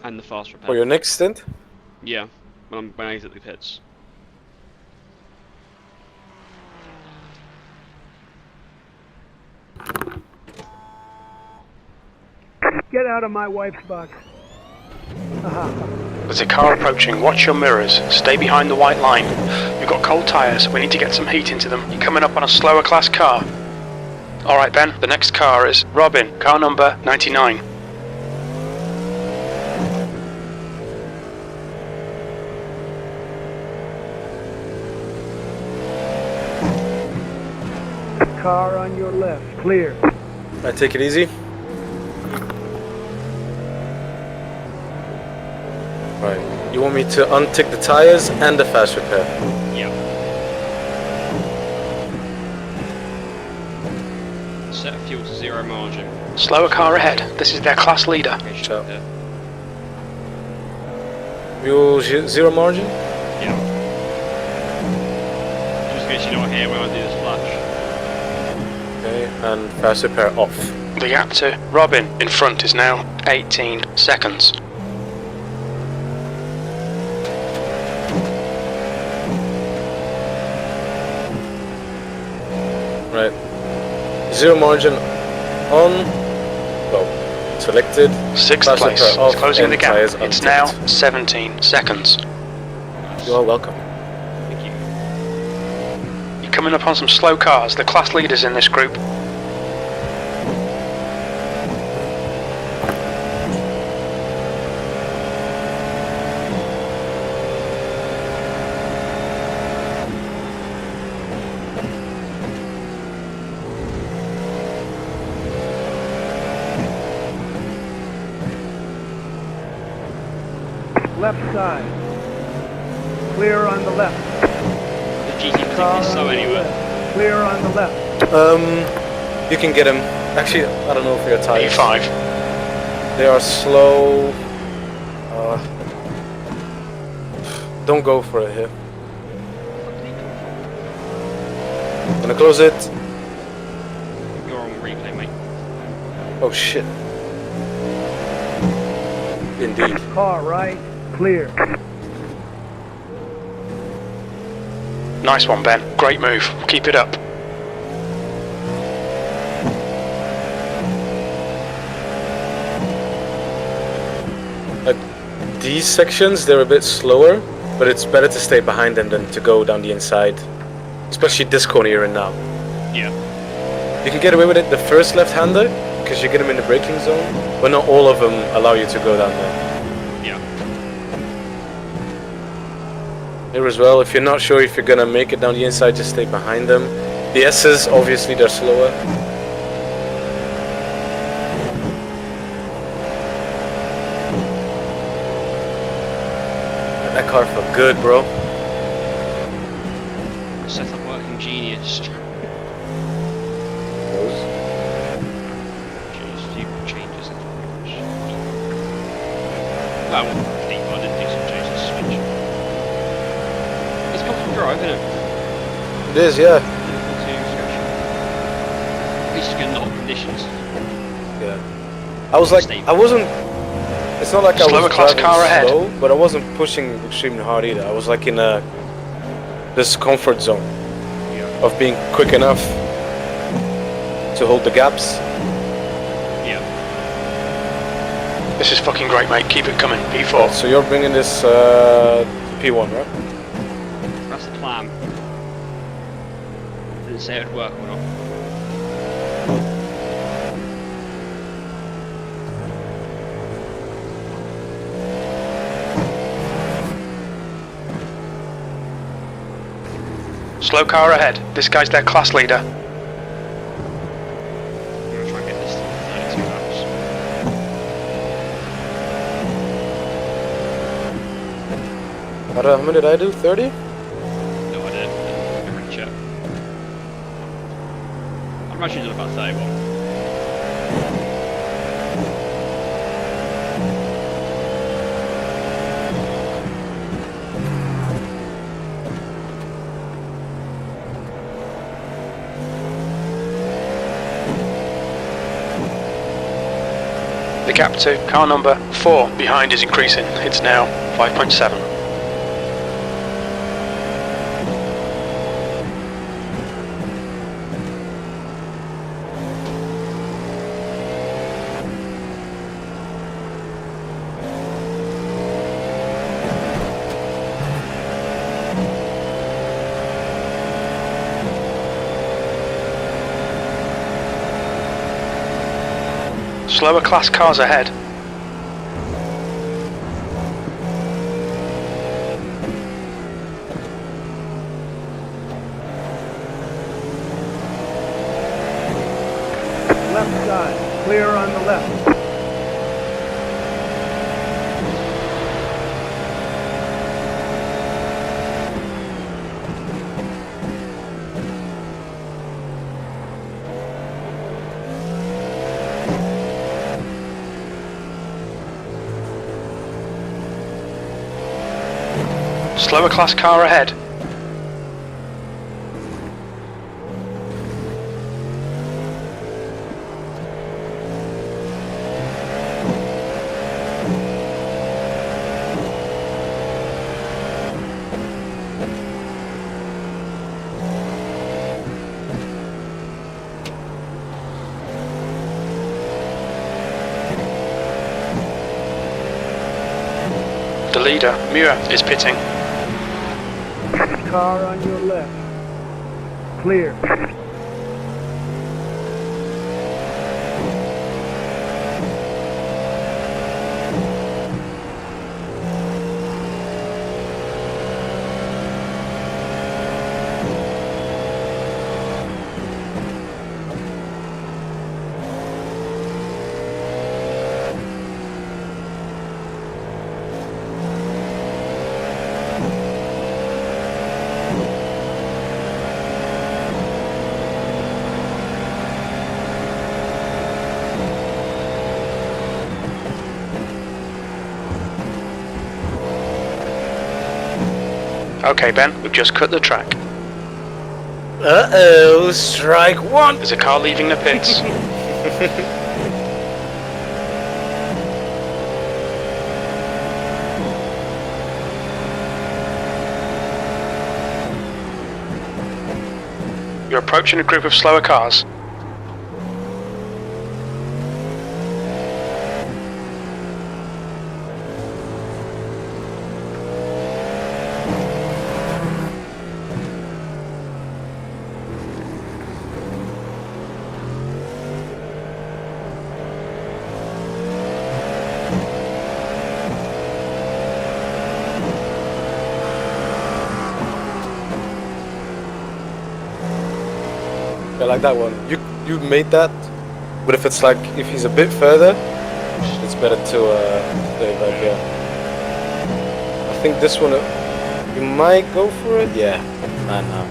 and the fast repair? For your next stint? Yeah, when I exit the pits. Get out of my wife's box. There's a car approaching. Watch your mirrors. Stay behind the white line. You've got cold tyres. We need to get some heat into them. You're coming up on a slower class car. Alright, Ben. The next car is Robin. Car number 99. Car on your left. Clear. I take it easy. Right. You want me to untick the tires and the fast repair? Yeah. Set fuel to 0 margin. Slower car ahead. This is their class leader. Okay, Ciao. there. Fuel 0 margin? Yeah. Just in case you're not here when I do the splash. Okay, and fast repair off. The gap to Robin in front is now 18 seconds. Right. 0 margin on. Well, selected. Sixth Fast place. repair off It's closing and the gap. tyres It's unticked. now 17 seconds. You are welcome. Thank you. You're coming up on some slow cars. The class leaders in this group. Left side. Clear on the left. The GTP Car is so on the anywhere. left. Clear on the left. You can get him. Actually, I don't know if they're tight. P5. They are slow. Don't go for it here. Gonna close it. You're on replay, mate. Oh shit. Indeed. Car right. Clear. Nice one, Ben. Great move. Keep it up. At these sections, they're a bit slower, but it's better to stay behind them than to go down the inside. Especially this corner you're in now. Yeah. You can get away with it the first left-hander, because you get them in the braking zone, but not all of them allow you to go down there. Yeah. Here as well, if you're not sure if you're gonna make it down the inside, just stay behind them. The S's, obviously, they're slower. That car felt good, bro. Setup working genius. Just few changes. Well, I didn't do some changes to switch. It's comfortable drive, isn't it? It is, yeah. At least it's good in all conditions. Yeah. I was like, I wasn't. It's not like I Slower was class driving car ahead. slow, but I wasn't pushing extremely hard either. I was like in this comfort zone of being quick enough to hold the gaps. Yeah. This is fucking great, mate. Keep it coming. P4. So you're bringing this P1, right? That's the plan. Didn't say it would work or not. Slow car ahead. This guy's their class leader. I'm gonna try and get this to 32 laps. How many did I do? 30? No, I didn't. I'm gonna check. I imagine you did about 31. The gap to car number 4 behind is increasing. It's now 5.7. Slower class cars ahead. Left side. Clear on the left. Slower class car ahead. The leader, Muir, is pitting. Car on your left. Clear. Okay, Ben, we've just cut the track. Uh-oh, strike one! There's a car leaving the pits. You're approaching a group of slower cars. I like that one. You made that, but if it's like, if he's a bit further, it's better to stay back, yeah. I think this one, you might go for it? Yeah, I know.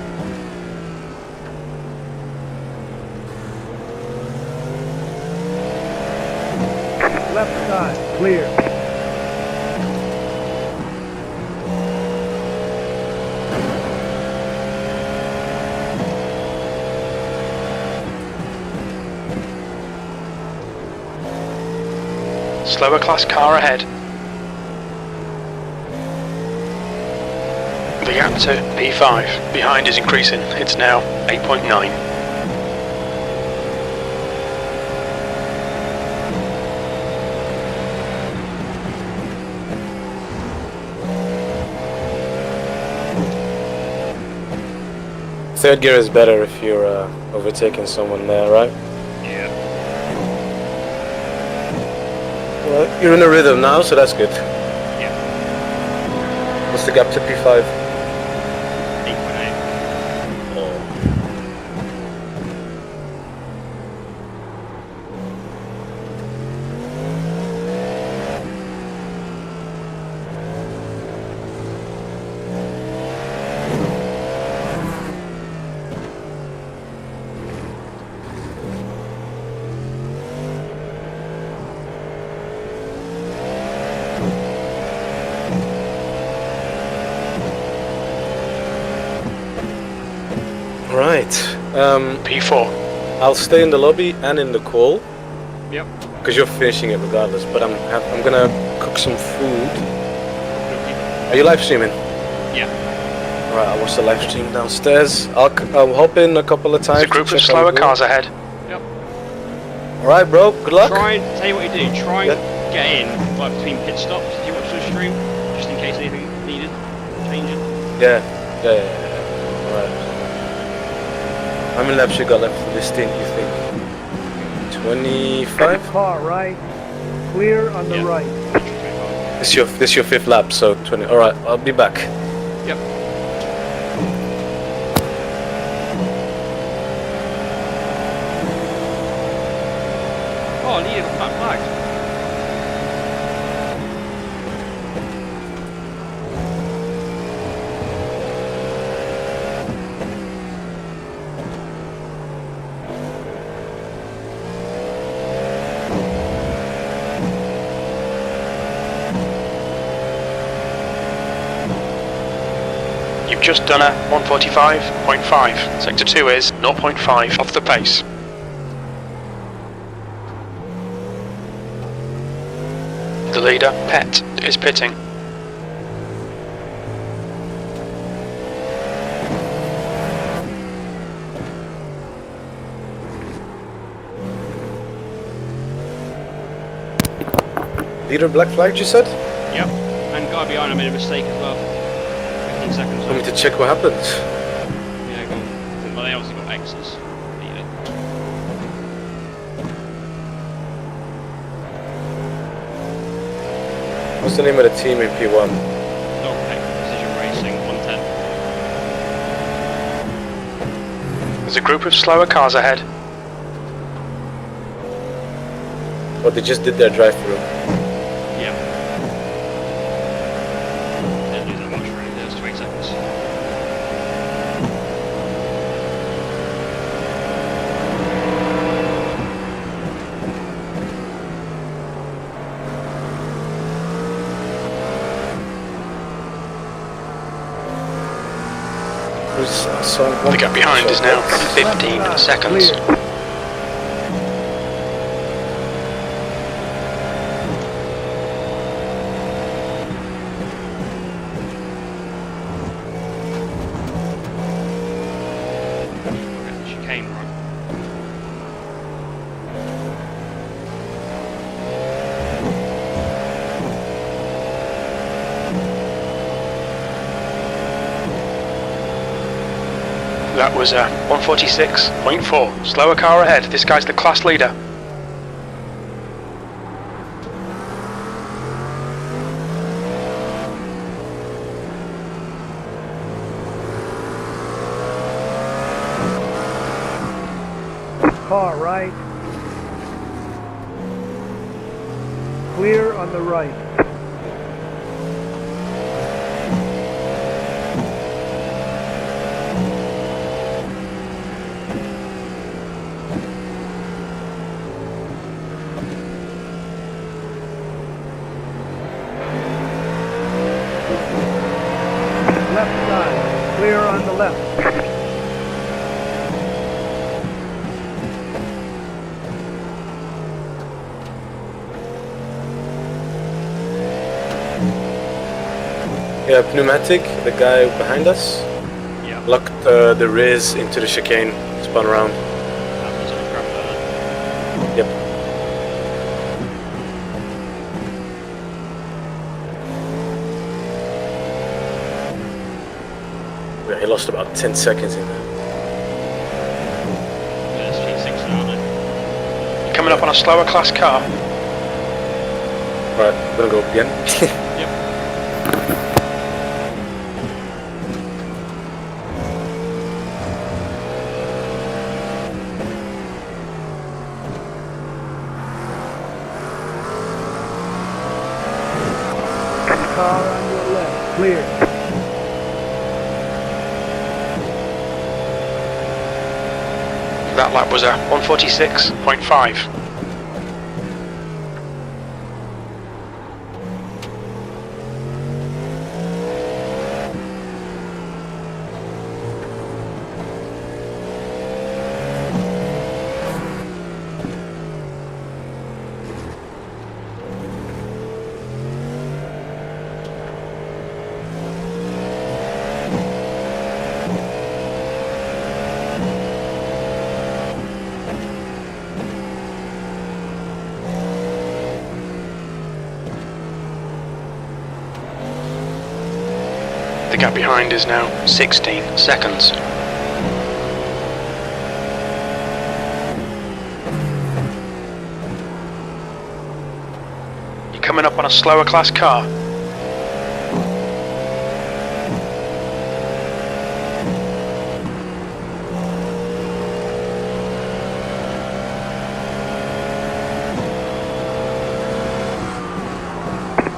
Left side, clear. Slower class car ahead. The gap to P5 behind is increasing. It's now 8.9. Third gear is better if you're overtaking someone there, right? Yeah. Well, you're in a rhythm now, so that's good. Yeah. What's the gap to P5? 8.8. Right. P4. I'll stay in the lobby and in the call. Yep. Because you're finishing it regardless. But I'm gonna cook some food. Are you live streaming? Yeah. Alright, I'll watch the live stream downstairs. I'll hop in a couple of times. There's a group to of check how slower we go. cars ahead. Yep. Alright, bro. Good luck. Try and tell you what you do. Try and Yeah. get in like between pit stops if you watch the stream, just in case anything needed changing. Yeah. Alright. How many laps you got left for this stint, you think? 25? Car right, clear on the Yeah. right. This is your fifth lap, so 20. Alright, I'll be back. Yep. Oh, I needed a black flag. You've just done a 145.5. Sector 2 is 0.5 off the pace. The leader, Pet, is pitting. Leader black flag, you said? Yep. And guy behind I made a mistake as well. 15 seconds. Want me to check what happened? Yeah, go on. Well, they obviously got X's. Yeah. What's the name of the team in P1? Dog Peck Precision Racing 110. There's a group of slower cars ahead. Or they just did their drive-through? Yeah. Didn't lose that much really. There's 20 seconds. The gap behind is now 15 seconds. Clear. Chicane run. That was 146.4. Slower car ahead. This guy's the class leader. Car right. Clear on the right. Left side. Clear on the left. Yeah, pneumatic, the guy behind us, Yeah. locked the rears into the chicane, spun around. That was a crap burner. Yep. Yeah, he lost about 10 seconds in there. Yeah, it's G6 now, aren't they? Coming up on a slower class car. Right, I'm gonna go again. Yep. Car on your left. Clear. That lap was a 146.5. The gap behind is now 16 seconds. You're coming up on a slower class car.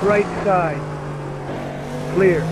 Right side. Clear.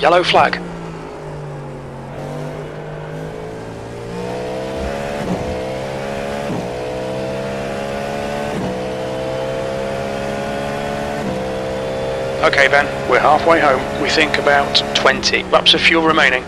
Yellow flag. Okay Ben, we're halfway home. We think about 20 laps of fuel remaining.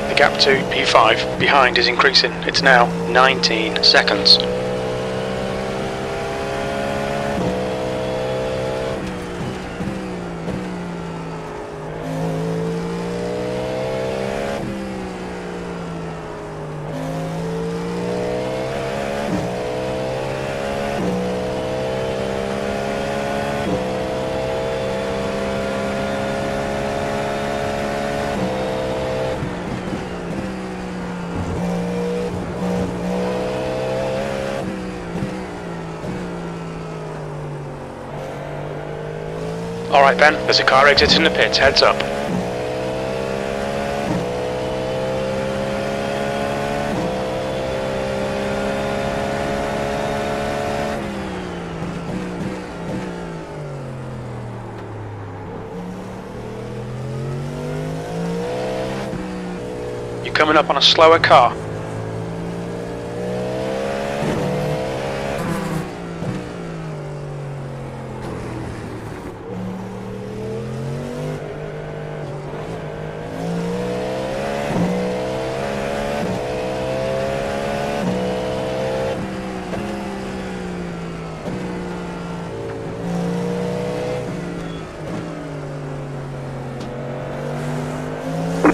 The gap to P5 behind is increasing. It's now 19 seconds. Alright Ben, there's a car exiting the pits, heads up. You're coming up on a slower car.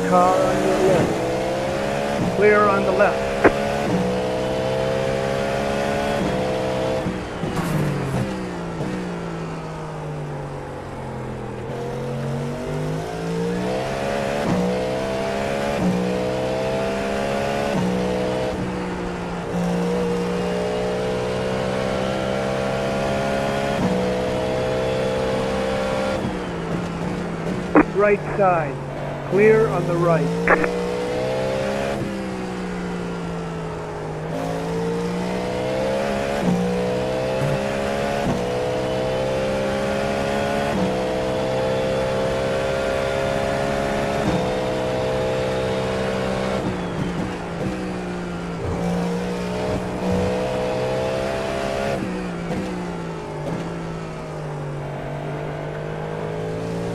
Car on your left. Clear on the left. Right side. Clear on the right.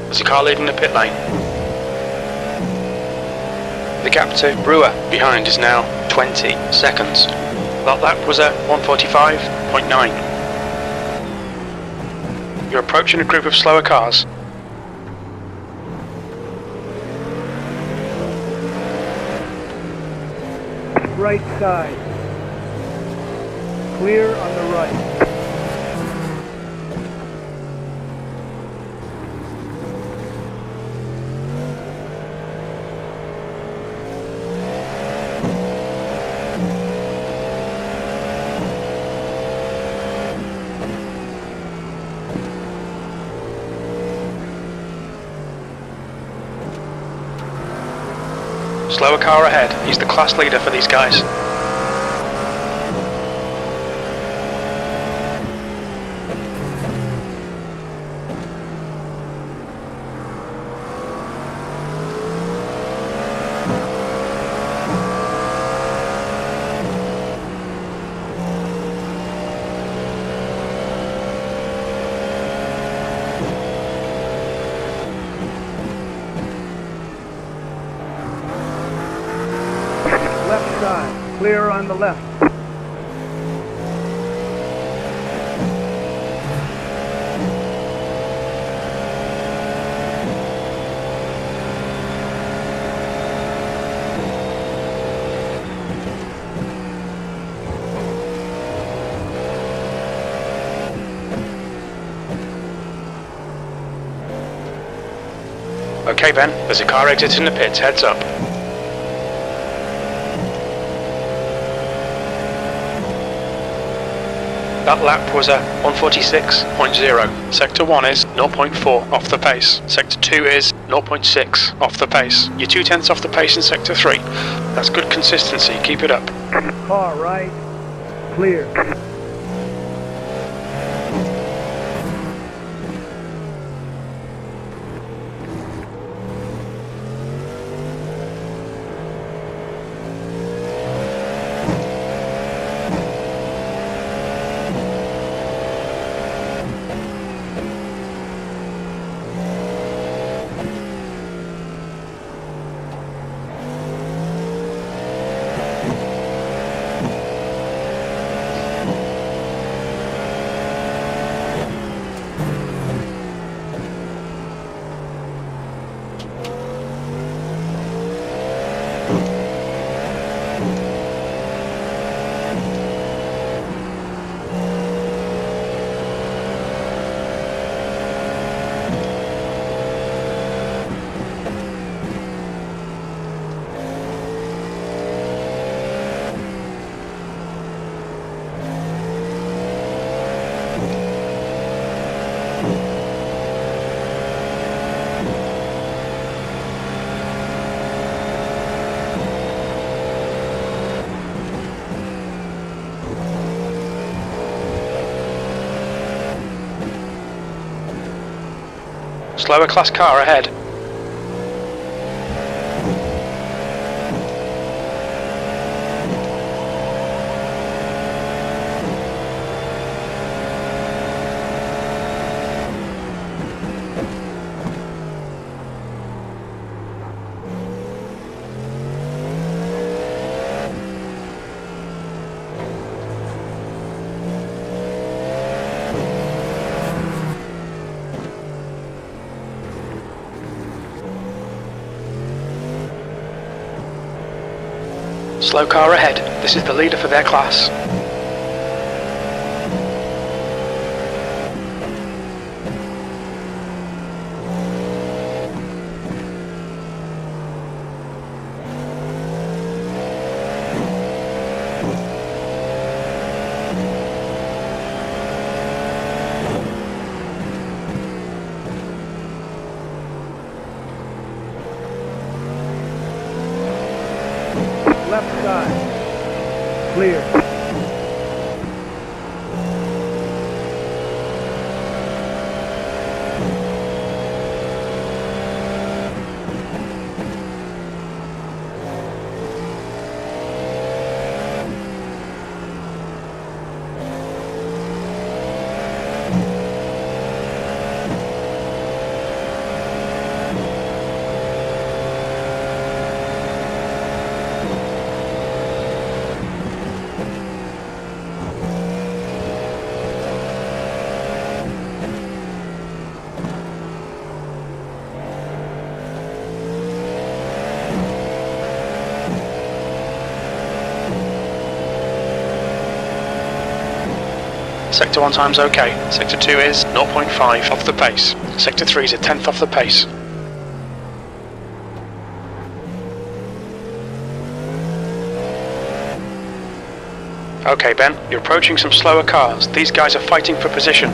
There's a car leading the pit lane. The gap to Brewer behind is now 20 seconds. That lap was at 1:45.9. You're approaching a group of slower cars. Right side. Clear on the right. Slower car ahead. He's the class leader for these guys. Left side. Clear on the left. Okay, Ben, there's a car exiting the pits, heads up. That lap was a 146.0. Sector 1 is 0.4 off the pace. Sector 2 is 0.6 off the pace. You're 0.2 off the pace in Sector 3. That's good consistency, keep it up. Car right. Clear. Slower class car ahead. Slow car ahead. This is the leader for their class. Left side. Clear. Sector 1 time's okay. Sector 2 is 0.5 off the pace. Sector 3 is a 10th off the pace. Okay, Ben, you're approaching some slower cars. These guys are fighting for position.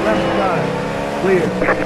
Left side. Clear.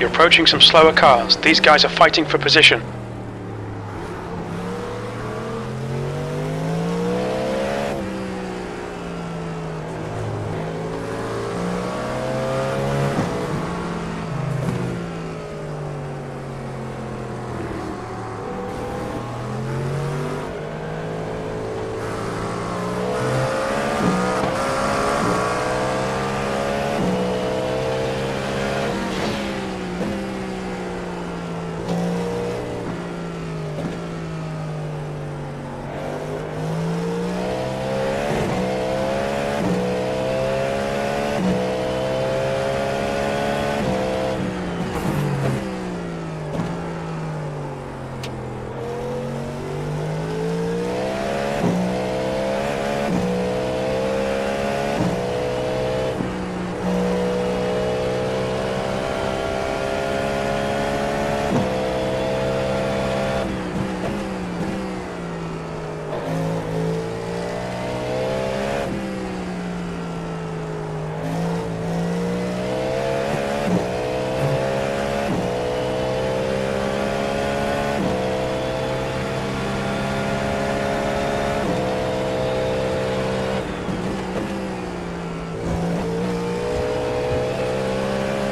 You're approaching some slower cars. These guys are fighting for position.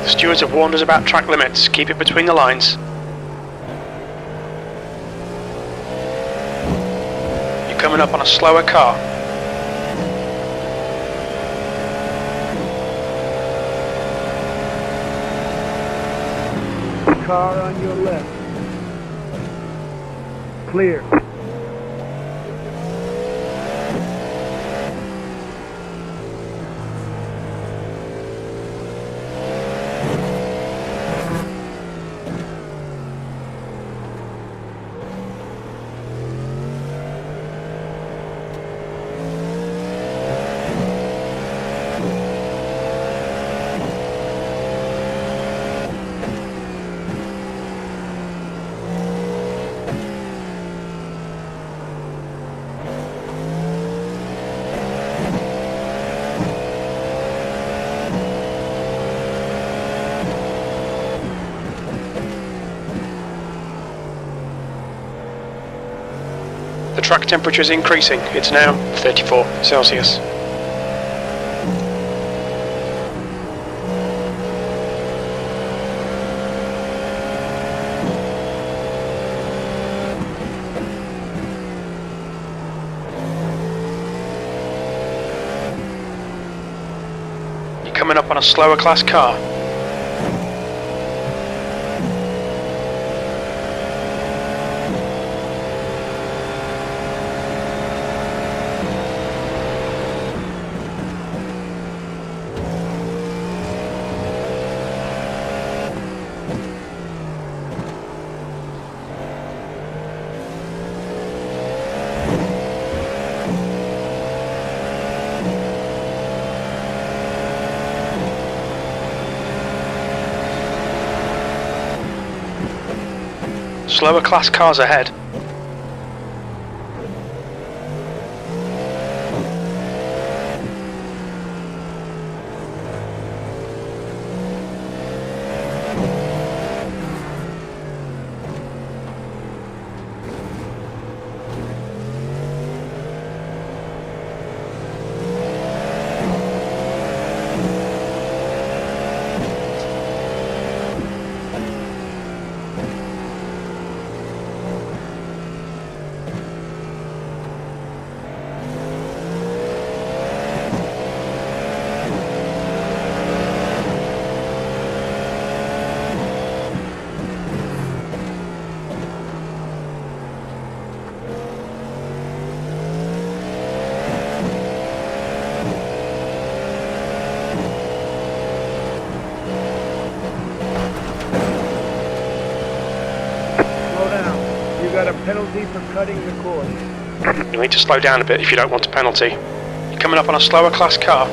The stewards have warned us about track limits. Keep it between the lines. You're coming up on a slower car. Car on your left. Clear. The track temperature is increasing. It's now 34 Celsius. You're coming up on a slower class car. Slower class cars ahead. got a penalty for cutting the course. You'll need to slow down a bit if you don't want a penalty. You're coming up on a slower class car.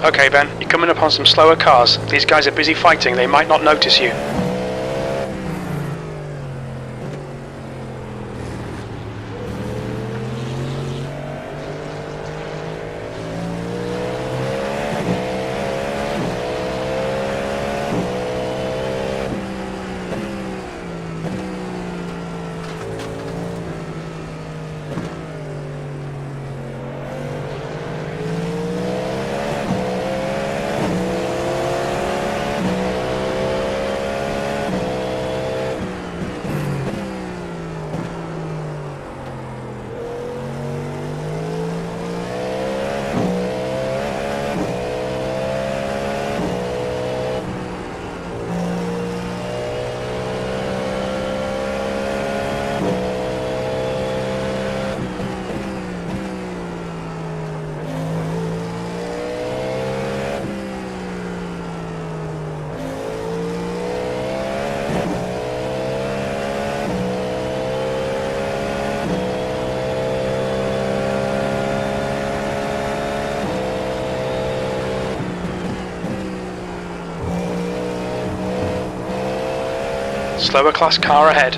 Okay, Ben, you're coming up on some slower cars. These guys are busy fighting, they might not notice you. Slower class car ahead.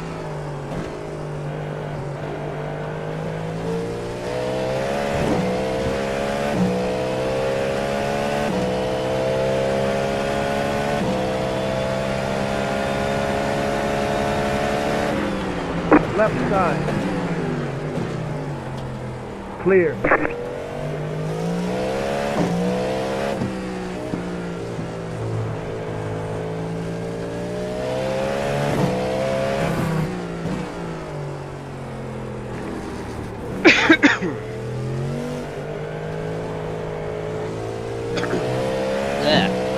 Left side. Clear. There.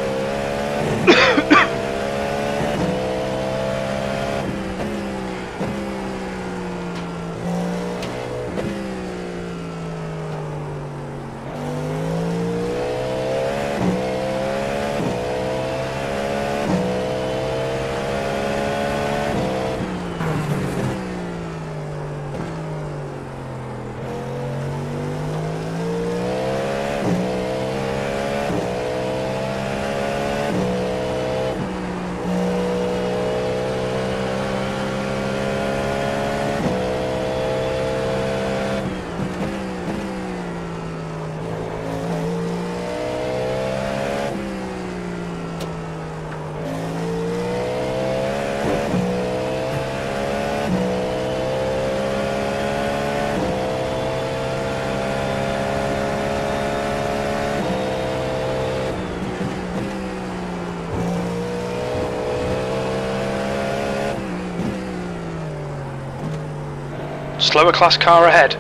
Slower class car ahead.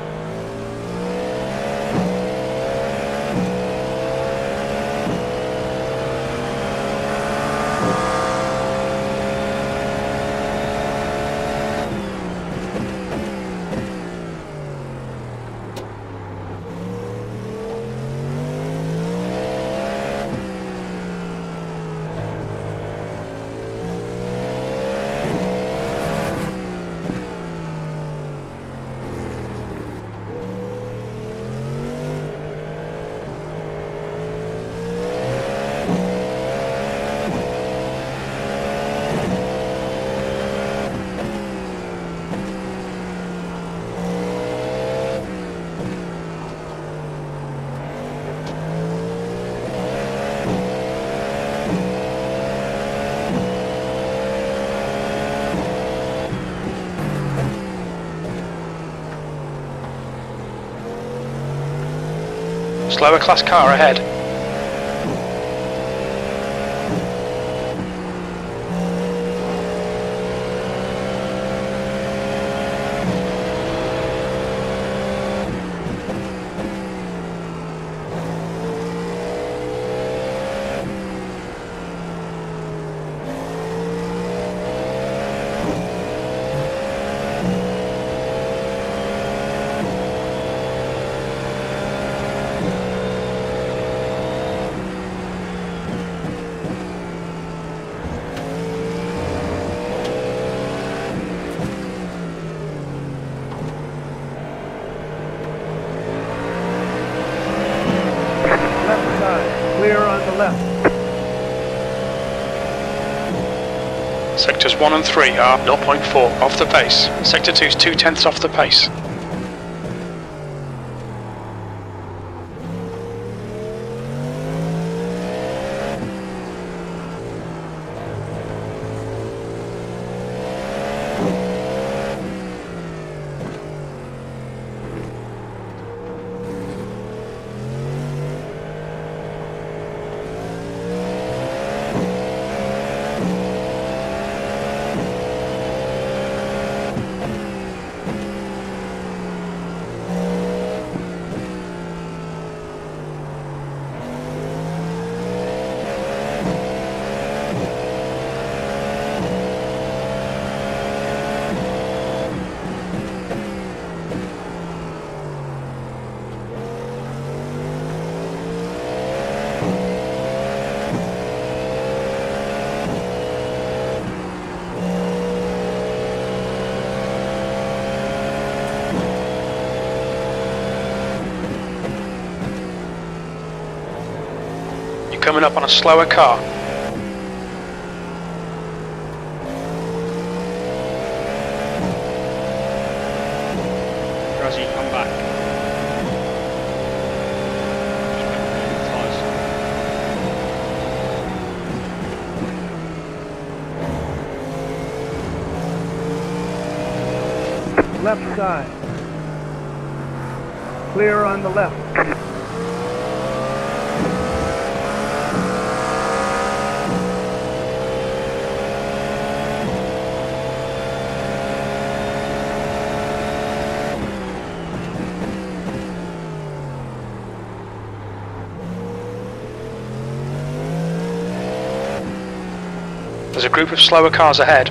Slower class car ahead. Sectors 1 and 3 are 0.4 off the pace. Sector 2 is 0.2 off the pace. Coming up on a slower car. Grazzy, come back. Left side. Clear on the left. There's a group of slower cars ahead.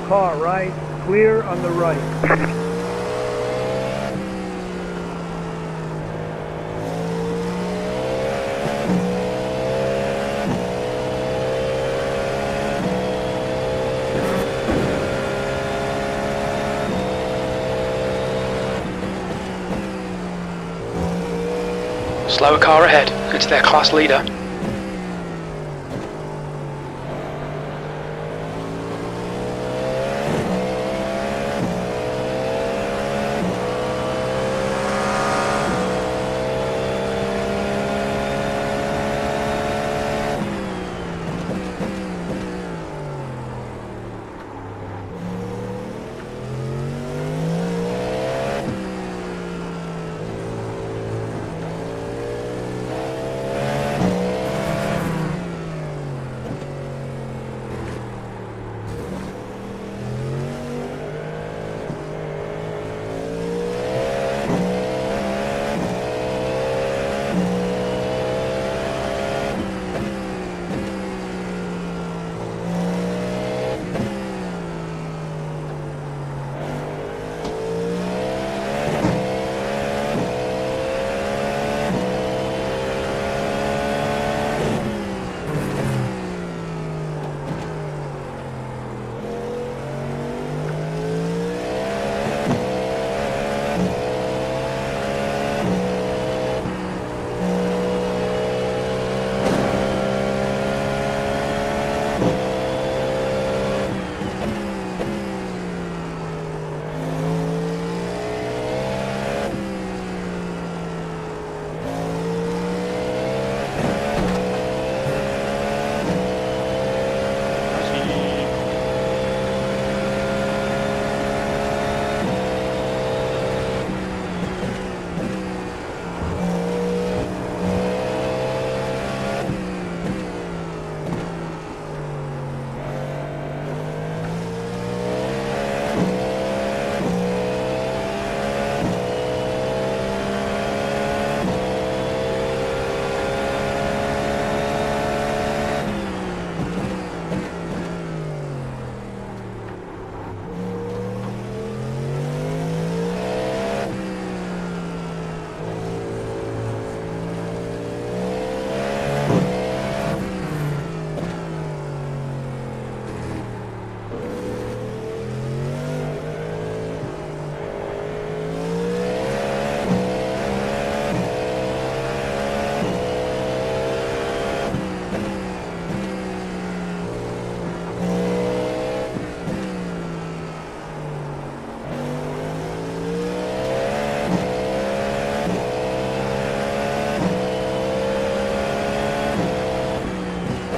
Car right, clear on the right. Slower car ahead. It's their class leader.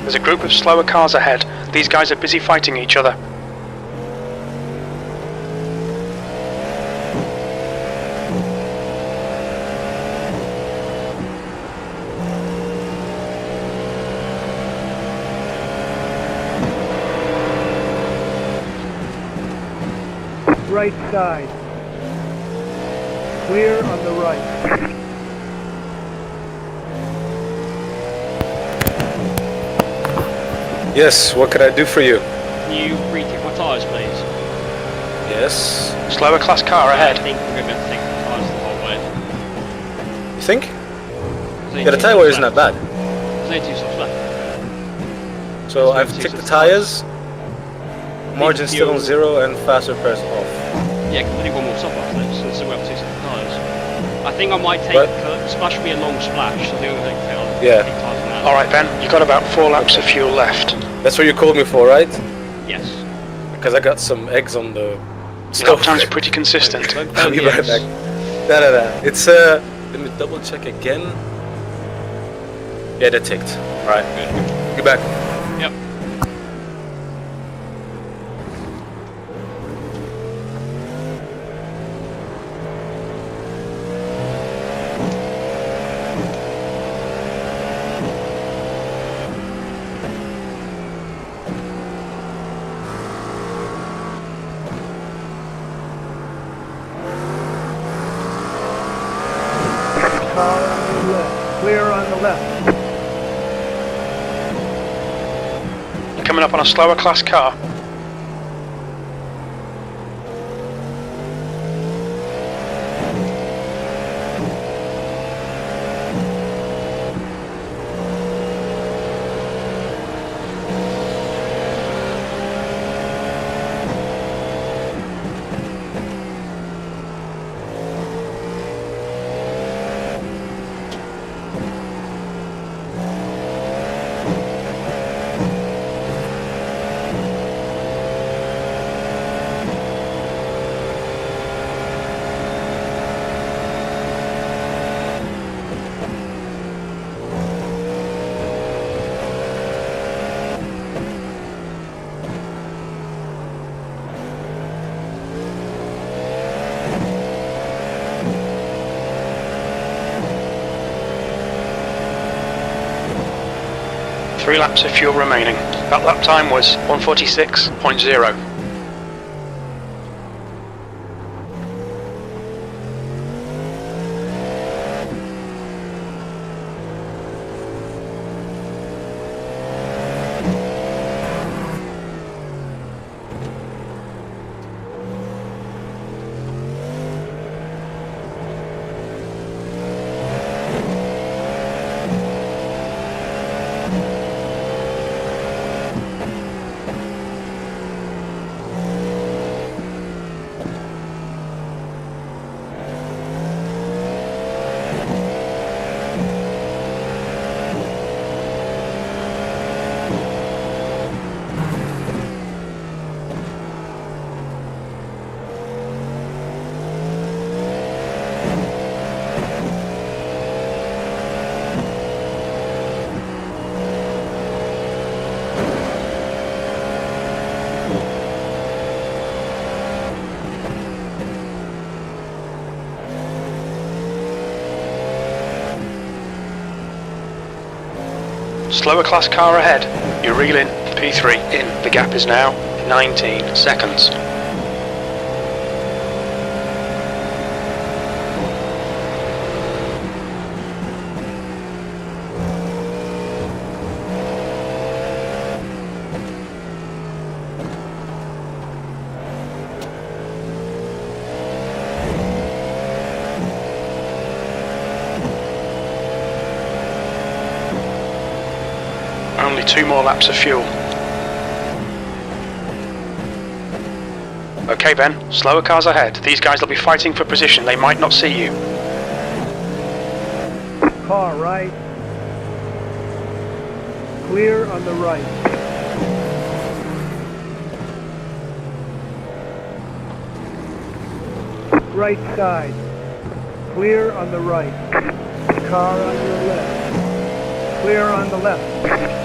There's a group of slower cars ahead. These guys are busy fighting each other. Right side. Clear on the right. Yes, what can I do for you? Can you re-kick my tyres, please? Yes. Slower class car I ahead. think we're going to take the tyres the whole way. You think? There's only Yeah, the two tire wear stops isn't that left. bad. There's only 2 stops left. So There's I've only 2 ticked the stops. tires, margin still on fuel. 0 and faster press off. Yeah, because only one more stop after this, so still we have 2 sets of tyres. I think I might take, What? splash will be a long splash, so I think I'm going to take Yeah. tyres on that. Alright Ben, you've got about 4 laps of fuel left. That's what you called me for, right? Yes. Because I got some eggs on the Lap stove. times are pretty consistent. Don't I'll burn be the right eggs. back. No. It's let me double check again. Yeah, that ticked. Alright. Good. Get back. Yep. Car on the left. Clear on the left. You're coming up on a slower class car. Three laps of fuel remaining. That lap time was 146.0. Slower class car ahead. You reel in P3 in. The gap is now 19 seconds. Only 2 more laps of fuel. Okay Ben, slower cars ahead. These guys will be fighting for position. They might not see you. Car right. Clear on the right. Right side. Clear on the right. Car on your left. Clear on the left.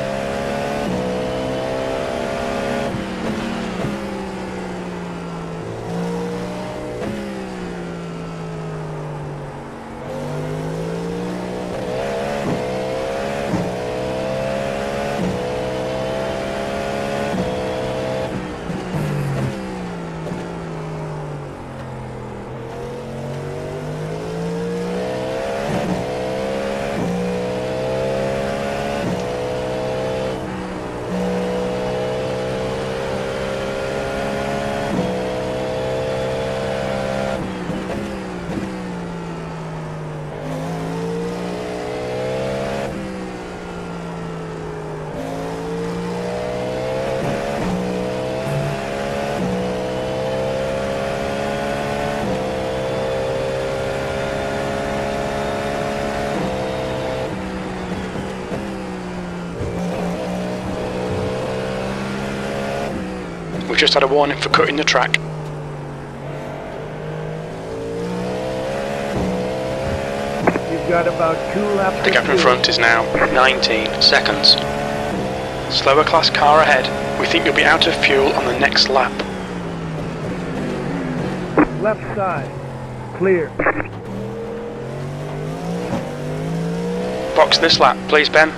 just had a warning for cutting the track. You've got about 2 laps. The gap in front is now 19 seconds. Slower class car ahead. We think you'll be out of fuel on the next lap. Left side. Clear. Box this lap, please, Ben.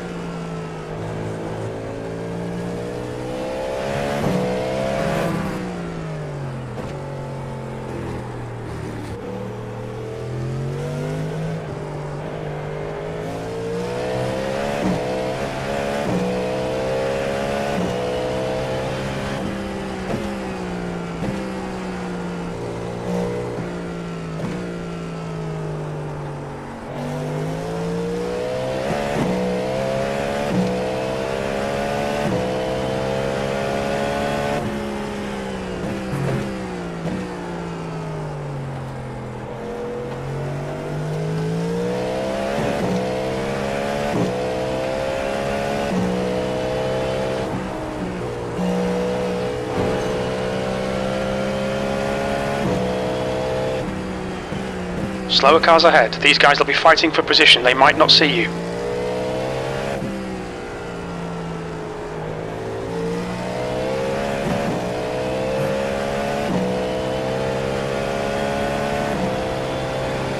Slower cars ahead. These guys will be fighting for position. They might not see you.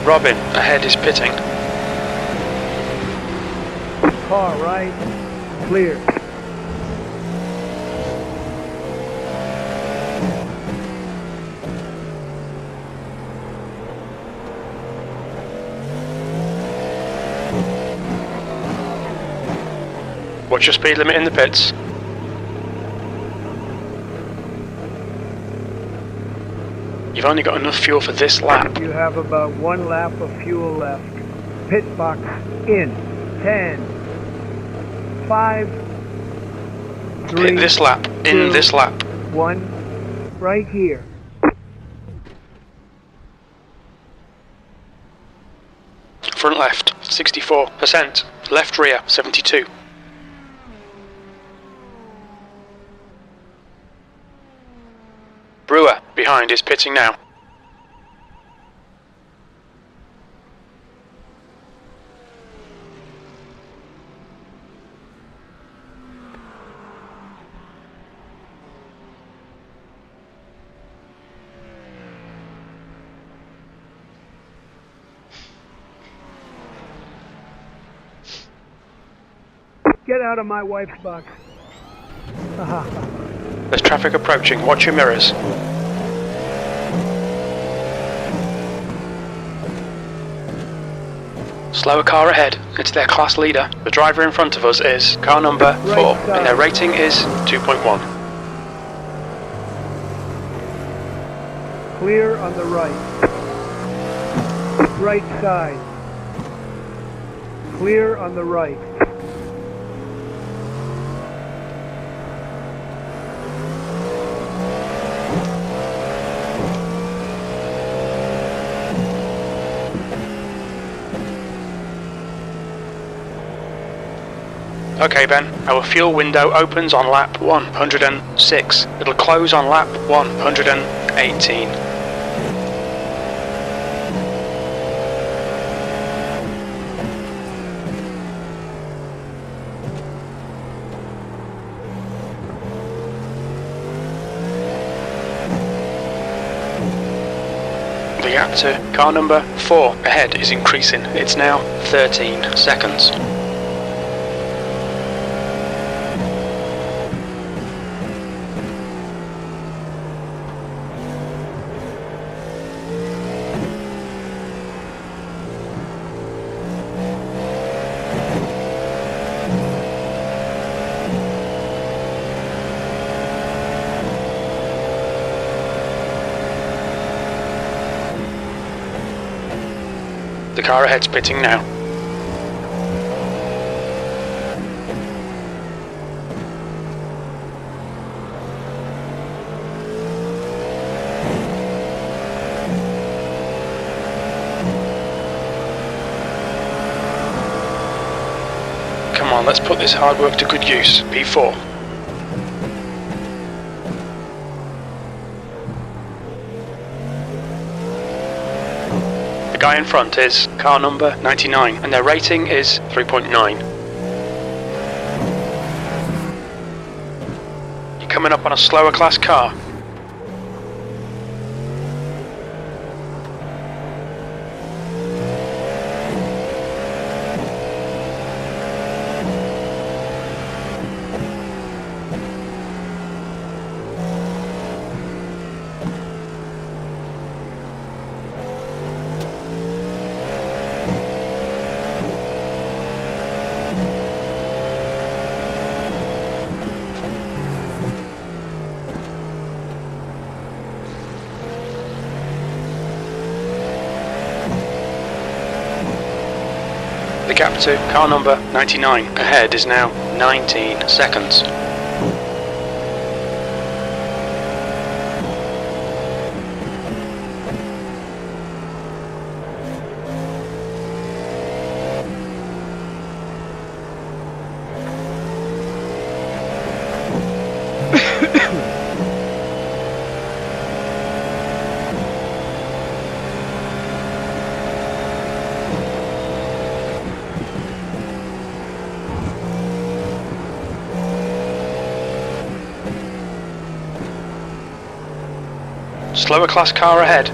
Robin, ahead is pitting. Car right. Clear. What's your speed limit in the pits? You've only got enough fuel for this lap. You have about 1 lap of fuel left. Pit box in. 10. 5. 3. In this lap. In 2, this lap. 1. Right here. Front left, 64%. Left rear, 72. Brewer, behind, is pitting now. Get out of my wife's box. There's traffic approaching, watch your mirrors. Slower car ahead, it's their class leader. The driver in front of us is car number 4, and their rating is 2.1. Clear on the right. Right side. Clear on the right. Okay, Ben, our fuel window opens on lap 106. It'll close on lap 118. The gap to car number 4 ahead is increasing. It's now 13 seconds. The car ahead's pitting now. Come on, let's put this hard work to good use. P4. guy in front is car number 99, and their rating is 3.9. You're coming up on a slower class car. The gap to car number 99 ahead is now 19 seconds. Slower class car ahead.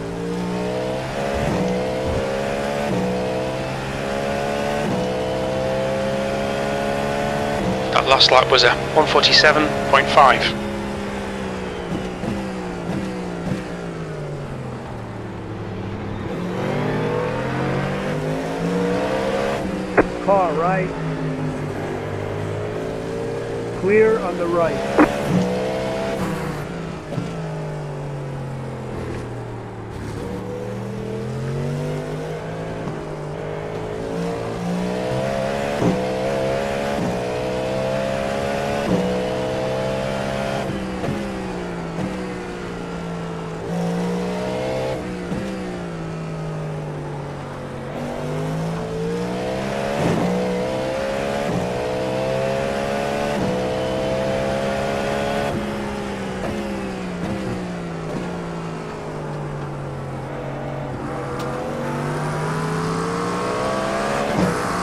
That last lap was a 147.5. Car right. Clear on the right.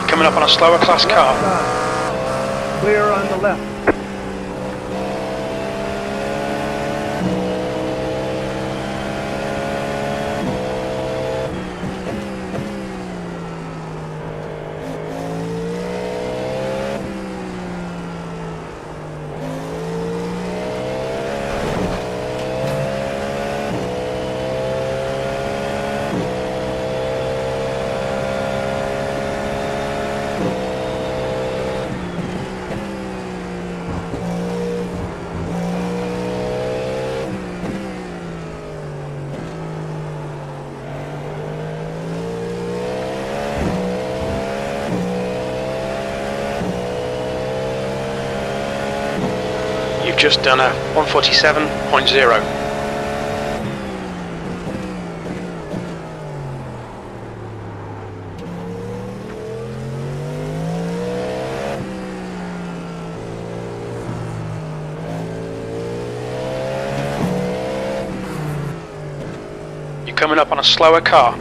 Coming up on a slower class car. Side. Clear on the left. You've just done a 147.0. You're coming up on a slower car.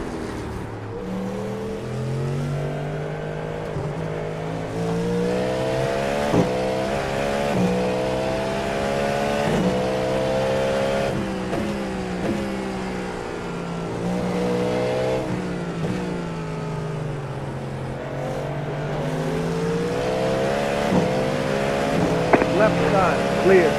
Left side. Clear.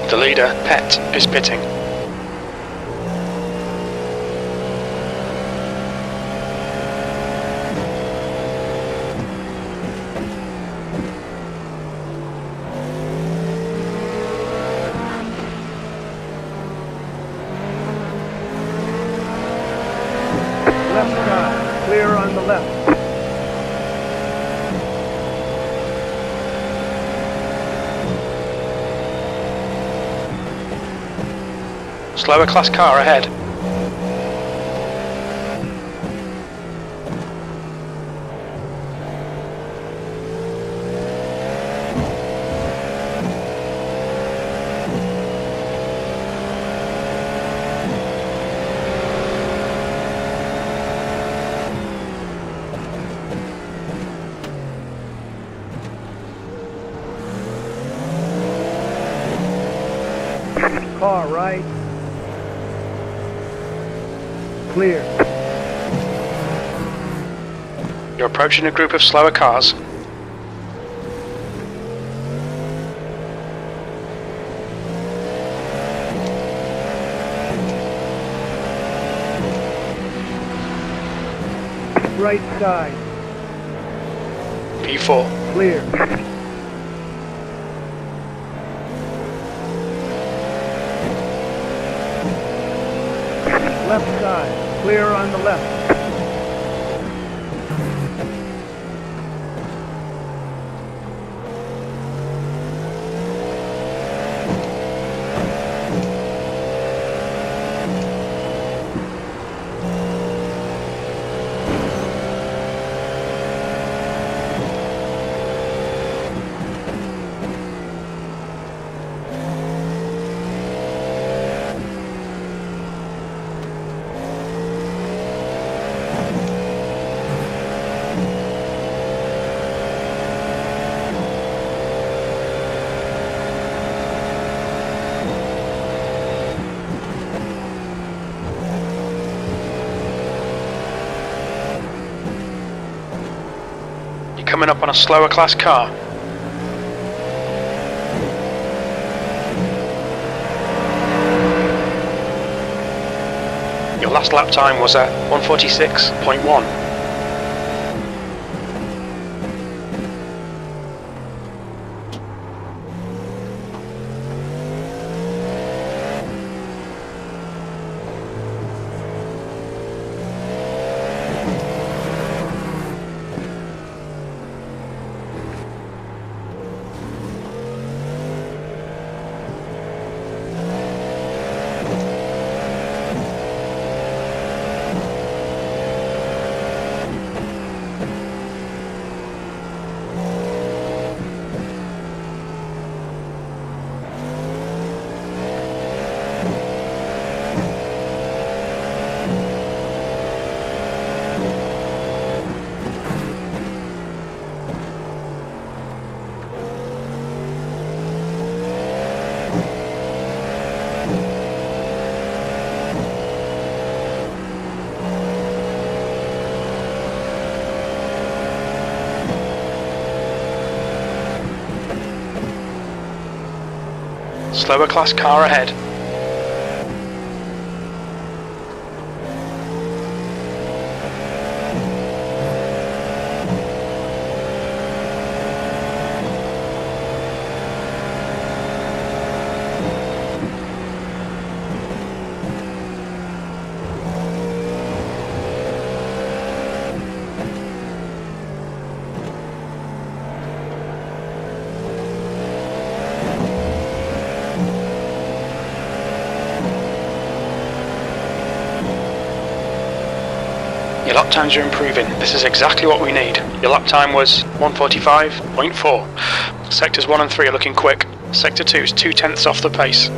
The leader, Pet, is pitting. Left side. Clear on the left. Slower class car ahead. Car right. Clear. You're approaching a group of slower cars. Right side. P4. Clear. Left side. Clear on the left. Coming up on a slower class car. Your last lap time was at 1:46.1. Slower class car ahead. Your lap times are improving. This is exactly what we need. Your lap time was 1:45.4. Sectors 1 and 3 are looking quick. Sector 2 is 2/10 off the pace.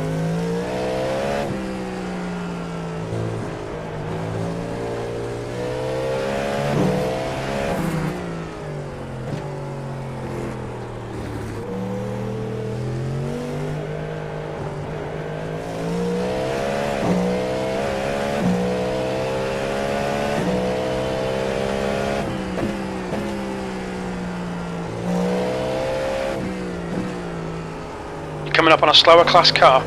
Coming up on a slower class car.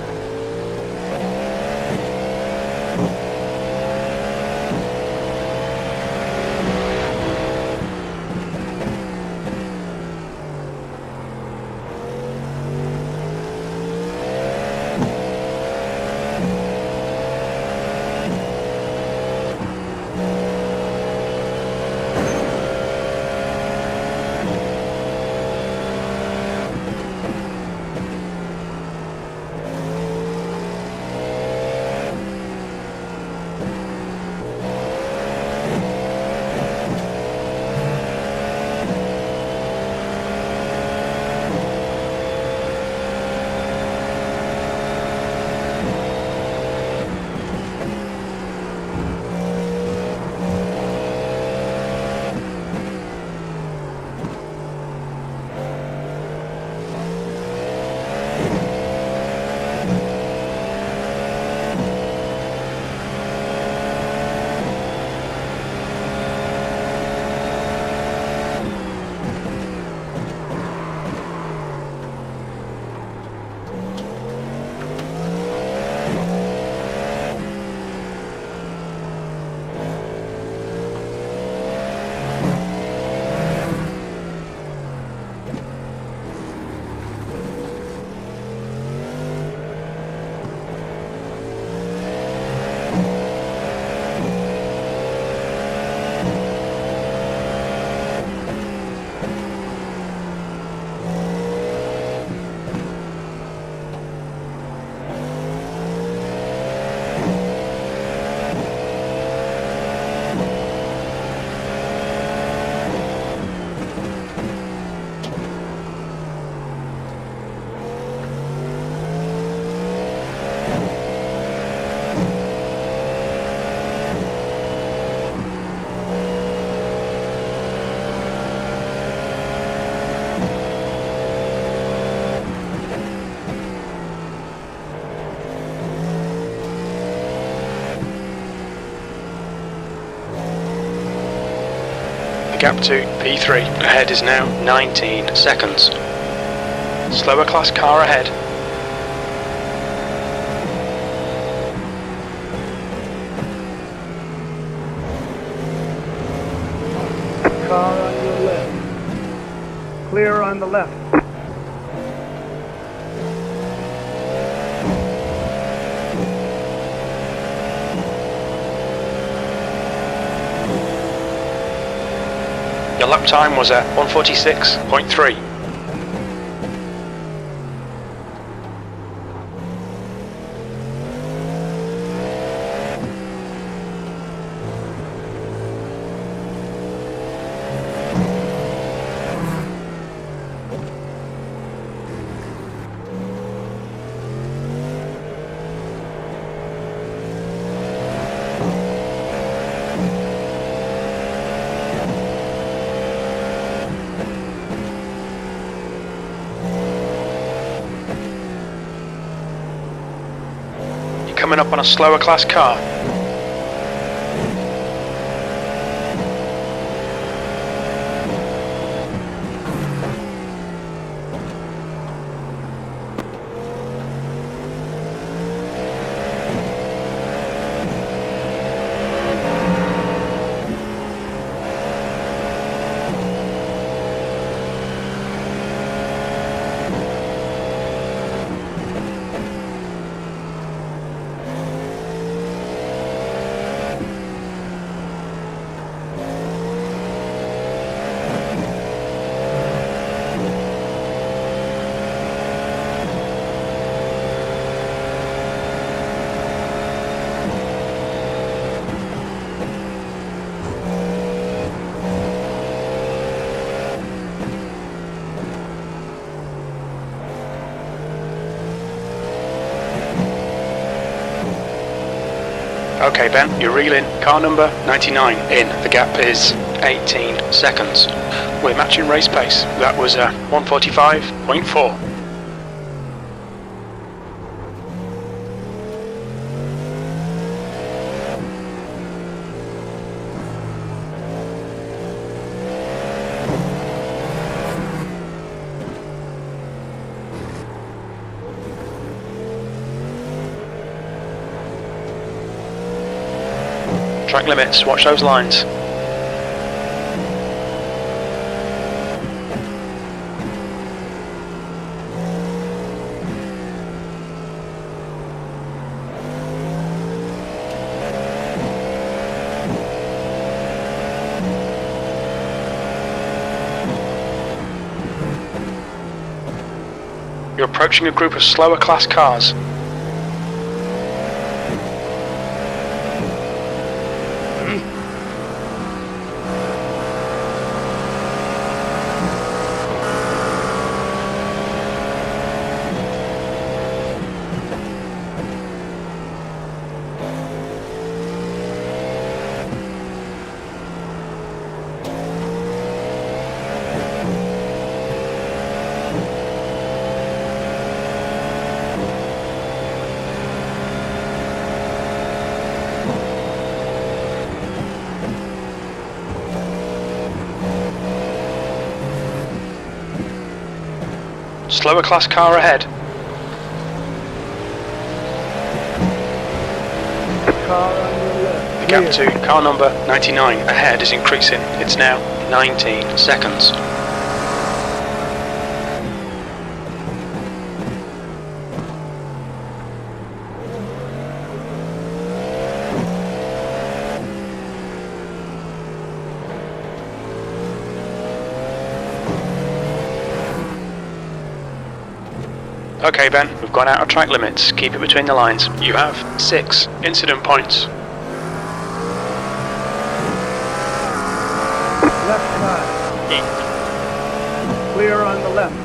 gap to P3. Ahead is now 19 seconds. Slower class car ahead. Car on your left. Clear on the left. Your lap time was at 1:46.3. Coming up on a slower class car. Okay Ben, you're reeling. Car number 99 in. The gap is 18 seconds. We're matching race pace. That was 1:45.4. Track limits, watch those lines. You're approaching a group of slower class cars. Slower class car ahead. Car on your left. The gap Clear. to car number 99 ahead is increasing. It's now 19 seconds. Okay Ben, we've gone out of track limits. Keep it between the lines. You have 6 incident points. Left side. Clear on the left.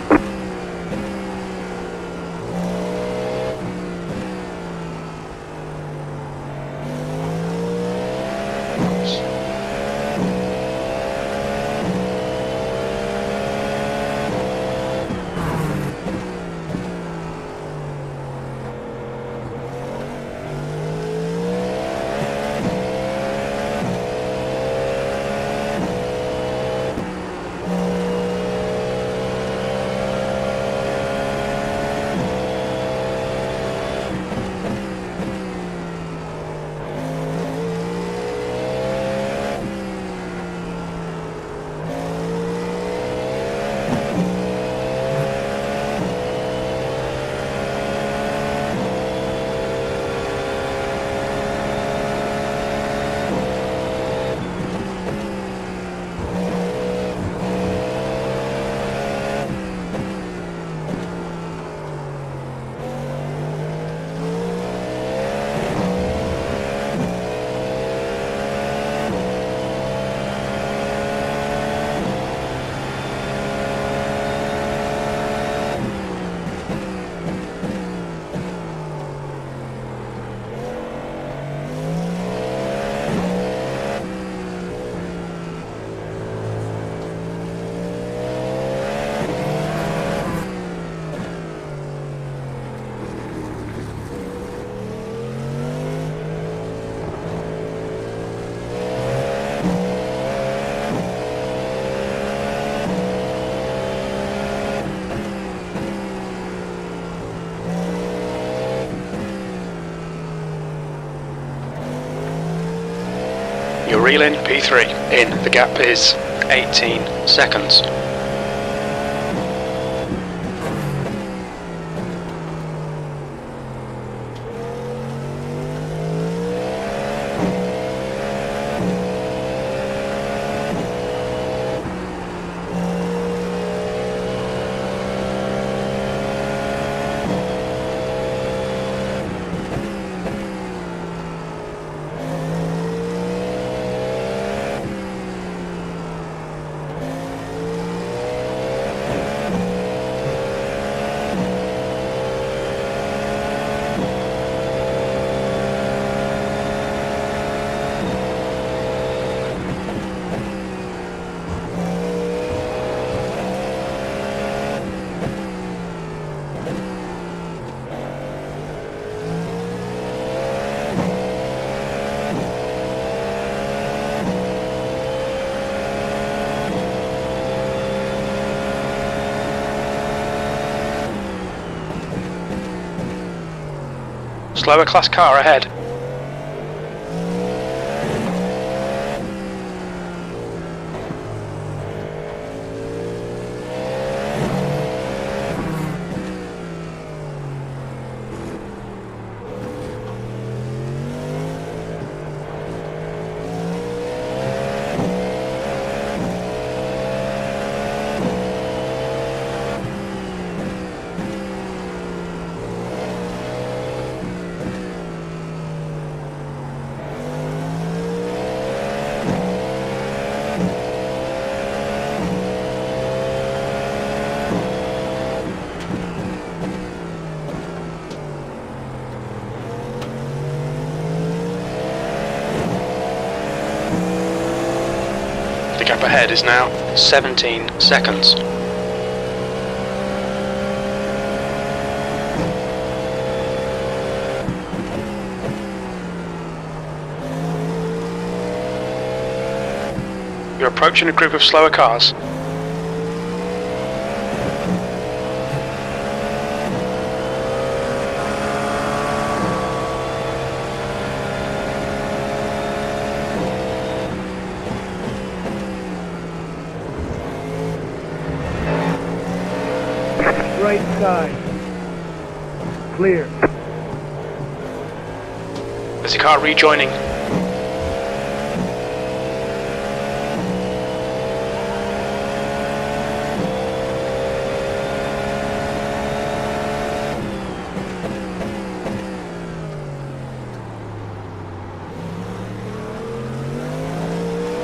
You're reeling P3. In. The gap is 18 seconds. Slower class car ahead. The gap ahead is now 17 seconds. You're approaching a group of slower cars. Right side. Clear. There's a car rejoining.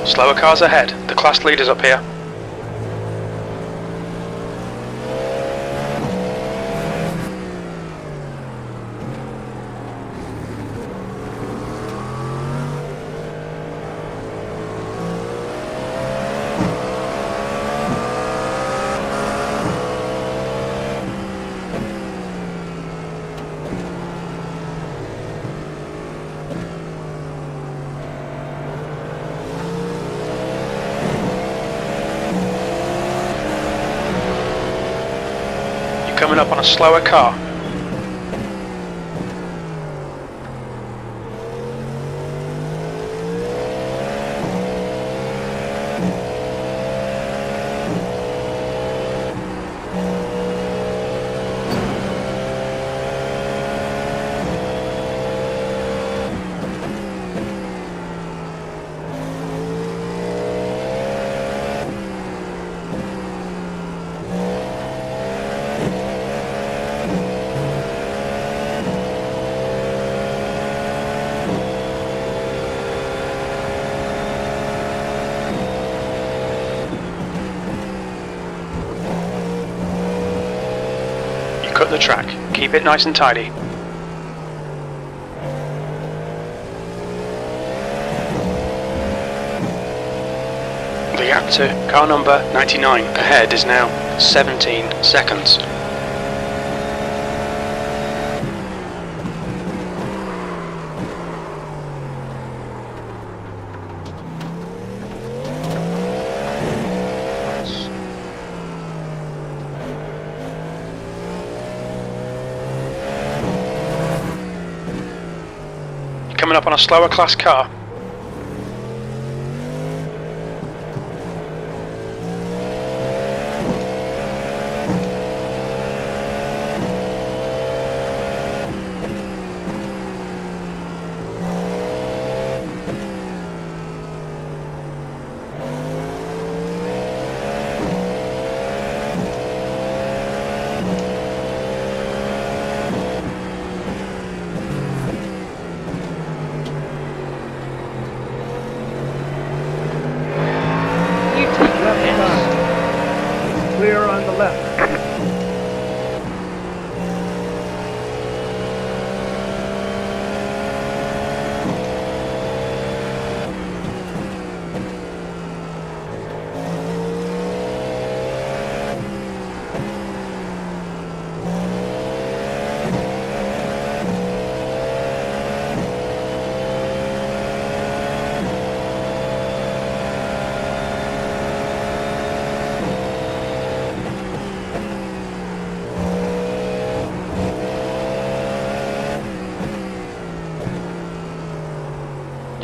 Slower cars ahead. The class leader's up here. Coming up on a slower car. Cut the track. Keep it nice and tidy. The gap to car number 99 ahead is now 17 seconds. Coming up on a slower class car.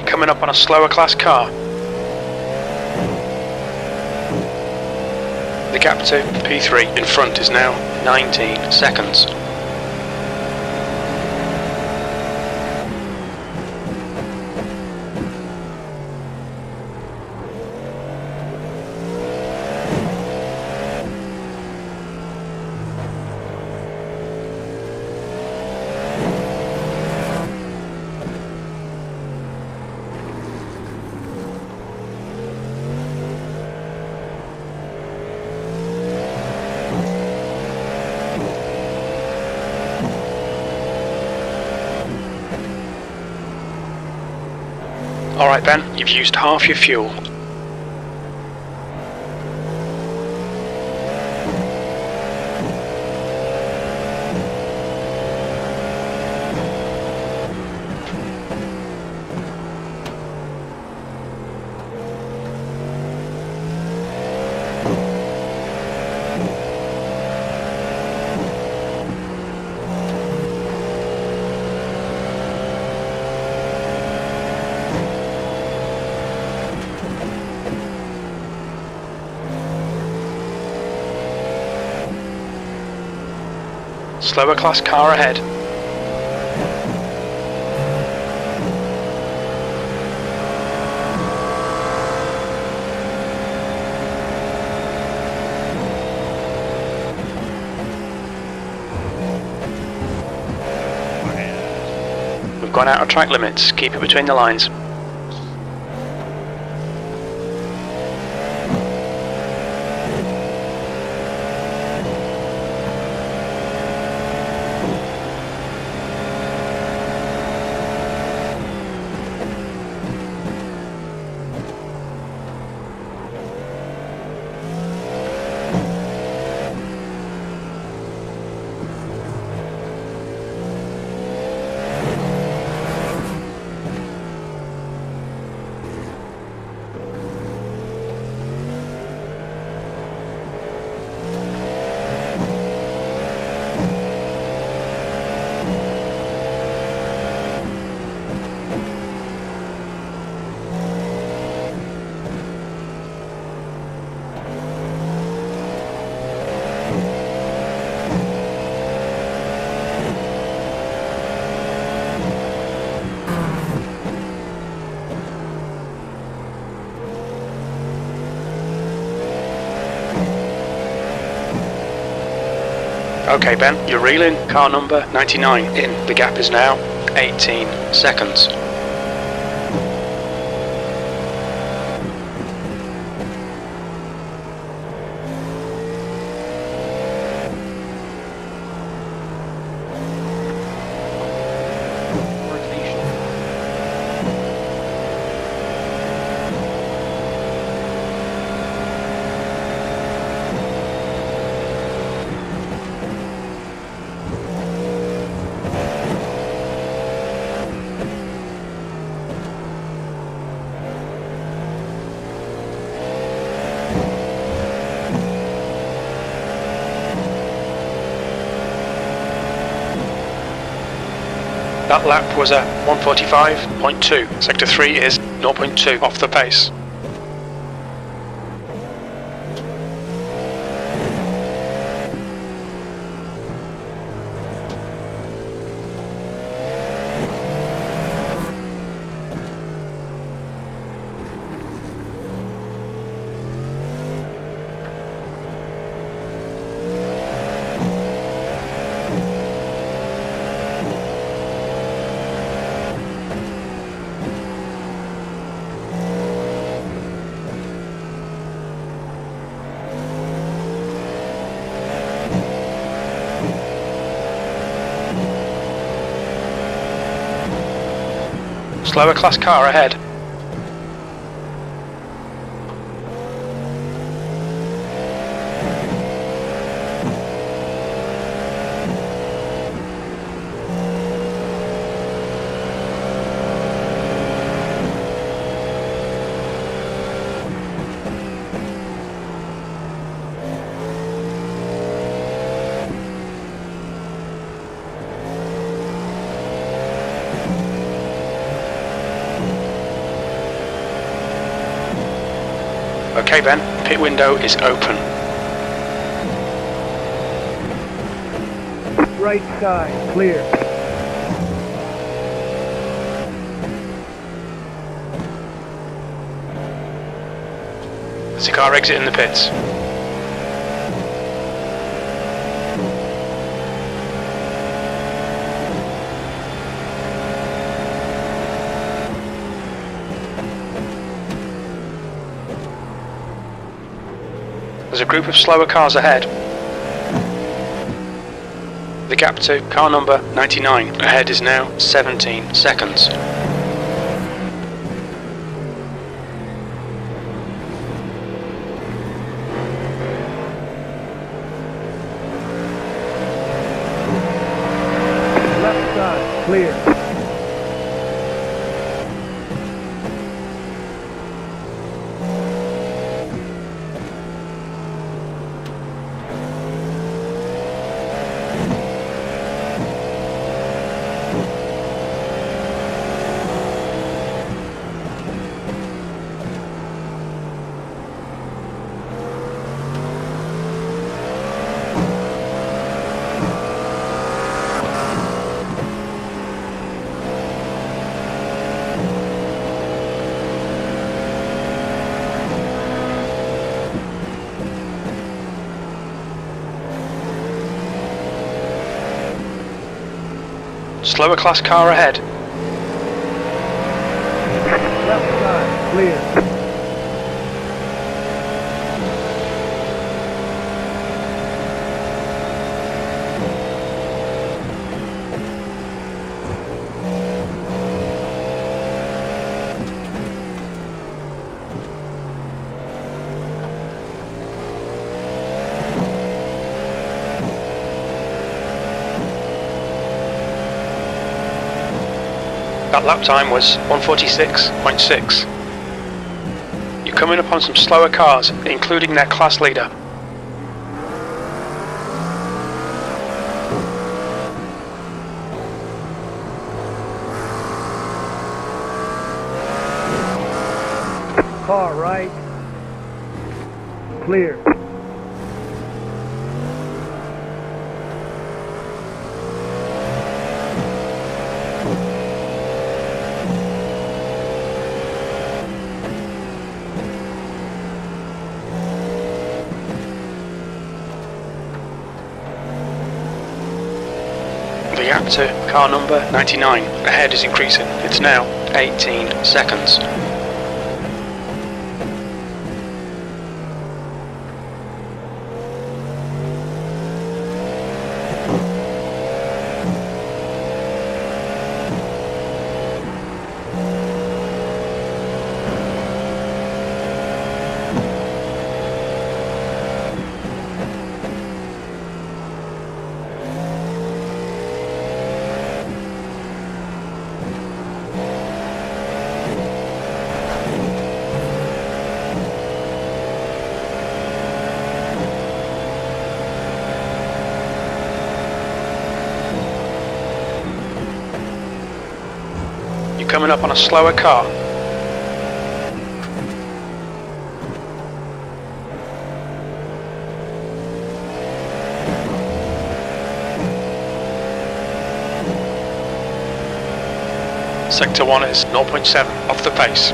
Coming up on a slower class car. The gap to P3 in front is now 19 seconds. Alright Ben, you've used half your fuel. Slower class car ahead. We've gone out of track limits, keep it between the lines. Okay Ben, you're reeling car number 99 in. The gap is now 18 seconds. That lap was at 1:45.2. Sector 3 is 0.2 off the pace. Slower class car ahead. Okay Ben, pit window is open. Right side, clear. There's a car exiting the pits. There's a group of slower cars ahead. The gap to car number 99 ahead is now 17 seconds. Left side, clear. Slower class car ahead. Left side, clear. That lap time was 1:46.6. You're coming up on some slower cars, including their class leader. Car right. Clear. The gap to car number 99 ahead is increasing. It's now 18 seconds. You're coming up on a slower car. Sector 1 is 0.7 off the pace.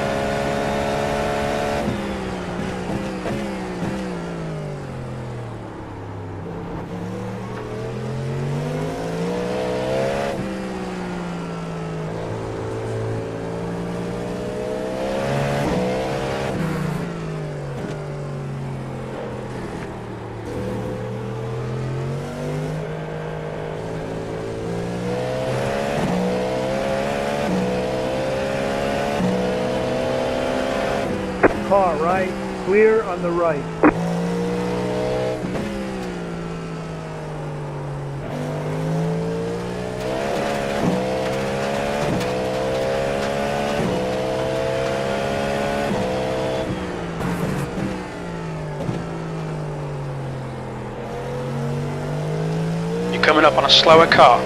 car right, clear on the right. You're coming up on a slower car.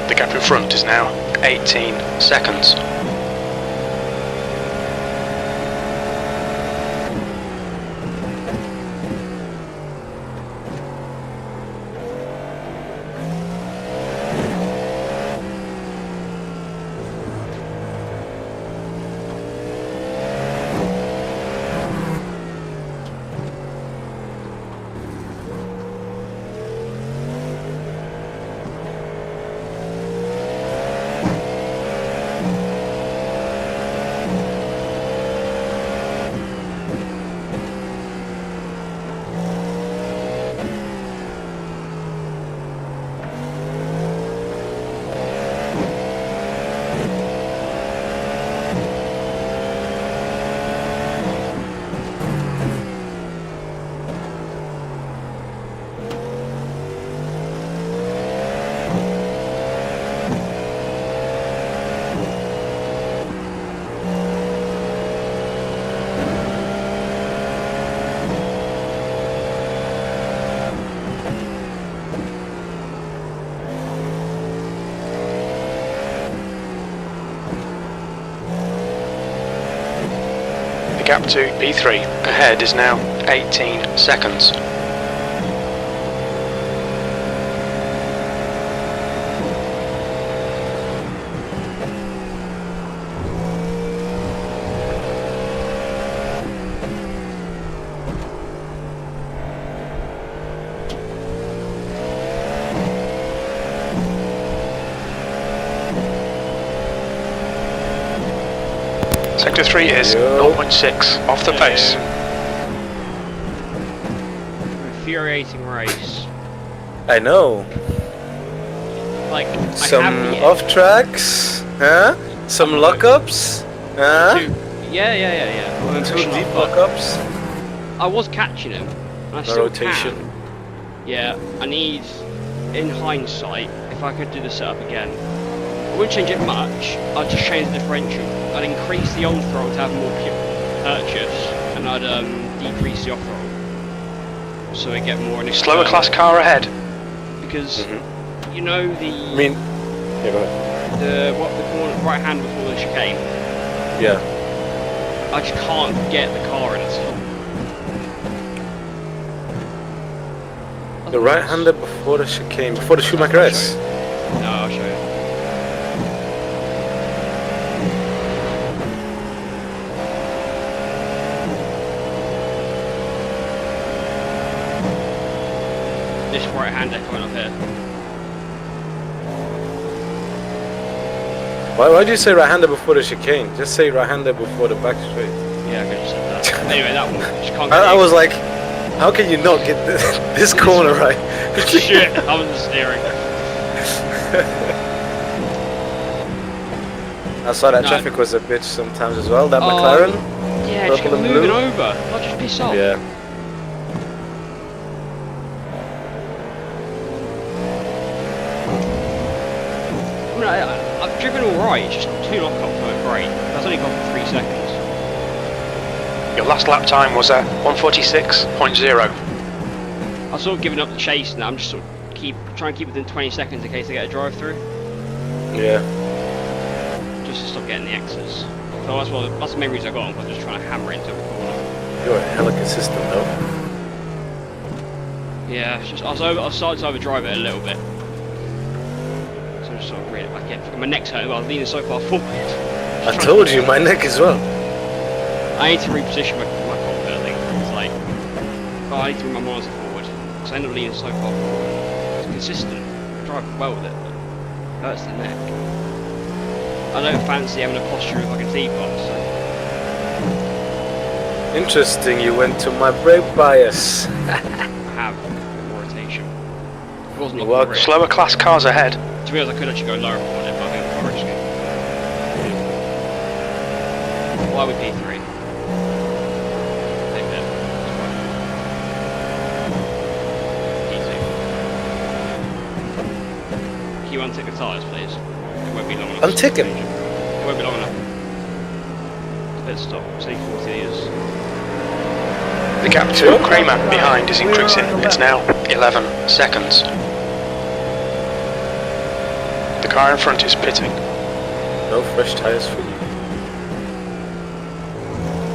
The gap in front is now 18 seconds. Gap to P3 ahead is now 18 seconds. Sector 3 is 0.6 off the pace. Infuriating race. I know. Like, Some I have the off tracks, huh? Some lockups, huh? Yeah. I'm Two pushing deep up, but lockups. I was catching him. And I No still rotation. can. Yeah, I need, in hindsight, if I could do the setup again, I wouldn't change it much. I'd just change the differential. I'd increase the on throttle to have more purchase, and I'd decrease the off throttle, so I get more initial. Slower class car ahead. Because you know the I mean, yeah, go ahead. the corner right hand before the chicane. Yeah. I just can't get the car in it. The right-hander before the chicane, before the Schumacher S. No, I'll show you. This right-hander coming up here. Why do you say right-hander before the chicane? Just say right-hander before the back straight. Yeah, I could have said that. Anyway, that one. Just can't get I it. was like, how can you not get this corner right? Shit, I was steering. I saw that No. traffic was a bitch sometimes as well. That McLaren. Yeah, just keep Purple and moving blue. over. I'll just piss off. Yeah. I mean, I've driven alright, it's just 2 lockups weren't great. That's only gone for 3 seconds. Your last lap time was at 146.0. I've sort of given up the chase now, I'm just sort of trying to keep within 20 seconds in case I get a drive through. Yeah. Just to stop getting the X's. So that's the main reason I got on, because I was just trying to hammer into every corner. You're a hella consistent though. Yeah, it's just I was starting to overdrive it a little bit. So I just sort of reel it back in. My neck's hurting, but I was leaning so far forward. I told you, my neck as well. I need to reposition my cockpit, I think. It's like, I need to bring my monitor forward, because I end up leaning so far forward. It's consistent, I drive well with it, but it hurts the neck. I don't fancy having a posture of like a teapot, so... Interesting, you went to my brake bias. I have a bit more rotation. It wasn't Well, great. Slower class cars ahead. To be honest, I could actually go lower on it, but I think I'm risky. Why would P3? Take that. P2. Can you untick the tyres, please? It won't be long enough. Untick 'em? It won't be long enough. Let's stop. Say 40 years. The gap to Kramer behind is increasing. It's now 11 seconds. The car in front is pitting. No fresh tires for you.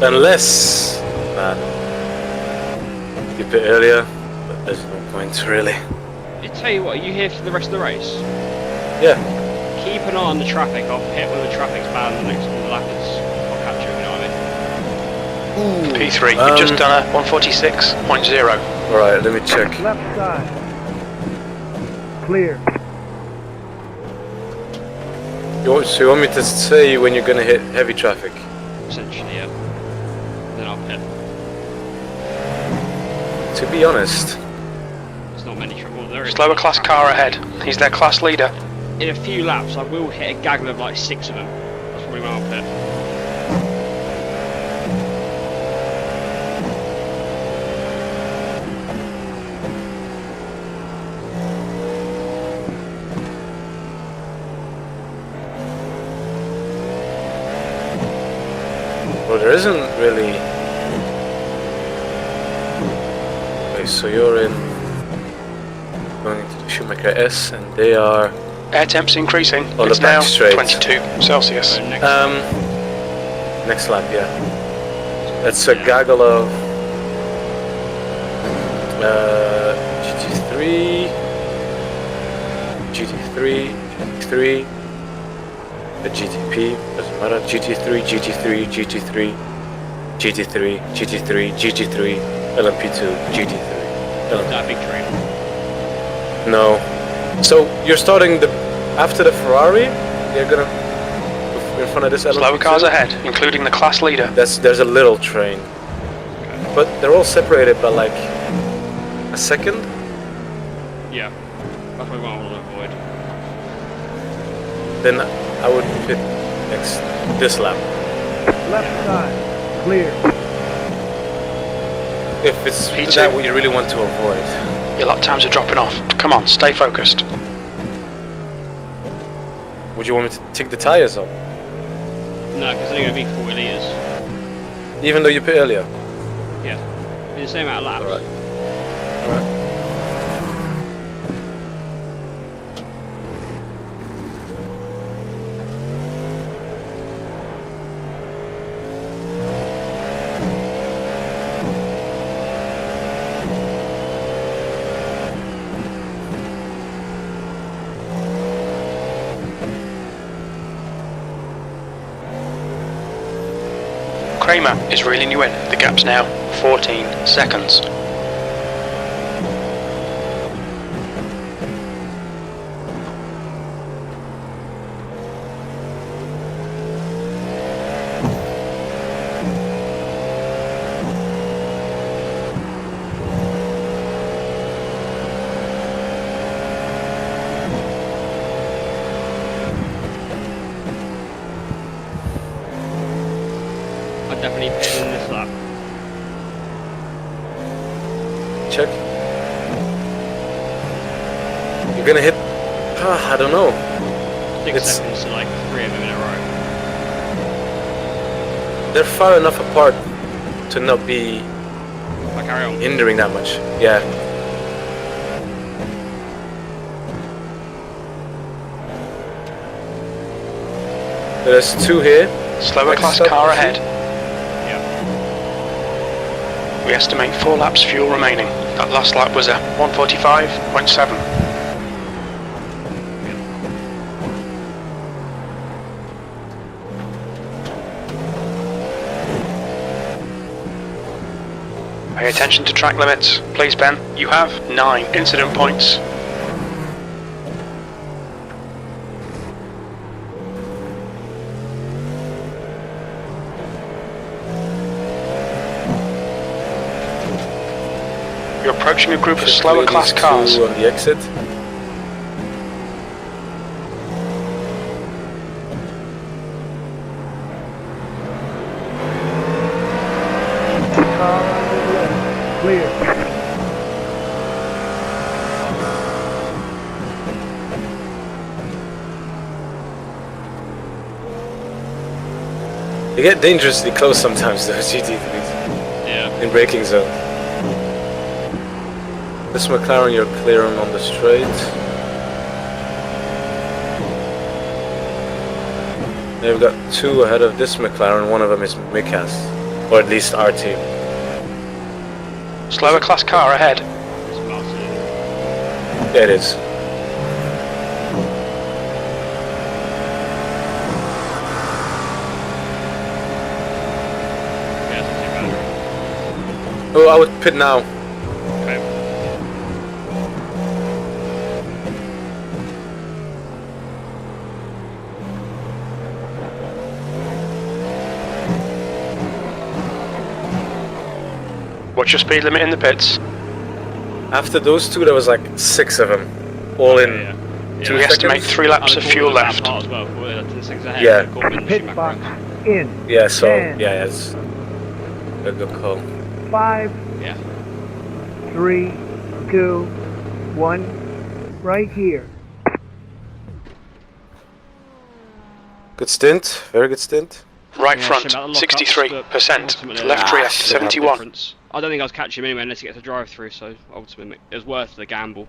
Unless, man, you bit earlier, but there's no point really. I tell you what, are you here for the rest of the race? Yeah. Keep an eye on the traffic. I'll hit when the traffic's bad and the next one the lappers. I'll catch you, you know what I mean? P3, you've just done a 146.0. Alright, let me check. Left side. Clear. So you want me to say when you're gonna hit heavy traffic? Essentially, yeah. Then I'll pit. To be honest, There's not many trouble. There is Slower class car ahead. He's their class leader. In a few laps, I will hit a gaggle of like 6 of them. That's probably when I'll pit. well, there isn't really. Okay, so you're in going to the Schumacher S, and they are Air temp's increasing. On It's the back now straight. 22 Celsius. So next next lap, yeah. That's a gaggle of GT3, the GTP, doesn't matter, GT3, LMP2, GT3. that big train. No. So you're starting after the Ferrari, you're gonna in front of this LMP2. Slower cars ahead, including the class leader. There's a little train, but they're all separated by like a second. Yeah. That's what I want to avoid. Then I would pit this lap. Left side. Clear. If it's P2. that what you really want to avoid. Your lap times are dropping off. Come on, stay focused. Would you want me to take the tires off? No, because it's only going to be 40 litres. Even though you pit earlier? Yeah. In the same amount of laps. Alright. Kramer is reeling you in. The gap's now 14 seconds. I'd definitely pit in this lap. Check. You're gonna hit. I don't know. 6 It's- seconds to like 3 of them in a row. They're far enough apart to not be If I carry on. hindering that much. Yeah. There's 2 here, Slower class car ahead. We estimate 4 laps fuel remaining. That last lap was a 1:45.7. Pay attention to track limits. Please, Ben, you have 9 incident points. You're approaching a group of slower class cars. On the exit. Car on the left. Clear. They get dangerously close sometimes, those GT3s. Yeah. In braking zone. This McLaren you're clearing on the straight. They've got 2 ahead of this McLaren, one of them is Mikas. Or at least our team. Slower class car ahead. It's Martin. Yeah, it is. Yeah, it's not too bad. Oh, I would pit now. Okay. What's your speed limit in the pits? After those 2, there was like 6 of them. All in. Yeah. We estimate 3 laps of fuel left. As well. Well, the 6 ahead, Yeah. they've got minutes Pit back box around. in. Yeah, so, 10, yeah, it's a good call. 5, Yeah. 3, 2, 1. Right here. Good stint, very good stint. Right Yeah, front, shame about the lockups, 63%. but To left rear, shit happens. 71. Difference. I don't think I was catching him anyway unless he gets a drive through, so ultimately it was worth the gamble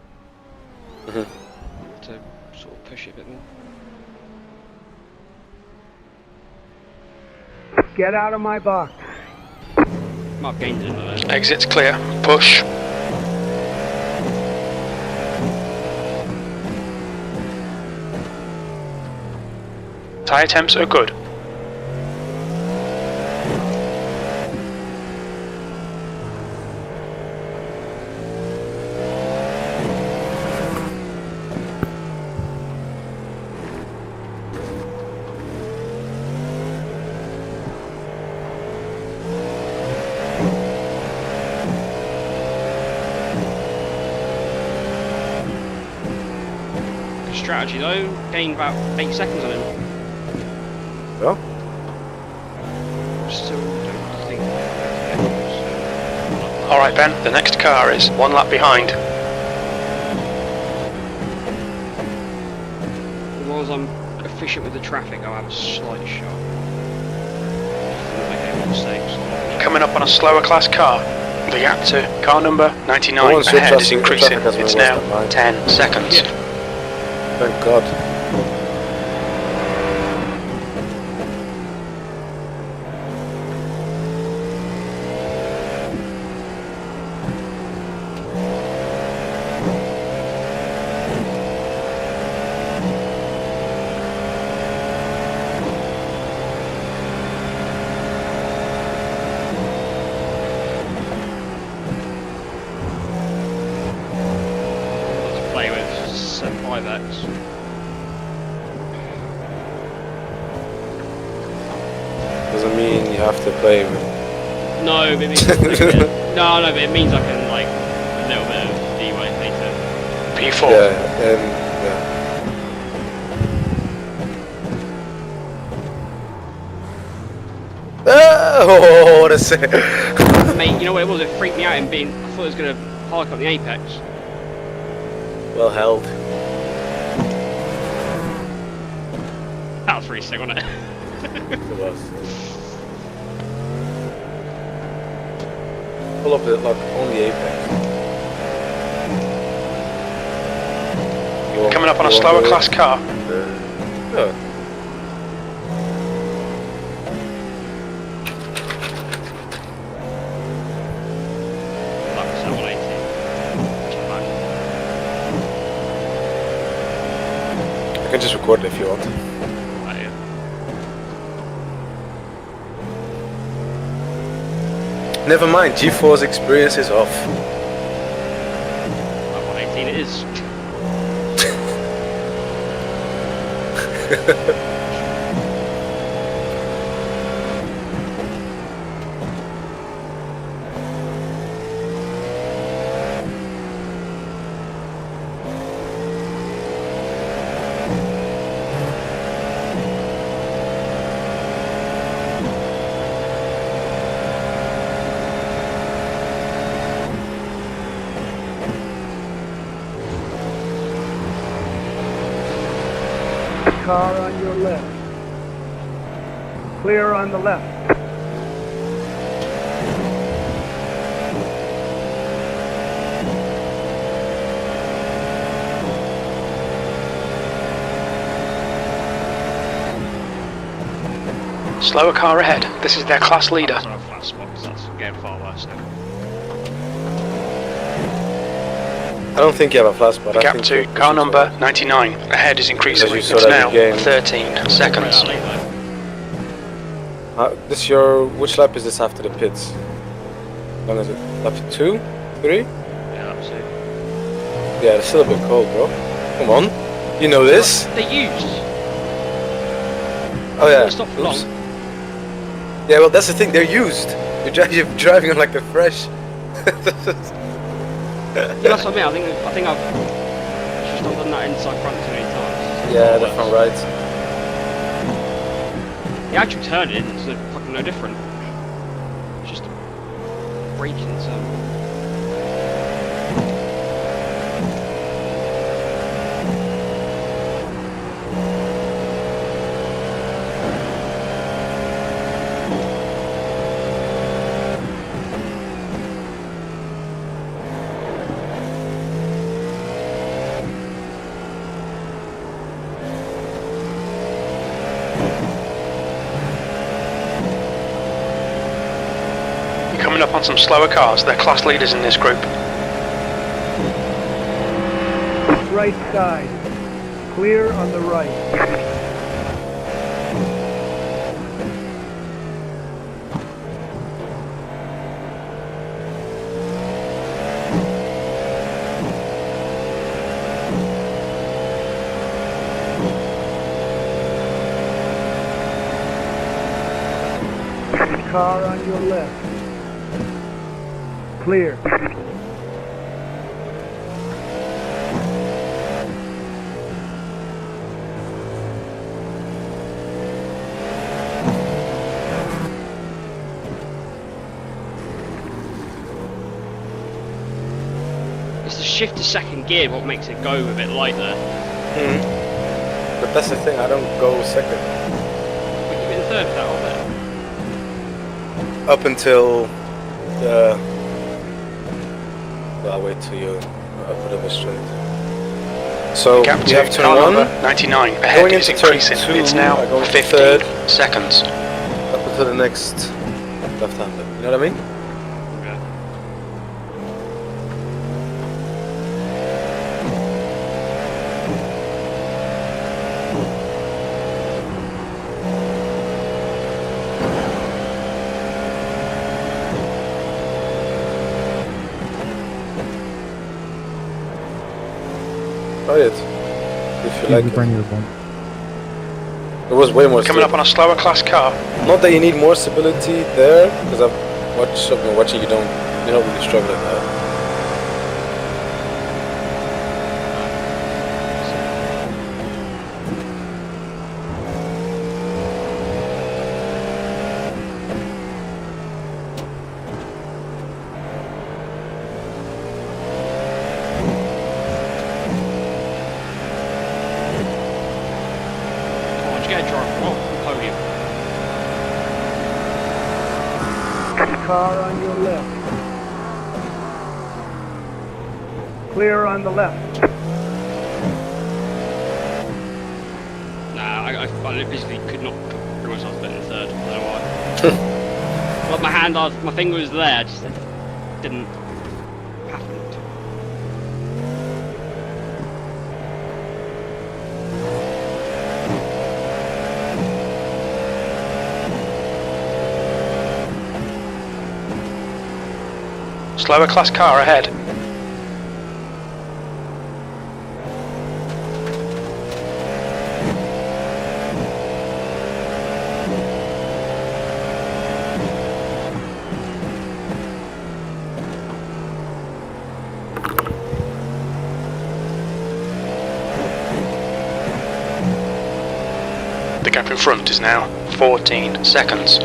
Mhm. to sort of push it a bit more. Get out of my box. Might have gained it in there. Exit's clear. Push. Tyre temps are good. Good strategy though, gained about 8 seconds on him. Well, Still don't think. Alright, Ben, the next car is 1 lap behind. As long as I'm efficient with the traffic, I'll have a slight shot. Not make any mistakes. Coming up on a slower class car. The gap to car number 99 Once you're ahead is traffic- increasing. traffic has been It's worse now than mine. 10 seconds. Yeah. thank God. Let's play with 5X. Doesn't mean you have to play with. No, but it means no, but it means I can like a little bit of leeway later. P4. Yeah, and yeah. Oh, what a save. Mate, you know what it was? It freaked me out in being. I thought it was going to park up the apex. Well held. That was pretty sick, wasn't it? It was. Pull up it like on the apex. You won't- Coming up on a you won't slower do it. class car. No. can just record it if you want. Oh, yeah. Never mind, G4's experience is off. 118 it is. Car on your left. Clear on the left. Slower car ahead. This is their class leader. That's not a flat spot, 'cause that's getting far worse now. I don't think you have a flat spot. The I gap think to you're car pushing number for 99 ahead is increasing. Because you It's saw that now again. 13 seconds. Pretty early, though. that. This your which lap is this after the pits? How long is it? Lap 2, 3? Yeah, that's it. Yeah, it's still a bit cold, bro. Come on, you know this. They're used. Oh yeah. It's not for long. Yeah, well that's the thing. They're used. You're driving them like they're fresh. Yeah, that's what I mean. I think I've just not done that inside front too many times. Yeah, the front right. The actual turn in is fucking no different. It's just braking some. Coming up on some slower cars. They're class leaders in this group. Right side. Clear on the right. Car on your left. Clear. It's the shift to second gear what makes it go a bit light there. But that's the thing. I don't go second But you've been third for that, aren't up until the. Well, I'll wait till you put up a straight. So Gap you to have turn car 1. number 99 ahead Going is into turn increasing. 2, It's now I go into 15 third. seconds. Up until the next left-hander. You know what I mean? Yeah. Try it. If you like it. There was way more Coming up on a slower class car. Not that you need more stability there, because I've been watching you're not really struggling there. Car on your left. Clear on the left. Nah, I basically could not bring myself better than third. I don't know why. But my finger was there, just didn't happen. slower class car ahead. The gap in front is now 14 seconds.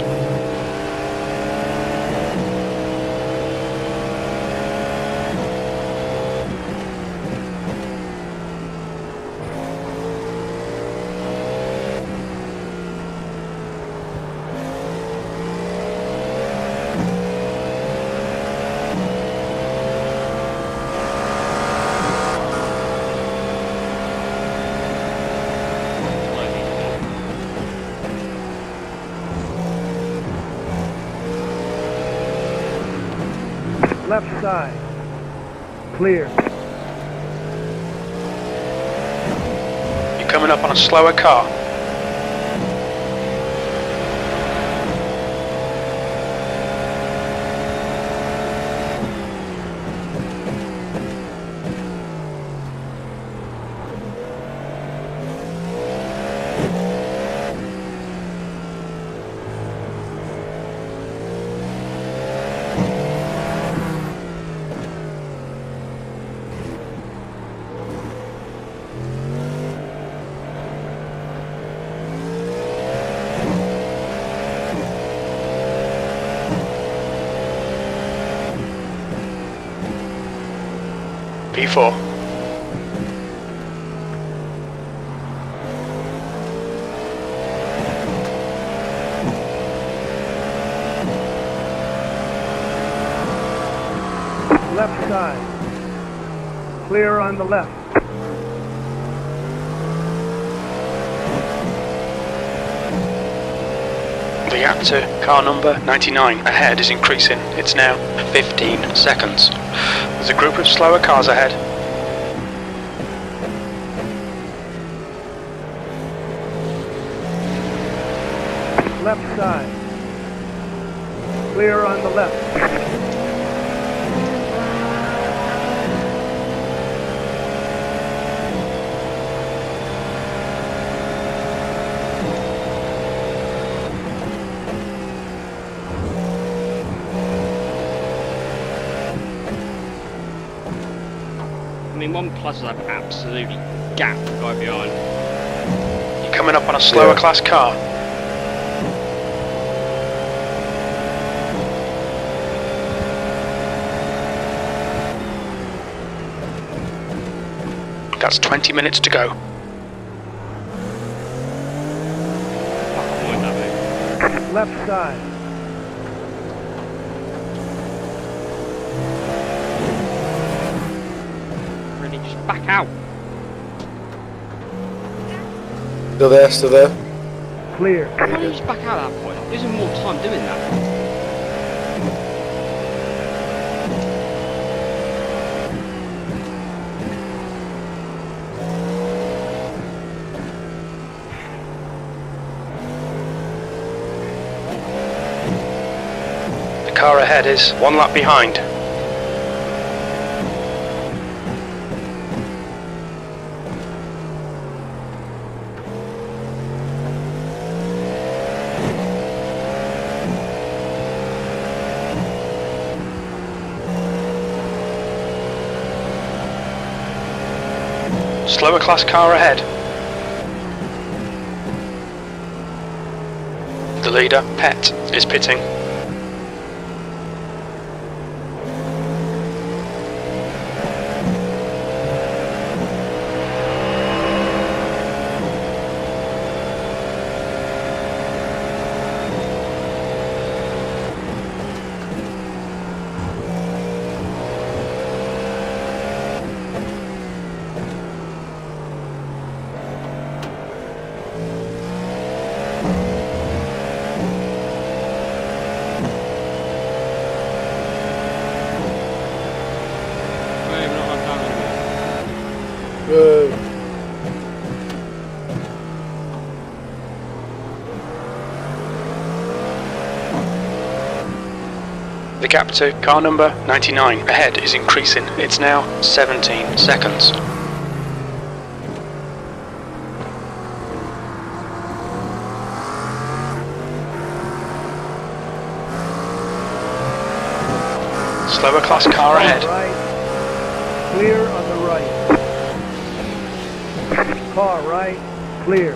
Left side. Clear. You're coming up on a slower car. P4. Left side. Clear on the left. The gap to car number 99 ahead is increasing. It's now 15 seconds. There's a group of slower cars ahead. Left side. Clear on the left. I mean, one pluses have absolutely gapped the guy behind. You're coming up on a slower class car. That's 20 minutes to go. Fuck, mind that move. Left side. Really, just back out. Still there, still there. Clear. Why don't you just back out at that point? Gives him more time doing that. The car ahead is one lap behind. Slower class car ahead. The leader, Pet, is pitting. gap to car number 99 ahead is increasing. It's now 17 seconds. Slower class car ahead. Right. Clear on the right. Car right. Clear.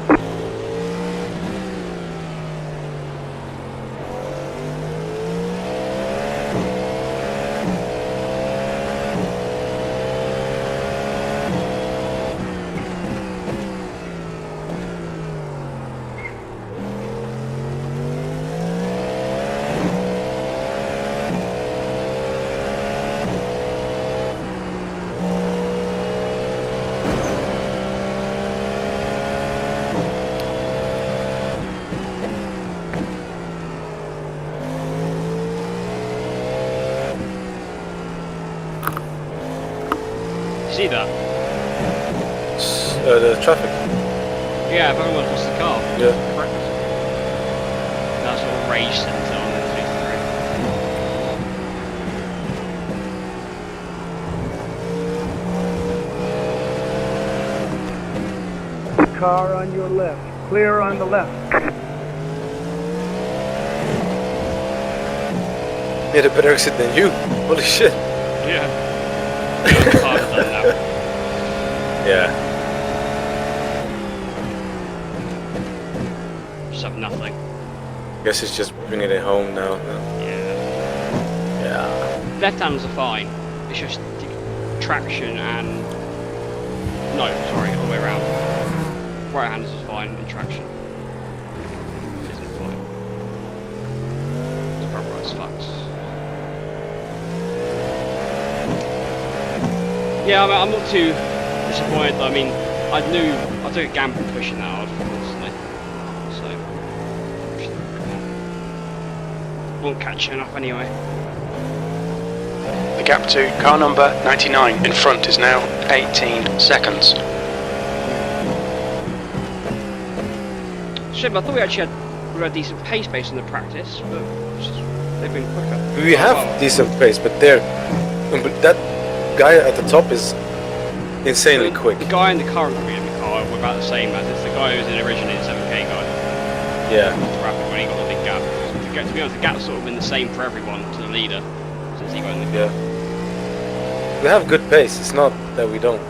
See that? The traffic. Yeah, if everyone's lost the car. Yeah. Correct. That's sort of rage centre on the 2-3. Car on your left. Clear on the left. He had a better exit than you. Holy shit. Yeah. Harder than that. Yeah. Just have nothing. Guess he's just bringing it home now. Yeah. Yeah. Left hands are fine. It's just traction and... No, sorry, all the way around. Right hands is fine and traction isn't fine. It's rubberized facts. Yeah, I'm not too disappointed. I mean, I took a gamble pushing that hard, honestly. So, won't catch enough anyway. The gap to car number 99 in front is now 18 seconds. Shit, I thought we actually had decent pace based on the practice, but they've been quicker. We have decent pace, but that guy at the top is insanely quick. The guy in the current car were about the same as the guy who was in originally the 7K guy. Yeah. Rapid when he got the big gap. To be honest, the gap's sort of been the same for everyone to the leader since he got in the car. Yeah. We have good pace. It's not that we don't.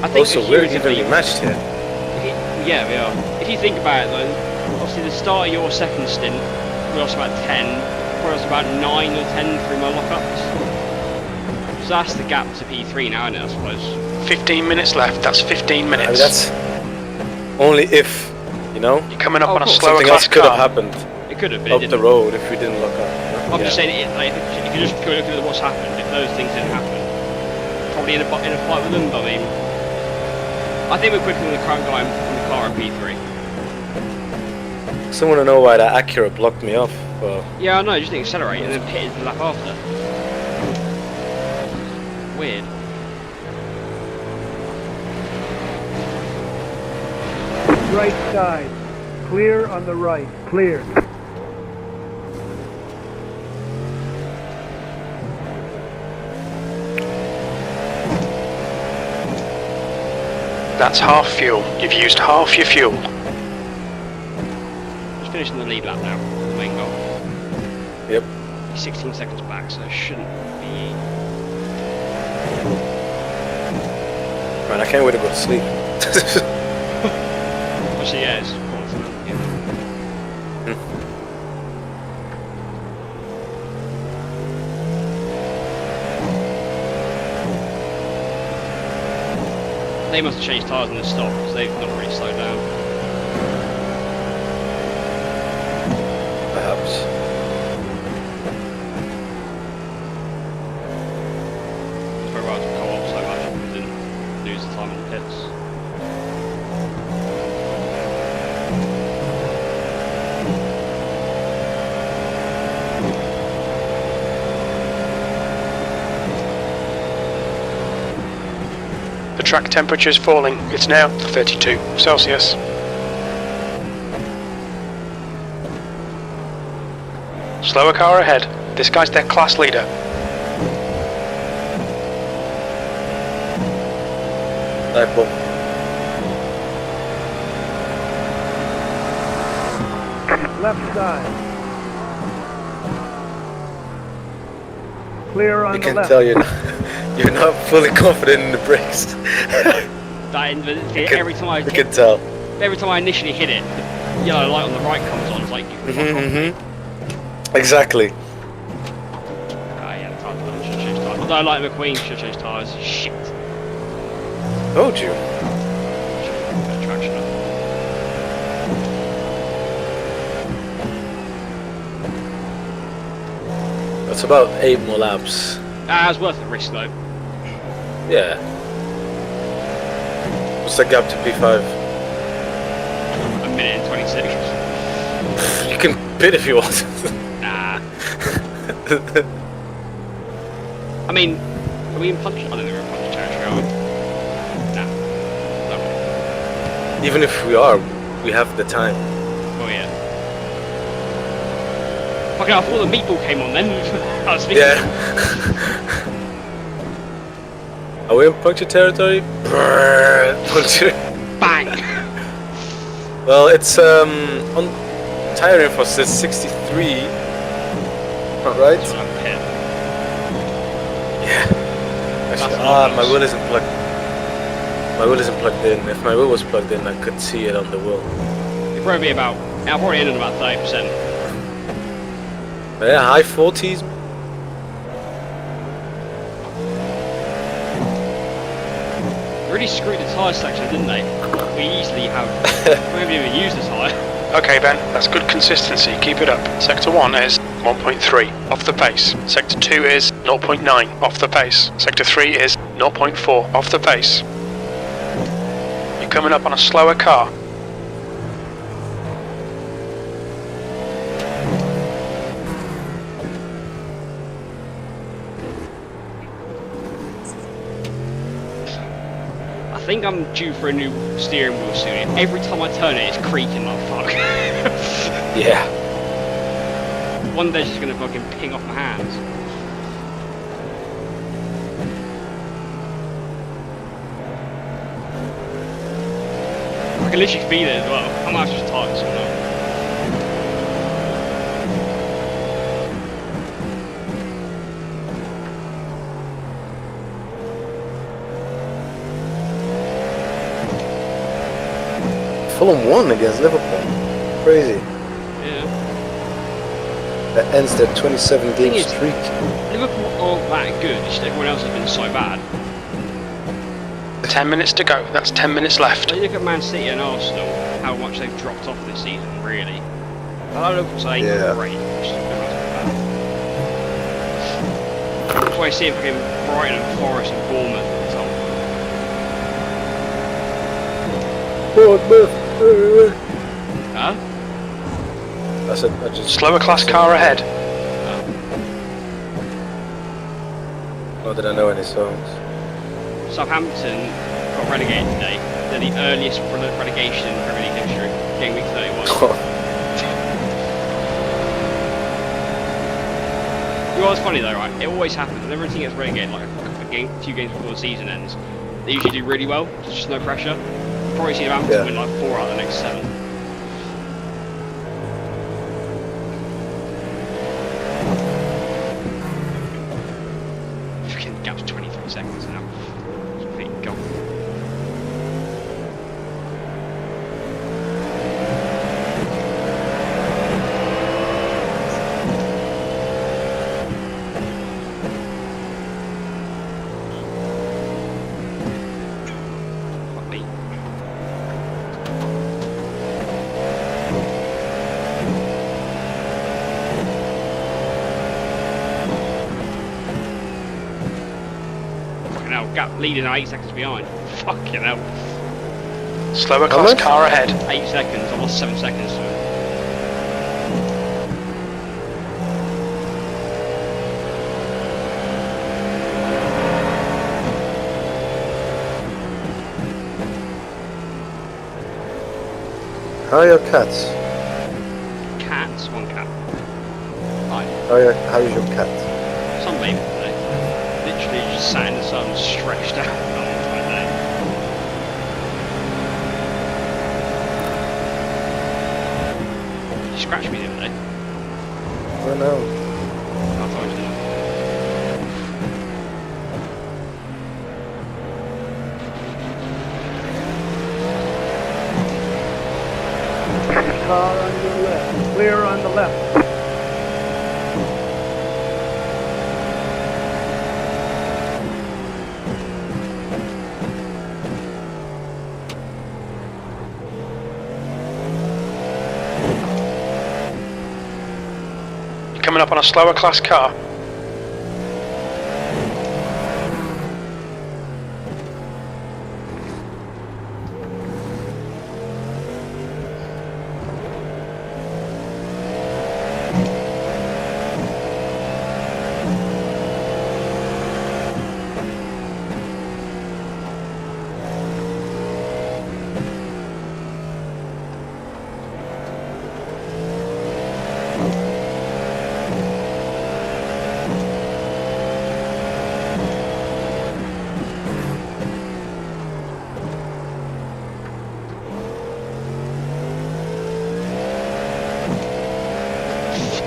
I think Also, we're evenly matched here. Yeah, we are. If you think about it though, obviously the start of your second stint, we lost about 10, probably lost about 9 or 10 through my lockups. So that's the gap to P3 now, isn't it, I suppose? 15 minutes left, that's 15 minutes. I mean, that's only if, you know? You're coming up on a course. slower Something class else could have car. happened It could have been. up the road if we didn't look up. I'm just saying, like, if you just go look at what's happened, if those things didn't happen, probably in a fight with them, but I mean, I think we're quicker than the current guy in the car at P3. Someone to know why that Acura blocked me off. Well, Yeah, I know, just didn't accelerate and then pitted the lap after. Weird. Right side. Clear on the right. Clear. That's half fuel. You've used half your fuel. Just finishing the lead lap now, the main goal. yep. He's 16 seconds back, so it shouldn't be... Man, I can't wait to go to sleep. Actually, yeah, it's... Yeah. They must have changed tyres in the stop, because they've not really slowed down. Perhaps. It's very well to co-op so much, because we didn't lose the time in the pits. The track temperature is falling. It's now 32 Celsius. Slower car ahead. This guy's their class leader. Nice ball. Left side. Clear on You the can left. tell you're not fully confident in the brakes. Every time You can tell. I initially hit it, the yellow light on the right comes on. It's like, Exactly. yeah, the tyres should change tyres. Although I like McQueen should change tyres. Shit. Told you. Better traction up. It's about 8 more laps. It's worth the risk though. Yeah. What's the gap to P5? A minute and 26. You can pit if you want. Nah. I mean, are we in punch? I don't think we're in punch territory, are we? Nah. No way. Even if we are, we have the time. Oh yeah. Fucking hell, I thought the meatball came on then. I was thinking. Yeah. Are we in puncture territory? Puncture. Bang! Well, it's on tire info says 63. Right? That's what I'm hit. Yeah. Actually, That's my wheel isn't plugged. My wheel isn't plugged in. If my wheel was plugged in, I could see it on the wheel. It'll probably be about. I'll probably end at about 30%. But yeah, high 40s. Really screwed the tyre selection, didn't they? We easily have. We haven't even used the tyre. Okay, Ben, that's good consistency. Keep it up. Sector 1 is 1.3 off the pace. Sector 2 is 0.9 off the pace. Sector 3 is 0.4 off the pace. You're coming up on a slower car. I think I'm due for a new steering wheel soon. Every time I turn it, it's creaking like fuck. Yeah. One day it's just gonna fucking ping off my hands. I can literally feel it as well. I might just type this one up. Fulham won against Liverpool. Crazy. Yeah. That ends their 27 game is- streak. Liverpool aren't that good, it's just everyone else has been so bad. 10 minutes to go. That's 10 minutes left. When you look at Man City and Arsenal, how much they've dropped off this season, really. I know Liverpool's ain't Yeah. great, it's just everyone else is bad. That's why I see fucking Brighton and Forest and Bournemouth at the top. Huh? I said, I just. Slower class car ahead. Not that I know any songs. Southampton got relegated today. They're the earliest relegation in Premier League history. Game week 31. You know what's funny though, right? It always happens. Whenever a team gets relegated, like a few games before the season ends, they usually do really well. There's just no pressure. Probably see Southampton win like 4 out of the next 7. Fucking gap's 23 seconds now. Complete gone. Fuck me. Fucking hell, gap leading now 8 seconds behind. Fucking hell. Slower class much? car ahead. 8 seconds, I lost 7 seconds to it. How are your cats? Cats, one cat. Hi. Oh yeah, how is your cat? Sunbathing today. Literally just sat in the sun, stretched out the entire day. She scratched me the other day. Oh no. I thought she did. Car on your left. Clear on the left. You're coming up on a slower class car.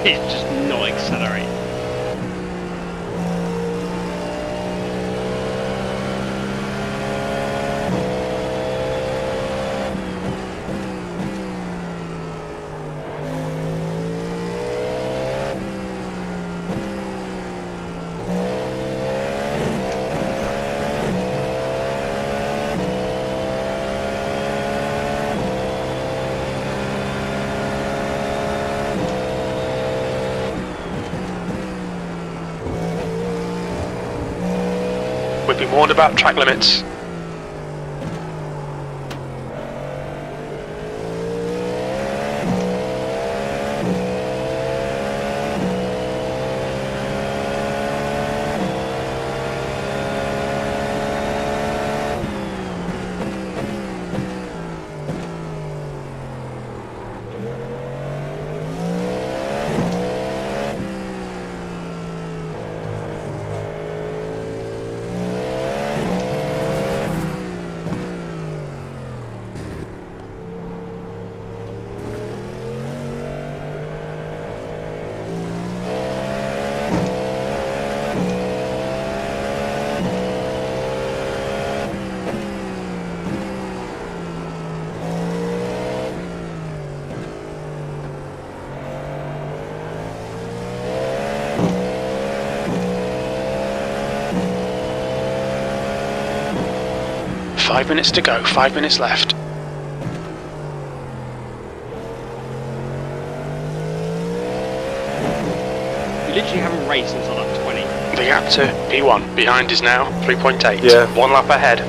It's just not accelerating. We've been warned about track limits. Five minutes to go, 5 minutes left. We literally haven't raced until like 20. The gap to P1 behind is now 3.8. Yeah. 1 lap ahead.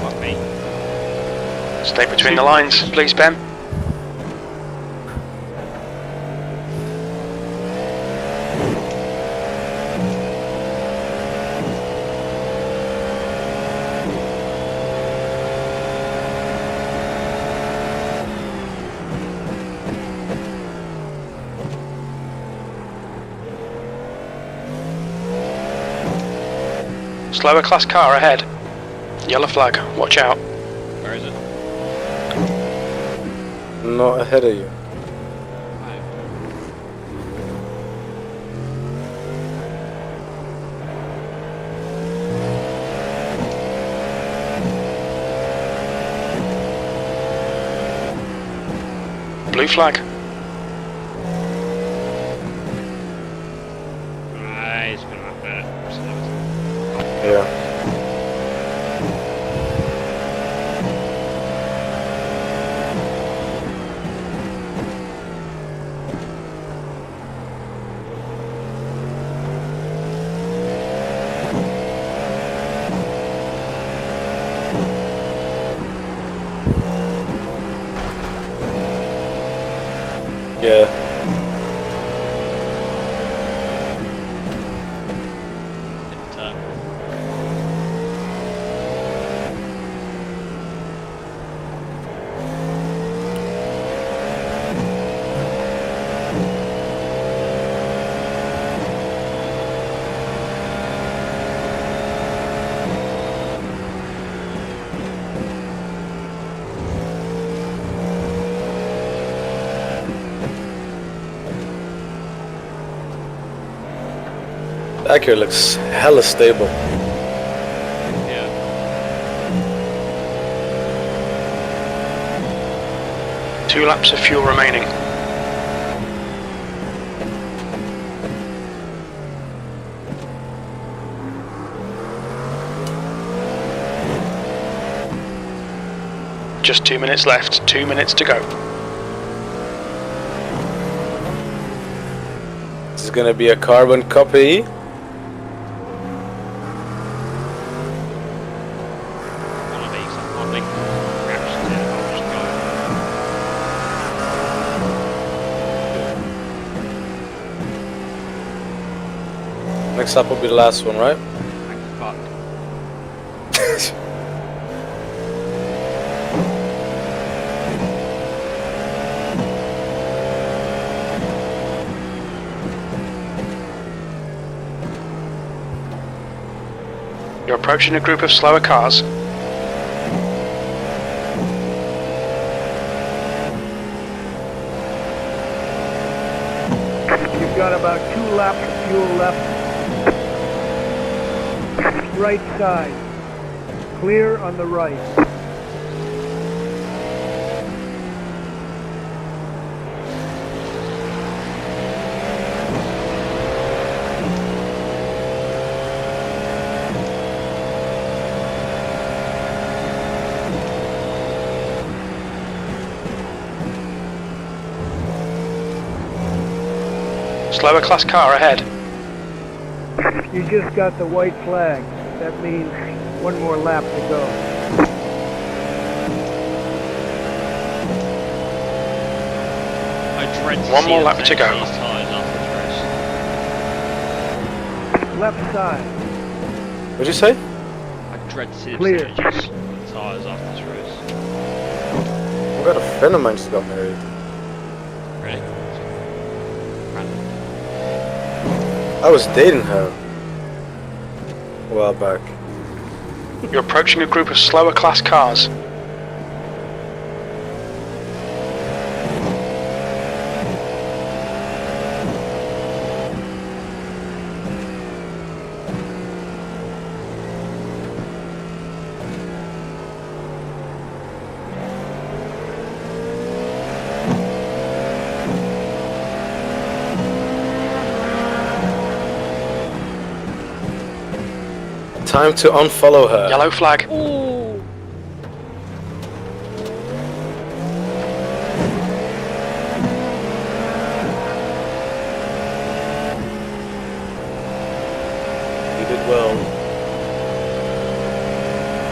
Fuck me. Stay between the lines, please, Ben. Slower class car ahead. Yellow flag, watch out. Where is it? Not ahead of you. Blue flag. He's been up there. Yeah. Yeah. Didn't turn. Acura looks hella stable. Yeah. Two laps of fuel remaining. Just 2 minutes left, 2 minutes to go. This is gonna be a carbon copy. One of these, I think. Reaction to it, I'll just go. Next up will be the last one, right? Thank fuck. You're approaching a group of slower cars. You've got about 2 laps of fuel left. Right side. Clear on the right. Slower class car ahead. You just got the white flag. That means 1 more lap to go. I dread to One see more them lap to take go. these tyres after this race. Left side. What'd you say? I dread to see them Clear. take these tyres after this race. I've got a friend of mine just got married. Really? Random. I was dating her a while back. You're approaching a group of slower class cars. Time to unfollow her. Yellow flag. Ooh! You did well.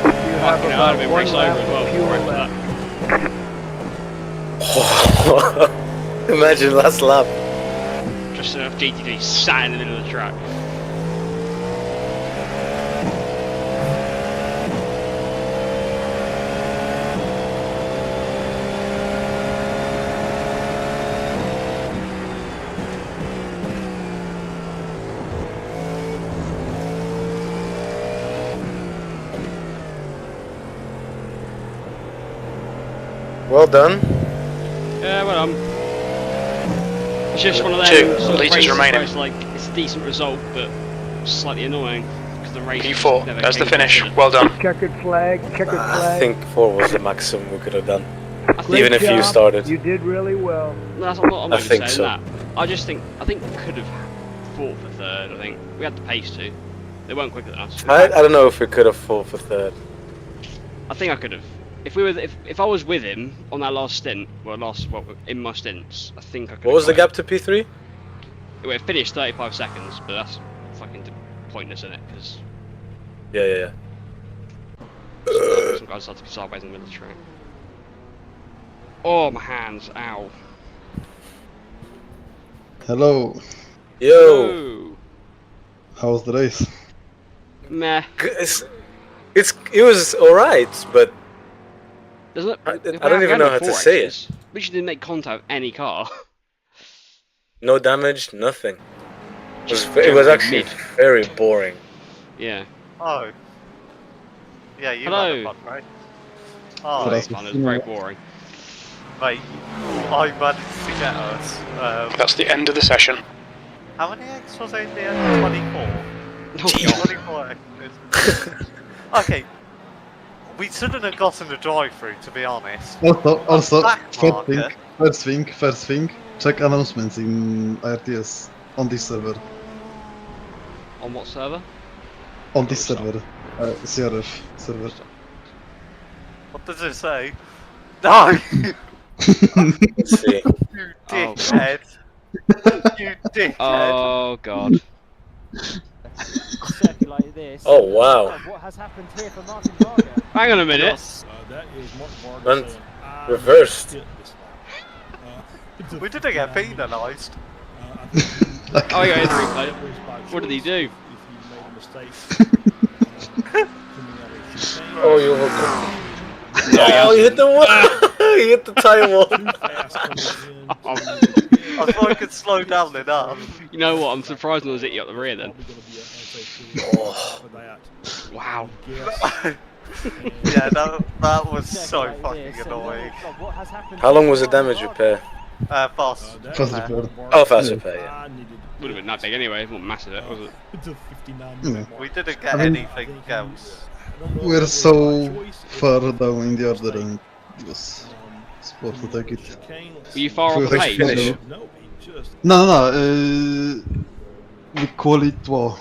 You have Fucking hell, I'd about have been 1 raced lap over as well of fuel before after left. that. Imagine last lap. Just enough GTP sat in the middle of the track. Well done. Yeah, well, it's just one of them 2 sort of litres races remaining. where it's like, it's a decent result, but slightly annoying, because the race P4, never that's the came finish. together. Well done. Checkered flag, checkered I flag. think 4 was the maximum we could have done. I think, Great Even if you job. started. You did really well. no, I'm not I even think saying so. that. I think we could have fought for third, I think. We had the pace to. They weren't quicker than us. In I fact, don't know if we could have fought for third. I think I could have. If we were, if I was with him on that last stint, in my stints, I think I could. What was the gap to P3? It finished 35 seconds, but that's fucking pointless, isn't it? Because Yeah. some guys started to be sideways in the middle of the track. Oh, my hands! Ow! Hello, Yo, Ooh. how was the race? Meh. it was alright, but Doesn't I it? don't even know how to say it. We just didn't make contact with any car. No damage, nothing. Just It was generally actually mid. very boring. Yeah. Oh. Yeah, you Hello. had fun, right? Oh, Oh, it was fun. It was very boring. mate, I managed to get us. That's the end of the session. How many eggs was in the end? 24? Oh, God. 24 eggs. Okay, we shouldn't have gotten the drive-through, to be honest. Also, Back marker. first thing, check announcements in IRTES on this server. On what server? On this server, CRF server. What does it say? No! Let's see. You Oh, God. dickhead! You dickhead! Oh, God. Circulated this. Oh wow. What has happened here for Martin Varga? Hang on a minute. Yes. That is Mark Varga Went saying, "I reversed. hit this one." We didn't get penalised. Oh, yeah, it's replay. What did he do? If you made a mistake, coming out of Oh, you hooked No, Oh, you hit the wall! You hit the tire wall! too fast coming in. I thought I could slow down enough. You know what? I'm surprised I was hit you up the rear then. Probably gonna be an SAP Oh. for that. Wow. Guess. Yeah, that was so fucking annoying. What has happened How long was the damage repair? Fast. That Fast is repair. Mark Varga Oh, fast saying, repair, yeah. "I needed Would have been that big anyway. It wasn't massive, was it? to 59 Yeah. We didn't get I mean- anything else. We're so far down in the order and it was supposed to take it. Were you far off the Finish. pace? Finish. No, he just No, we call it, well,